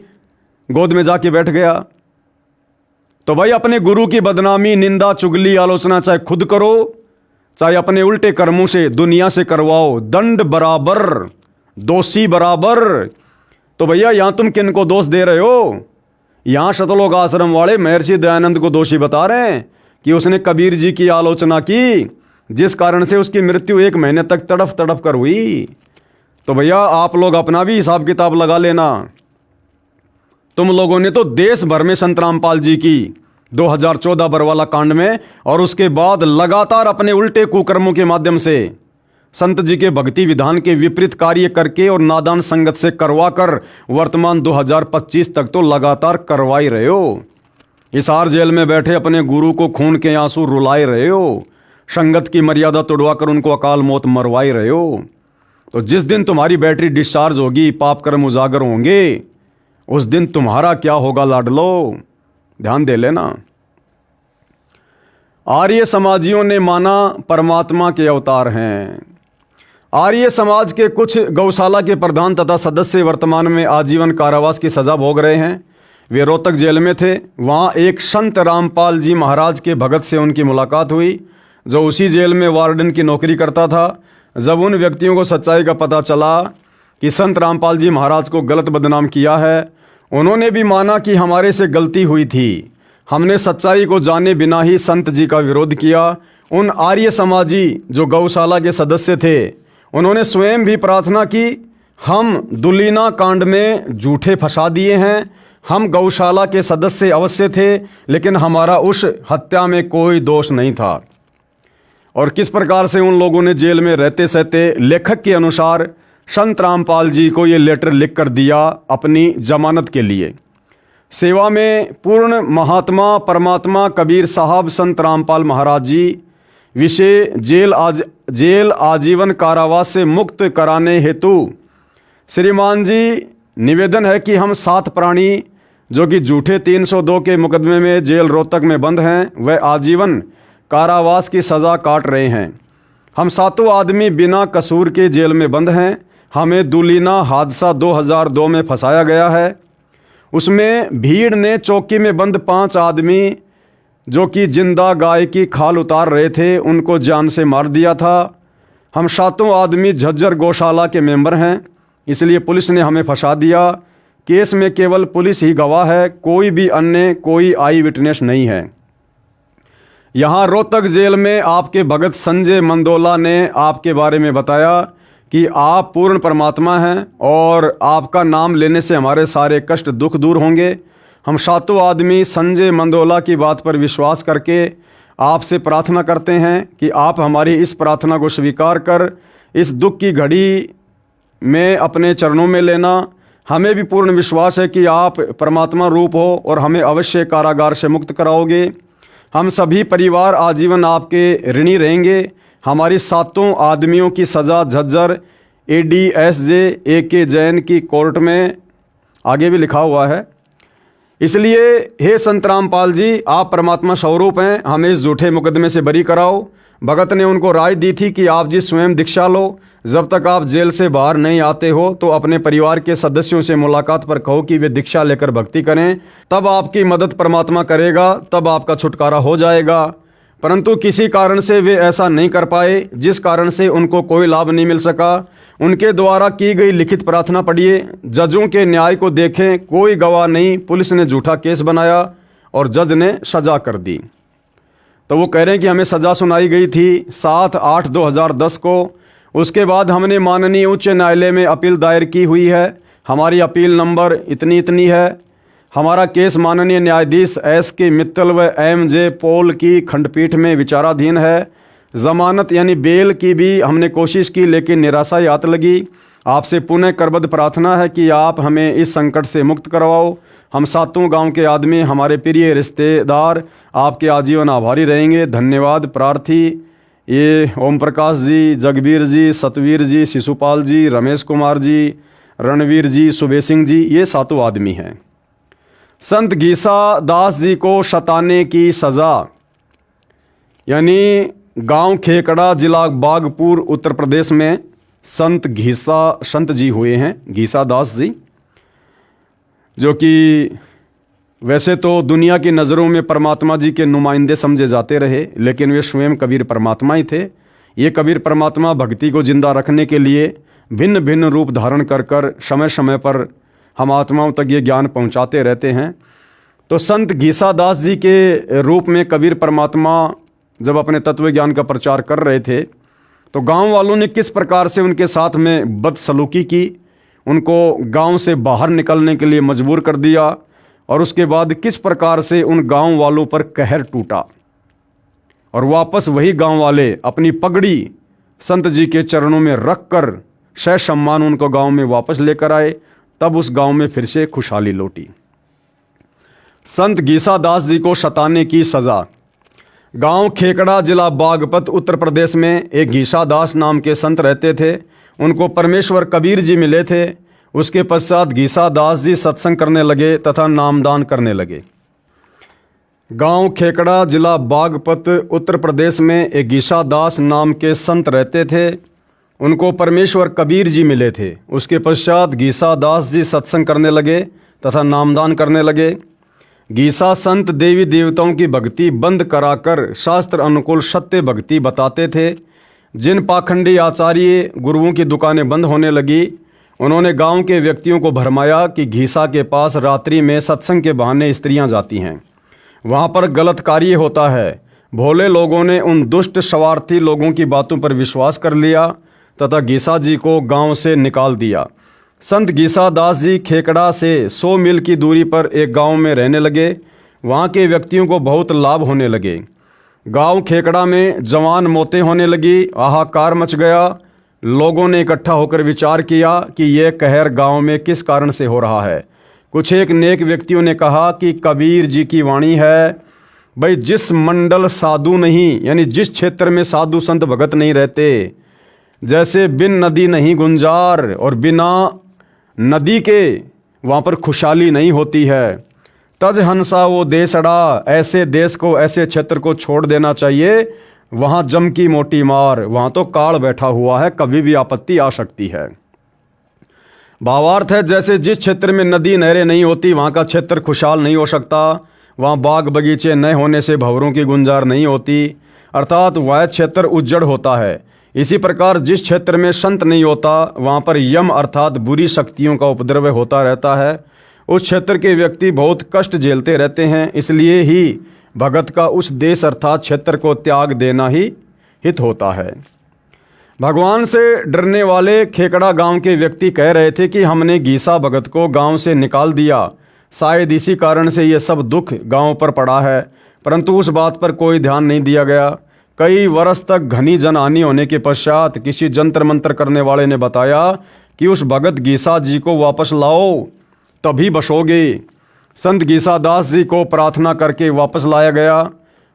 गोद में जाके बैठ गया? तो भाई अपने गुरु की बदनामी, निंदा, चुगली, आलोचना चाहे खुद करो, चाहे अपने उल्टे कर्मों से दुनिया से करवाओ, दंड बराबर, दोषी बराबर। तो भैया यहां तुम किन को दोष दे रहे हो? यहां सतलोक आश्रम वाले महर्षि दयानंद को दोषी बता रहे हैं कि उसने कबीर जी की आलोचना की, जिस कारण से उसकी मृत्यु 1 महीने तक तड़फ तड़फ कर हुई। तो भैया आप लोग अपना भी हिसाब किताब लगा लेना। तुम लोगों ने तो देश भर में संत रामपाल जी की 2014 बरवाला कांड में और उसके बाद लगातार अपने उल्टे कुकर्मों के माध्यम से संत जी के भक्ति विधान के विपरीत कार्य करके और नादान संगत से करवाकर वर्तमान 2025 तक तो लगातार करवाई रहे हो। हिसार जेल में बैठे अपने गुरु को खून के आंसू रुलाए रहे हो, संगत की मर्यादा तोड़वाकर उनको अकाल मौत मरवाई रहे हो। तो जिस दिन तुम्हारी बैटरी डिस्चार्ज होगी, पाप कर्म उजागर होंगे, उस दिन तुम्हारा क्या होगा लाडलो, ध्यान दे लेना। आर्य समाजियों ने माना परमात्मा के अवतार हैं। आर्य समाज के कुछ गौशाला के प्रधान तथा सदस्य वर्तमान में आजीवन कारावास की सजा भोग रहे हैं। वे रोहतक जेल में थे। वहाँ एक संत रामपाल जी महाराज के भगत से उनकी मुलाकात हुई, जो उसी जेल में वार्डन की नौकरी करता था। जब उन व्यक्तियों को सच्चाई का पता चला कि संत रामपाल जी महाराज को गलत बदनाम किया है, उन्होंने भी माना कि हमारे से गलती हुई थी, हमने सच्चाई को जाने बिना ही संत जी का विरोध किया। उन आर्य समाजी जो गौशाला के सदस्य थे, उन्होंने स्वयं भी प्रार्थना की, हम दुलीना कांड में झूठे फंसा दिए हैं, हम गौशाला के सदस्य अवश्य थे, लेकिन हमारा उस हत्या में कोई दोष नहीं था। और किस प्रकार से उन लोगों ने जेल में रहते सहते लेखक के अनुसार संत रामपाल जी को ये लेटर लिख कर दिया अपनी जमानत के लिए। सेवा में पूर्ण महात्मा परमात्मा कबीर साहब संत रामपाल महाराज जी विषय जेल आजीवन कारावास से मुक्त कराने हेतु श्रीमान जी निवेदन है कि हम 7 प्राणी जो कि झूठे 302 के मुकदमे में जेल रोहतक में बंद हैं, वह आजीवन कारावास की सज़ा काट रहे हैं। हम 7 आदमी बिना कसूर के जेल में बंद हैं। हमें दुलीना हादसा 2002 में फंसाया गया है। उसमें भीड़ ने चौकी में बंद 5 आदमी जो कि जिंदा गाय की खाल उतार रहे थे, उनको जान से मार दिया था। हम 7 आदमी झज्जर गौशाला के मेंबर हैं, इसलिए पुलिस ने हमें फंसा दिया। केस में केवल पुलिस ही गवाह है, कोई भी अन्य कोई आई विटनेस नहीं है। यहाँ रोहतक जेल में आपके भगत संजय मंदोला ने आपके बारे में बताया कि आप पूर्ण परमात्मा हैं और आपका नाम लेने से हमारे सारे कष्ट दुख दूर होंगे। हम 7 आदमी संजय मंदोला की बात पर विश्वास करके आपसे प्रार्थना करते हैं कि आप हमारी इस प्रार्थना को स्वीकार कर इस दुख की घड़ी में अपने चरणों में लेना। हमें भी पूर्ण विश्वास है कि आप परमात्मा रूप हो और हमें अवश्य कारागार से मुक्त कराओगे। हम सभी परिवार आजीवन आपके ऋणी रहेंगे। हमारी 7 आदमियों की सज़ा झज्जर ADSJ AK जैन की कोर्ट में आगे भी लिखा हुआ है। इसलिए हे संत रामपाल जी, आप परमात्मा स्वरूप हैं, हमें इस झूठे मुकदमे से बरी कराओ। भगत ने उनको राय दी थी कि आप जी स्वयं दीक्षा लो, जब तक आप जेल से बाहर नहीं आते हो तो अपने परिवार के सदस्यों से मुलाकात पर कहो कि वे दीक्षा लेकर भक्ति करें, तब आपकी मदद परमात्मा करेगा, तब आपका छुटकारा हो जाएगा। परंतु किसी कारण से वे ऐसा नहीं कर पाए, जिस कारण से उनको कोई लाभ नहीं मिल सका। उनके द्वारा की गई लिखित प्रार्थना पढ़िए, जजों के न्याय को देखें, कोई गवाह नहीं, पुलिस ने झूठा केस बनाया और जज ने सजा कर दी। तो वो कह रहे हैं कि हमें सज़ा सुनाई गई थी 7/8/2010 को। उसके बाद हमने माननीय उच्च न्यायालय में अपील दायर की हुई है। हमारी अपील नंबर इतनी है। हमारा केस माननीय न्यायाधीश SK मित्तल व MJ पॉल की खंडपीठ में विचाराधीन है। जमानत यानी बेल की भी हमने कोशिश की, लेकिन निराशा ही हाथ लगी। आपसे पुनः करबद्ध प्रार्थना है कि आप हमें इस संकट से मुक्त करवाओ। हम सातों गांव के आदमी, हमारे प्रिय रिश्तेदार आपके आजीवन आभारी रहेंगे। धन्यवाद। प्रार्थी ये ओम प्रकाश जी, जगबीर जी, सतवीर जी, शिशुपाल जी, रमेश कुमार जी, रणवीर जी, सुबे सिंह जी, ये सातों आदमी हैं। संत घीसा दास जी को शताने की सज़ा, यानी गांव खेकड़ा, जिला बागपुर, उत्तर प्रदेश में संत जी हुए हैं, घीसा दास जी, जो कि वैसे तो दुनिया की नज़रों में परमात्मा जी के नुमाइंदे समझे जाते रहे, लेकिन वे स्वयं कबीर परमात्मा ही थे। ये कबीर परमात्मा भक्ति को जिंदा रखने के लिए भिन्न भिन्न रूप धारण कर कर समय समय पर हम आत्माओं तक ये ज्ञान पहुंचाते रहते हैं। तो संत घीसा दास जी के रूप में कबीर परमात्मा जब अपने तत्व ज्ञान का प्रचार कर रहे थे, तो गांव वालों ने किस प्रकार से उनके साथ में बदसलूकी की, उनको गांव से बाहर निकलने के लिए मजबूर कर दिया, और उसके बाद किस प्रकार से उन गांव वालों पर कहर टूटा, और वापस वही गांव वाले अपनी पगड़ी संत जी के चरणों में रख कर सह सम्मान उनको गांव में वापस लेकर आए। तब उस गांव में फिर से खुशहाली लौटी। संत घीसा दास जी को शताने की सजा। गांव खेकड़ा, जिला बागपत, उत्तर प्रदेश में एक घीसा दास नाम के संत रहते थे। उनको परमेश्वर कबीर जी मिले थे। उसके पश्चात घीसा दास जी सत्संग करने लगे तथा नामदान करने लगे। गांव खेकड़ा, जिला बागपत, उत्तर प्रदेश में एक घीसा दास नाम के संत रहते थे। उनको परमेश्वर कबीर जी मिले थे। उसके पश्चात घीसा दास जी सत्संग करने लगे तथा नामदान करने लगे। घीसा संत देवी देवताओं की भक्ति बंद कराकर शास्त्र अनुकूल सत्य भक्ति बताते थे। जिन पाखंडी आचार्य गुरुओं की दुकानें बंद होने लगी, उन्होंने गांव के व्यक्तियों को भरमाया कि घीसा के पास रात्रि में सत्संग के बहाने स्त्रियां जाती हैं, वहां पर गलत कार्य होता है। भोले लोगों ने उन दुष्ट स्वार्थी लोगों की बातों पर विश्वास कर लिया तथा घीसा जी को गांव से निकाल दिया। संत घीसा दास जी खेकड़ा से 100 मील की दूरी पर एक गांव में रहने लगे। वहां के व्यक्तियों को बहुत लाभ होने लगे। गांव खेकड़ा में जवान मौतें होने लगी, हाहाकार मच गया। लोगों ने इकट्ठा होकर विचार किया कि यह कहर गांव में किस कारण से हो रहा है। कुछ एक नेक व्यक्तियों ने कहा कि कबीर जी की वाणी है, भाई जिस मंडल साधु नहीं, यानी जिस क्षेत्र में साधु संत भगत नहीं रहते, जैसे बिन नदी नहीं गुंजार, और बिना नदी के वहाँ पर खुशहाली नहीं होती है। तज हंसा वो देश अड़ा, ऐसे देश को, ऐसे क्षेत्र को छोड़ देना चाहिए। वहाँ जम की मोटी मार, वहाँ तो काल बैठा हुआ है, कभी भी आपत्ति आ सकती है। भावार्थ है, जैसे जिस क्षेत्र में नदी नहरें नहीं होती, वहाँ का क्षेत्र खुशहाल नहीं हो सकता। वहाँ बाग बगीचे न होने से भंवरों की गुंजार नहीं होती, अर्थात वह क्षेत्र उज्जड़ होता है। इसी प्रकार जिस क्षेत्र में संत नहीं होता, वहाँ पर यम अर्थात बुरी शक्तियों का उपद्रव होता रहता है। उस क्षेत्र के व्यक्ति बहुत कष्ट झेलते रहते हैं। इसलिए ही भगत का उस देश अर्थात क्षेत्र को त्याग देना ही हित होता है। भगवान से डरने वाले खेकड़ा गांव के व्यक्ति कह रहे थे कि हमने घीसा भगत को गांव से निकाल दिया, शायद इसी कारण से ये सब दुख गांव पर पड़ा है। परंतु उस बात पर कोई ध्यान नहीं दिया गया। कई वर्ष तक घनी जनहानि होने के पश्चात किसी जंतर मंत्र करने वाले ने बताया कि उस भगत घीसा जी को वापस लाओ, तभी बसोगे। संत घीसा दास जी को प्रार्थना करके वापस लाया गया।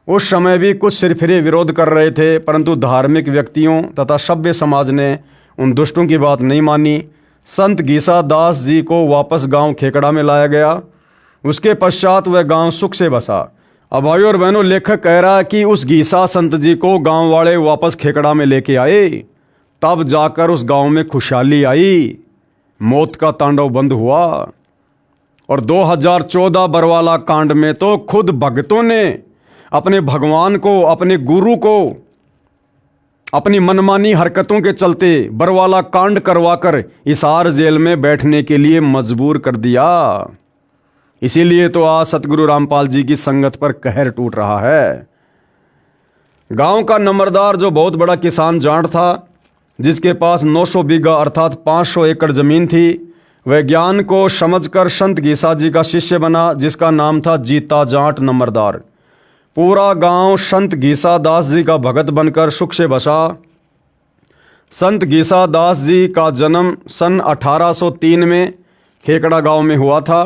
उस समय भी कुछ सिरफिरे विरोध कर रहे थे, परंतु धार्मिक व्यक्तियों तथा सभ्य समाज ने उन दुष्टों की बात नहीं मानी। संत घीसा दास जी को वापस गांव खेकड़ा में लाया गया। उसके पश्चात वह गांव सुख से बसा। अब भाइयों और बहनों, लेखक कह रहा है कि उस घीसा संत जी को गांव वाले वापस खेकड़ा में लेके आए, तब जाकर उस गांव में खुशहाली आई, मौत का तांडव बंद हुआ। और 2014 बरवाला कांड में तो खुद भक्तों ने अपने भगवान को, अपने गुरु को अपनी मनमानी हरकतों के चलते बरवाला कांड करवाकर हिसार जेल में बैठने के लिए मजबूर कर दिया। इसीलिए तो आज सतगुरु रामपाल जी की संगत पर कहर टूट रहा है। गांव का नंबरदार जो बहुत बड़ा किसान जाट था, जिसके पास 900 बीघा अर्थात 500 एकड़ जमीन थी, वह ज्ञान को समझकर संत घीसा जी का शिष्य बना, जिसका नाम था जीता जाट नंबरदार। पूरा गांव संत गीसा दास जी का भगत बनकर सुख से बसा। संत गीसा दास जी का जन्म सन 1803 में खेकड़ा गांव में हुआ था।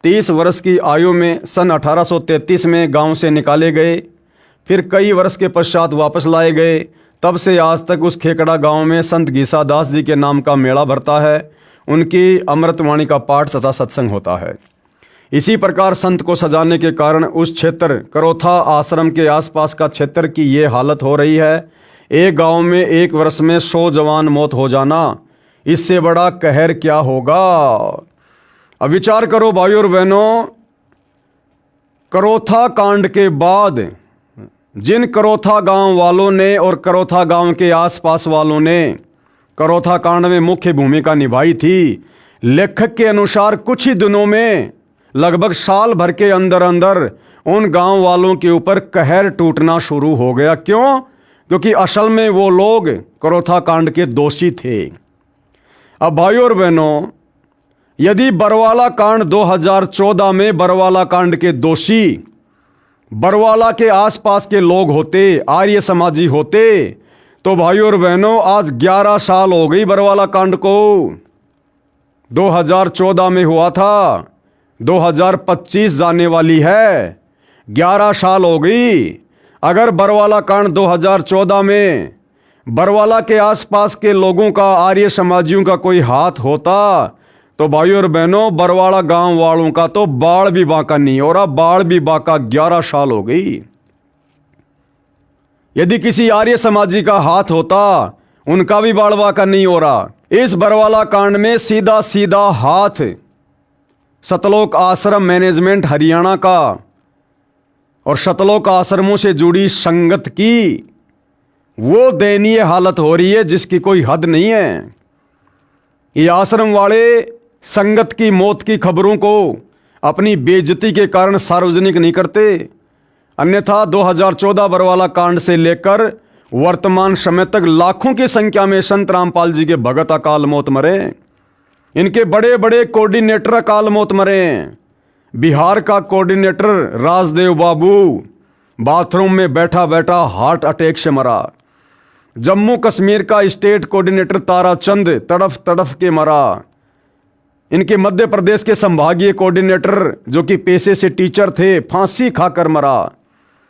30 वर्ष की आयु में सन 1833 में गांव से निकाले गए, फिर कई वर्ष के पश्चात वापस लाए गए। तब से आज तक उस खेकड़ा गांव में संत गीसा दास जी के नाम का मेला भरता है। उनकी अमृतवाणी का पाठ तथा सत्संग होता है। इसी प्रकार संत को सजाने के कारण उस क्षेत्र करोथा आश्रम के आसपास का क्षेत्र की ये हालत हो रही है। एक गांव में एक वर्ष में 100 जवान मौत हो जाना, इससे बड़ा कहर क्या होगा। अब विचार करो भाइयों और बहनों, करोथा कांड के बाद जिन करोथा गांव वालों ने और करोथा गांव के आसपास वालों ने करोथा कांड में मुख्य भूमिका निभाई थी, लेखक के अनुसार कुछ ही दिनों में लगभग साल भर के अंदर अंदर उन गांव वालों के ऊपर कहर टूटना शुरू हो गया। क्यों? क्योंकि असल में वो लोग करोथा कांड के दोषी थे। अब भाइयों और बहनों, यदि बरवाला कांड 2014 में बरवाला कांड के दोषी बरवाला के आसपास के लोग होते, आर्य समाजी होते, तो भाइयों और बहनों आज 11 साल हो गई बरवाला कांड को। 2014 में हुआ था, 2025 जाने वाली है, 11 साल हो गई। अगर बरवाला कांड 2014 में बरवाला के आसपास के लोगों का, आर्य समाजियों का कोई हाथ होता, तो भाइयों और बहनों बरवाला गांव वालों का तो बाढ़ भी बांका नहीं हो रहा। बाढ़ भी बांका 11 साल हो गई। यदि किसी आर्य समाजी का हाथ होता, उनका भी बाढ़ बांका नहीं हो रहा। इस बरवाला कांड में सीधा सीधा हाथ सतलोक आश्रम मैनेजमेंट हरियाणा का और सतलोक आश्रमों से जुड़ी संगत की वो दयनीय हालत हो रही है जिसकी कोई हद नहीं है। ये आश्रम वाले संगत की मौत की खबरों को अपनी बेइज्जती के कारण सार्वजनिक नहीं करते। अन्यथा 2014 बरवाला कांड से लेकर वर्तमान समय तक लाखों की संख्या में संत रामपाल जी के भगत अकाल मौत मरे। इनके बड़े बड़े कोऑर्डिनेटर अकाल मौत मरे। बिहार का कोऑर्डिनेटर राजदेव बाबू बाथरूम में बैठा बैठा हार्ट अटैक से मरा। जम्मू कश्मीर का स्टेट कोऑर्डिनेटर ताराचंद तड़फ तड़फ के मरा। इनके मध्य प्रदेश के संभागीय कोऑर्डिनेटर जो कि पेशे से टीचर थे, फांसी खाकर मरा।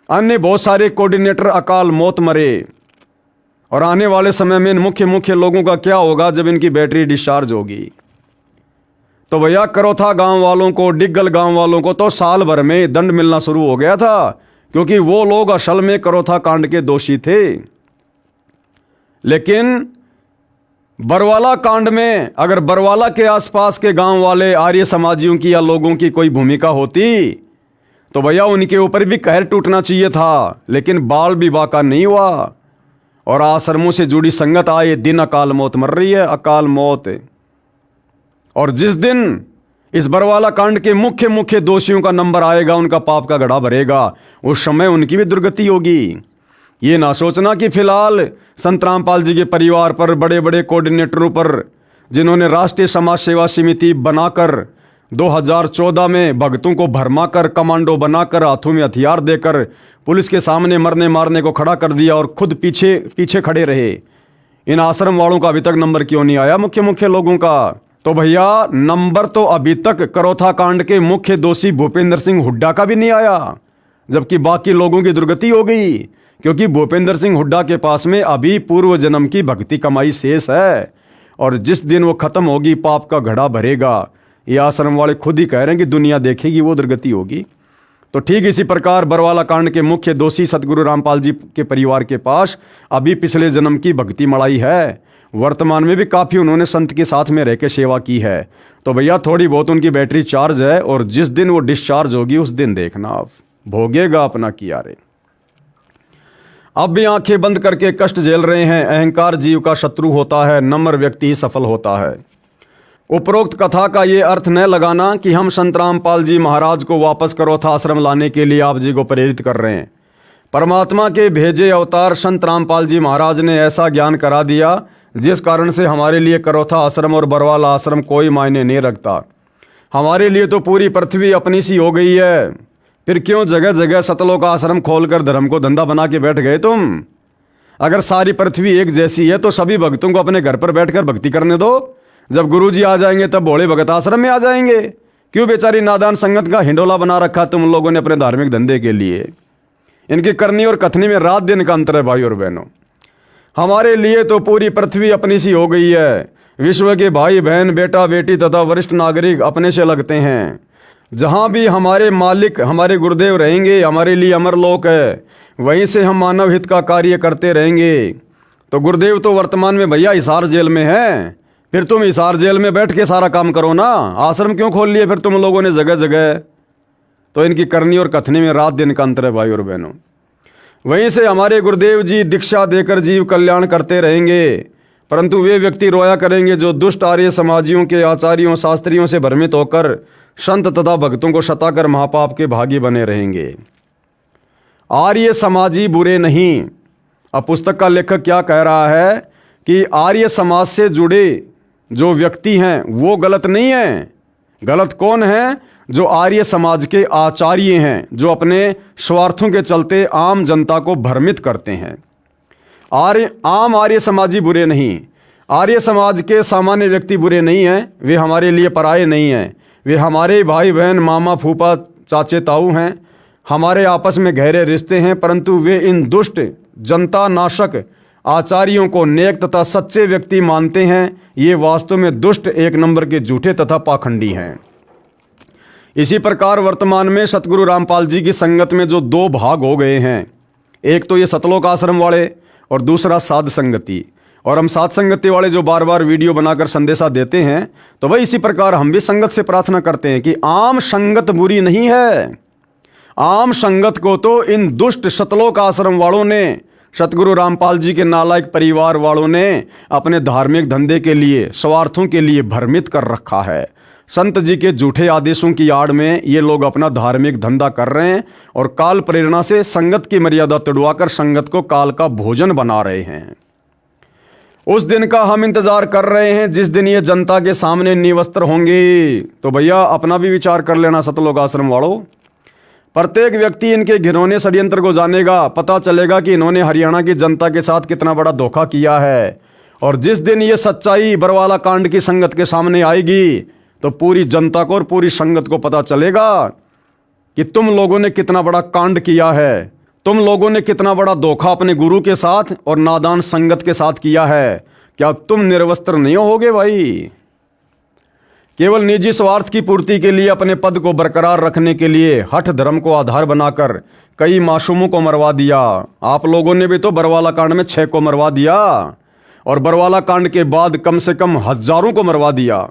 अन्य बहुत सारे कोऑर्डिनेटर अकाल मौत मरे। और आने वाले समय में इन मुख्य लोगों का क्या होगा जब इनकी बैटरी डिस्चार्ज होगी। तो भैया करोथा गांव वालों को, डिग्गल गांव वालों को तो साल भर में दंड मिलना शुरू हो गया था, क्योंकि वो लोग असल में करोथा कांड के दोषी थे। लेकिन बरवाला कांड में अगर बरवाला के आसपास के गांव वाले आर्य समाजियों की या लोगों की कोई भूमिका होती, तो भैया उनके ऊपर भी कहर टूटना चाहिए था। लेकिन बाल भी बाका नहीं हुआ और आश्रमों से जुड़ी संगत आए दिन अकाल मौत मर रही है, अकाल मौत। और जिस दिन इस बरवाला कांड के मुख्य दोषियों का नंबर आएगा, उनका पाप का घड़ा भरेगा, उस समय उनकी भी दुर्गति होगी। ये ना सोचना कि फिलहाल संत रामपाल जी के परिवार पर, बड़े बड़े कोऑर्डिनेटरों पर, जिन्होंने राष्ट्रीय समाज सेवा समिति बनाकर 2014 में भक्तों को भरमाकर, कमांडो बनाकर, हाथों में हथियार देकर पुलिस के सामने मरने मारने को खड़ा कर दिया और खुद पीछे खड़े रहे। इन आश्रम वालों का अभी तक नंबर क्यों नहीं आया मुख्य लोगों का? तो भैया नंबर तो अभी तक करोथा कांड के मुख्य दोषी भूपेंद्र सिंह हुड्डा का भी नहीं आया, जबकि बाकी लोगों की दुर्गति हो गई। क्योंकि भूपेंद्र सिंह हुड्डा के पास में अभी पूर्व जन्म की भक्ति कमाई शेष है, और जिस दिन वो खत्म होगी, पाप का घड़ा भरेगा। ये आश्रम वाले खुद ही कह रहे हैं कि दुनिया देखेगी, वो दुर्गति होगी। तो ठीक इसी प्रकार बरवाला कांड के मुख्य दोषी सतगुरु रामपाल जी के परिवार के पास अभी पिछले जन्म की भक्ति मड़ाई है। वर्तमान में भी काफ़ी उन्होंने संत के साथ में रह के सेवा की है। तो भैया थोड़ी बहुत उनकी बैटरी चार्ज है, और जिस दिन वो डिस्चार्ज होगी उस दिन देखना आप भोगेगा अपना किया रे। अब भी आंखें बंद करके कष्ट झेल रहे हैं। अहंकार जीव का शत्रु होता है, नम्र व्यक्ति ही सफल होता है। उपरोक्त कथा का ये अर्थ न लगाना कि हम संत रामपाल जी महाराज को वापस करोथा आश्रम लाने के लिए आप जी को प्रेरित कर रहे हैं। परमात्मा के भेजे अवतार संत रामपाल जी महाराज ने ऐसा ज्ञान करा दिया जिस कारण से हमारे लिए करोथा आश्रम और बरवाला आश्रम कोई मायने नहीं रखता। हमारे लिए तो पूरी पृथ्वी अपनी सी हो गई है। फिर क्यों जगह जगह सतलोक आश्रम खोलकर धर्म को धंधा बना के बैठ गए तुम? अगर सारी पृथ्वी एक जैसी है तो सभी भक्तों को अपने घर पर बैठकर भक्ति करने दो। जब गुरुजी आ जाएंगे तब भोले भगत आश्रम में आ जाएंगे। क्यों बेचारी नादान संगत का हिंडोला बना रखा तुम लोगों ने अपने धार्मिक धंधे के लिए? इनकी करनी और कथनी में रात दिन का अंतर है भाई और बहनों। हमारे लिए तो पूरी पृथ्वी अपनी सी हो गई है। विश्व के भाई बहन, बेटा बेटी तथा वरिष्ठ नागरिक अपने से लगते हैं। जहाँ भी हमारे मालिक हमारे गुरुदेव रहेंगे हमारे लिए अमरलोक है, वहीं से हम मानव हित का कार्य करते रहेंगे। तो गुरुदेव तो वर्तमान में भैया हिसार जेल में है, फिर तुम हिसार जेल में बैठ के सारा काम करो ना। आश्रम क्यों खोल लिए फिर तुम लोगों ने जगह जगह? तो इनकी करनी और कथनी में रात दिन का अंतर है भाई और बहनों। वहीं से हमारे गुरुदेव जी दीक्षा देकर जीव कल्याण करते रहेंगे, परंतु वे व्यक्ति रोया करेंगे जो दुष्ट आर्य समाजियों के आचार्यों शास्त्रियों से भ्रमित होकर संत तथा भक्तों को सताकर महापाप के भागी बने रहेंगे। आर्य समाजी बुरे नहीं। अब पुस्तक का लेखक क्या कह रहा है कि आर्य समाज से जुड़े जो व्यक्ति हैं वो गलत नहीं है। गलत कौन है? जो आर्य समाज के आचार्य हैं, जो अपने स्वार्थों के चलते आम जनता को भ्रमित करते हैं। आम आर्य समाजी बुरे नहीं। आर्य समाज के सामान्य व्यक्ति बुरे नहीं हैं। वे हमारे लिए पराये नहीं हैं। वे हमारे भाई बहन, मामा फूफा, चाचे ताऊ हैं। हमारे आपस में गहरे रिश्ते हैं, परंतु वे इन दुष्ट जनता नाशक आचार्यों को नेक तथा सच्चे व्यक्ति मानते हैं। ये वास्तव में दुष्ट, एक नंबर के झूठे तथा पाखंडी हैं। इसी प्रकार वर्तमान में सतगुरु रामपाल जी की संगत में जो दो भाग हो गए हैं, एक तो ये सतलोक आश्रम वाले और दूसरा साध संगति। और हम साध संगति वाले जो बार बार वीडियो बनाकर संदेशा देते हैं, तो भाई इसी प्रकार हम भी संगत से प्रार्थना करते हैं कि आम संगत बुरी नहीं है। आम संगत को तो इन दुष्ट सतलोक आश्रम वालों ने, सतगुरु रामपाल जी के नालायक परिवार वालों ने अपने धार्मिक धंधे के लिए, स्वार्थों के लिए भ्रमित कर रखा है। संत जी के झूठे आदेशों की आड़ में ये लोग अपना धार्मिक धंधा कर रहे हैं और काल प्रेरणा से संगत की मर्यादा तोड़वाकर संगत को काल का भोजन बना रहे हैं। उस दिन का हम इंतजार कर रहे हैं जिस दिन ये जनता के सामने निवस्त्र होंगे। तो भैया अपना भी विचार कर लेना सतलोक आश्रम वालों। प्रत्येक व्यक्ति इनके घिनौने षड्यंत्र को जानेगा। पता चलेगा कि इन्होंने हरियाणा की जनता के साथ कितना बड़ा धोखा किया है। और जिस दिन ये सच्चाई बरवाला कांड की संगत के सामने आएगी तो पूरी जनता को और पूरी संगत को पता चलेगा कि तुम लोगों ने कितना बड़ा कांड किया है। तुम लोगों ने कितना बड़ा धोखा अपने गुरु के साथ और नादान संगत के साथ किया है। क्या तुम निर्वस्त्र नहीं होगे भाई? केवल निजी स्वार्थ की पूर्ति के लिए, अपने पद को बरकरार रखने के लिए हठ धर्म को आधार बनाकर कई मासूमों को मरवा दिया। आप लोगों ने भी तो बरवाला कांड में 6 को मरवा दिया और बरवाला कांड के बाद कम से कम हजारों को मरवा दिया।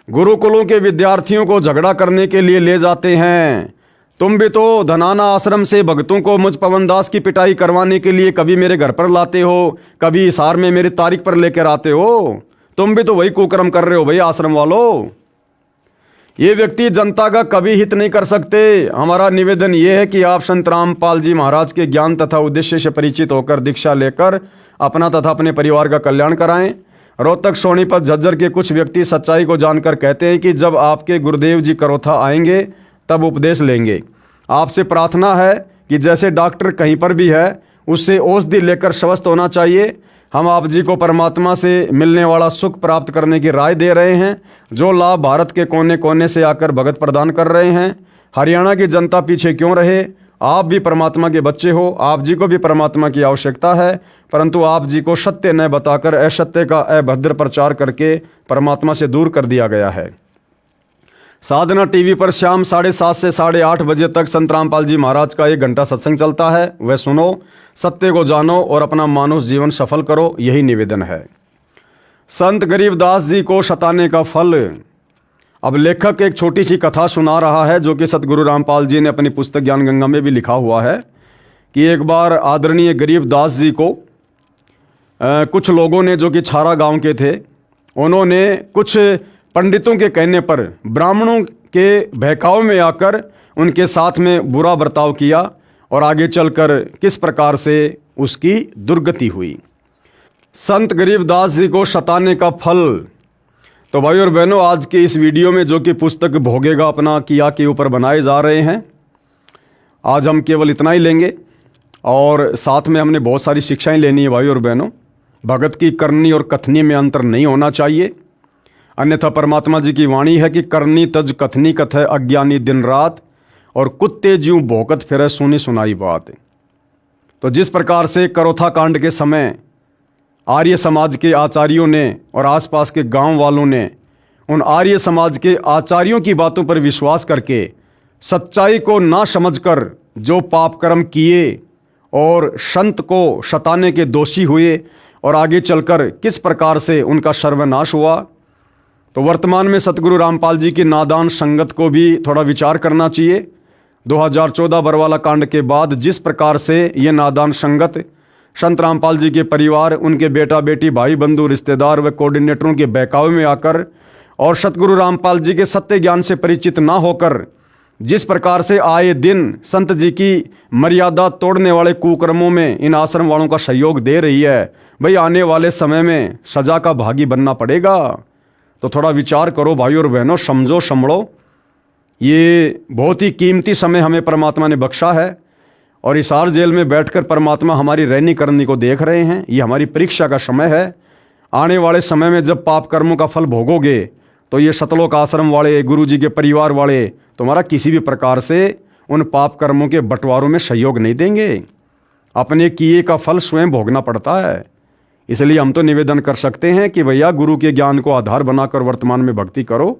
गुरुकुलों के विद्यार्थियों को झगड़ा करने के लिए ले जाते हैं। तुम भी तो धनाना आश्रम से भक्तों को मुझ पवन दास की पिटाई करवाने के लिए कभी मेरे घर पर लाते हो, कभी हिसार में मेरी तारीख पर लेकर आते हो। तुम भी तो वही कुकर्म कर रहे हो भाई आश्रम वालों। ये व्यक्ति जनता का कभी हित नहीं कर सकते। हमारा निवेदन ये है कि आप संत रामपाल जी महाराज के ज्ञान तथा उद्देश्य से परिचित होकर दीक्षा लेकर अपना तथा अपने परिवार का कल्याण कराएं। रोहतक, सोनीपत, झज्जर के कुछ व्यक्ति सच्चाई को जानकर कहते हैं कि जब आपके गुरुदेव जी करोथा आएंगे तब उपदेश लेंगे। आपसे प्रार्थना है कि जैसे डॉक्टर कहीं पर भी है उससे औषधि लेकर स्वस्थ होना चाहिए। हम आप जी को परमात्मा से मिलने वाला सुख प्राप्त करने की राय दे रहे हैं, जो लाभ भारत के कोने कोने से आकर भगत प्रदान कर रहे हैं। हरियाणा की जनता पीछे क्यों रहे? आप भी परमात्मा के बच्चे हो, आप जी को भी परमात्मा की आवश्यकता है, परंतु आप जी को सत्य न बताकर असत्य का अभद्र प्रचार करके परमात्मा से दूर कर दिया गया है। साधना टीवी पर शाम 7:30 से 8:30 बजे तक संत रामपाल जी महाराज का 1 घंटा सत्संग चलता है। वह सुनो, सत्य को जानो और अपना मानुष जीवन सफल करो, यही निवेदन है। संत गरीबदास जी को सताने का फल। अब लेखक एक छोटी सी कथा सुना रहा है जो कि सतगुरु रामपाल जी ने अपनी पुस्तक ज्ञान गंगा में भी लिखा हुआ है कि एक बार आदरणीय गरीबदास जी को कुछ लोगों ने, जो कि छारा गांव के थे, उन्होंने कुछ पंडितों के कहने पर ब्राह्मणों के बहकाव में आकर उनके साथ में बुरा बर्ताव किया और आगे चलकर किस प्रकार से उसकी दुर्गति हुई। संत गरीबदास जी को सताने का फल। तो भाई और बहनों, आज के इस वीडियो में जो कि पुस्तक भोगेगा अपना किया के ऊपर बनाए जा रहे हैं, आज हम केवल इतना ही लेंगे और साथ में हमने बहुत सारी शिक्षाएं लेनी है भाई और बहनों। भगत की करनी और कथनी में अंतर नहीं होना चाहिए, अन्यथा परमात्मा जी की वाणी है कि करनी तज कथनी कथय अज्ञानी दिन रात, और कुत्ते ज्यों भौंकत फिरे सुनी सुनाई बात। तो जिस प्रकार से करोथा कांड के समय आर्य समाज के आचार्यों ने और आसपास के गांव वालों ने उन आर्य समाज के आचार्यों की बातों पर विश्वास करके सच्चाई को ना समझकर जो पाप कर्म किए और संत को सताने के दोषी हुए और आगे चलकर किस प्रकार से उनका सर्वनाश हुआ, तो वर्तमान में सतगुरु रामपाल जी की नादान संगत को भी थोड़ा विचार करना चाहिए। 2014 बरवाला कांड के बाद जिस प्रकार से ये नादान संगत संत रामपाल जी के परिवार, उनके बेटा बेटी, भाई बंधु, रिश्तेदार व कोऑर्डिनेटरों के बहकावे में आकर और सतगुरु रामपाल जी के सत्य ज्ञान से परिचित ना होकर जिस प्रकार से आए दिन संत जी की मर्यादा तोड़ने वाले कुकर्मों में इन आश्रम वालों का सहयोग दे रही है, भाई आने वाले समय में सजा का भागी बनना पड़ेगा। तो थोड़ा विचार करो भाई और बहनों, समझो संभलो। ये बहुत ही कीमती समय हमें परमात्मा ने बख्शा है और हिसार जेल में बैठकर परमात्मा हमारी रहनी करनी को देख रहे हैं। ये हमारी परीक्षा का समय है। आने वाले समय में जब पाप कर्मों का फल भोगोगे तो ये सतलोक आश्रम वाले, गुरु जी के परिवार वाले तुम्हारा किसी भी प्रकार से उन पाप कर्मों के बंटवारों में सहयोग नहीं देंगे। अपने किए का फल स्वयं भोगना पड़ता है। इसलिए हम तो निवेदन कर सकते हैं कि भैया गुरु के ज्ञान को आधार बनाकर वर्तमान में भक्ति करो।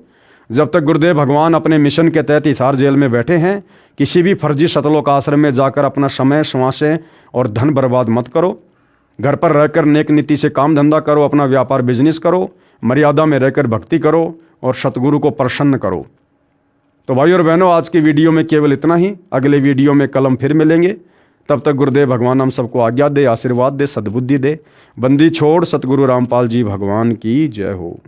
जब तक गुरुदेव भगवान अपने मिशन के तहत हिसार जेल में बैठे हैं, किसी भी फर्जी सतलोक आश्रम में जाकर अपना समय, श्वासें और धन बर्बाद मत करो। घर पर रहकर नेक नीति से काम धंधा करो, अपना व्यापार बिजनेस करो, मर्यादा में रहकर भक्ति करो और सतगुरु को प्रसन्न करो। तो भाई और बहनों, आज की वीडियो में केवल इतना ही। अगले वीडियो में कल हम फिर मिलेंगे। तब तक गुरुदेव भगवान हम सबको आज्ञा दे, आशीर्वाद दे, सद्बुद्धि दे। बंदी छोड़ सतगुरु रामपाल जी भगवान की जय हो।